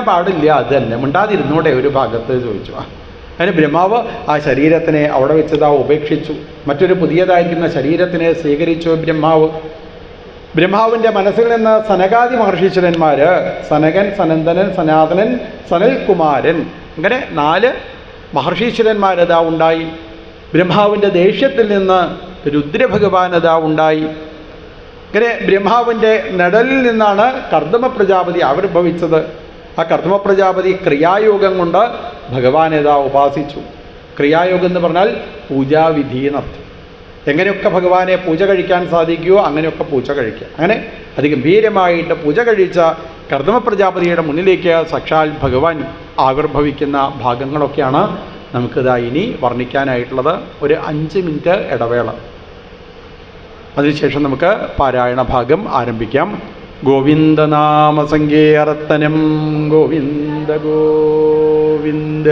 പാടില്ല, അത് തന്നെ മിണ്ടാതിരുന്നൂടെ ഒരു ഭാഗത്ത് ചോദിച്ചു. അതിന് ബ്രഹ്മാവ് ആ ശരീരത്തിനെ അവിടെ വെച്ചതാ ഉപേക്ഷിച്ചു. മറ്റൊരു പുതിയതായിരിക്കുന്ന ശരീരത്തിനെ സ്വീകരിച്ചു ബ്രഹ്മാവ്. ബ്രഹ്മാവിൻ്റെ മനസ്സിൽ നിന്ന് സനകാദി മഹർഷീശ്വരന്മാർ, സനകൻ, സനന്ദനൻ, സനാതനൻ, സനൽകുമാരൻ, അങ്ങനെ 4 മഹർഷീശ്വരന്മാരതാ ഉണ്ടായി. ബ്രഹ്മാവിൻ്റെ ദേഷ്യത്തിൽ നിന്ന് രുദ്രഭഗവാനതാ ഉണ്ടായി. ഇങ്ങനെ ബ്രഹ്മാവിൻ്റെ നിഴലിൽ നിന്നാണ് കർദമ പ്രജാപതി ആവിർഭവിച്ചത്. ആ കർദമ പ്രജാപതി ക്രിയായോഗം കൊണ്ട് ഭഗവാനേതാ ഉപാസിച്ചു. ക്രിയായോഗം എന്ന് പറഞ്ഞാൽ പൂജാവിധി എന്നർത്ഥം. എങ്ങനെയൊക്കെ ഭഗവാനെ പൂജ കഴിക്കാൻ സാധിക്കുമോ അങ്ങനെയൊക്കെ പൂജ കഴിക്കുക. അങ്ങനെ അതിഗംഭീരമായിട്ട് പൂജ കഴിച്ച കർദമ പ്രജാപതിയുടെ മുന്നിലേക്ക് സാക്ഷാൽ ഭഗവാൻ ആവിർഭവിക്കുന്ന ഭാഗങ്ങളൊക്കെയാണ് നമുക്കിതാ ഇനി വർണ്ണിക്കാനായിട്ടുള്ളത്. ഒരു 5 മിനിറ്റ് ഇടവേള. അതിനുശേഷം നമുക്ക് പാരായണ ഭാഗം ആരംഭിക്കാം. ഗോവിന്ദനാമസങ്കീർത്തനം ഗോവിന്ദ ഗോവിന്ദ.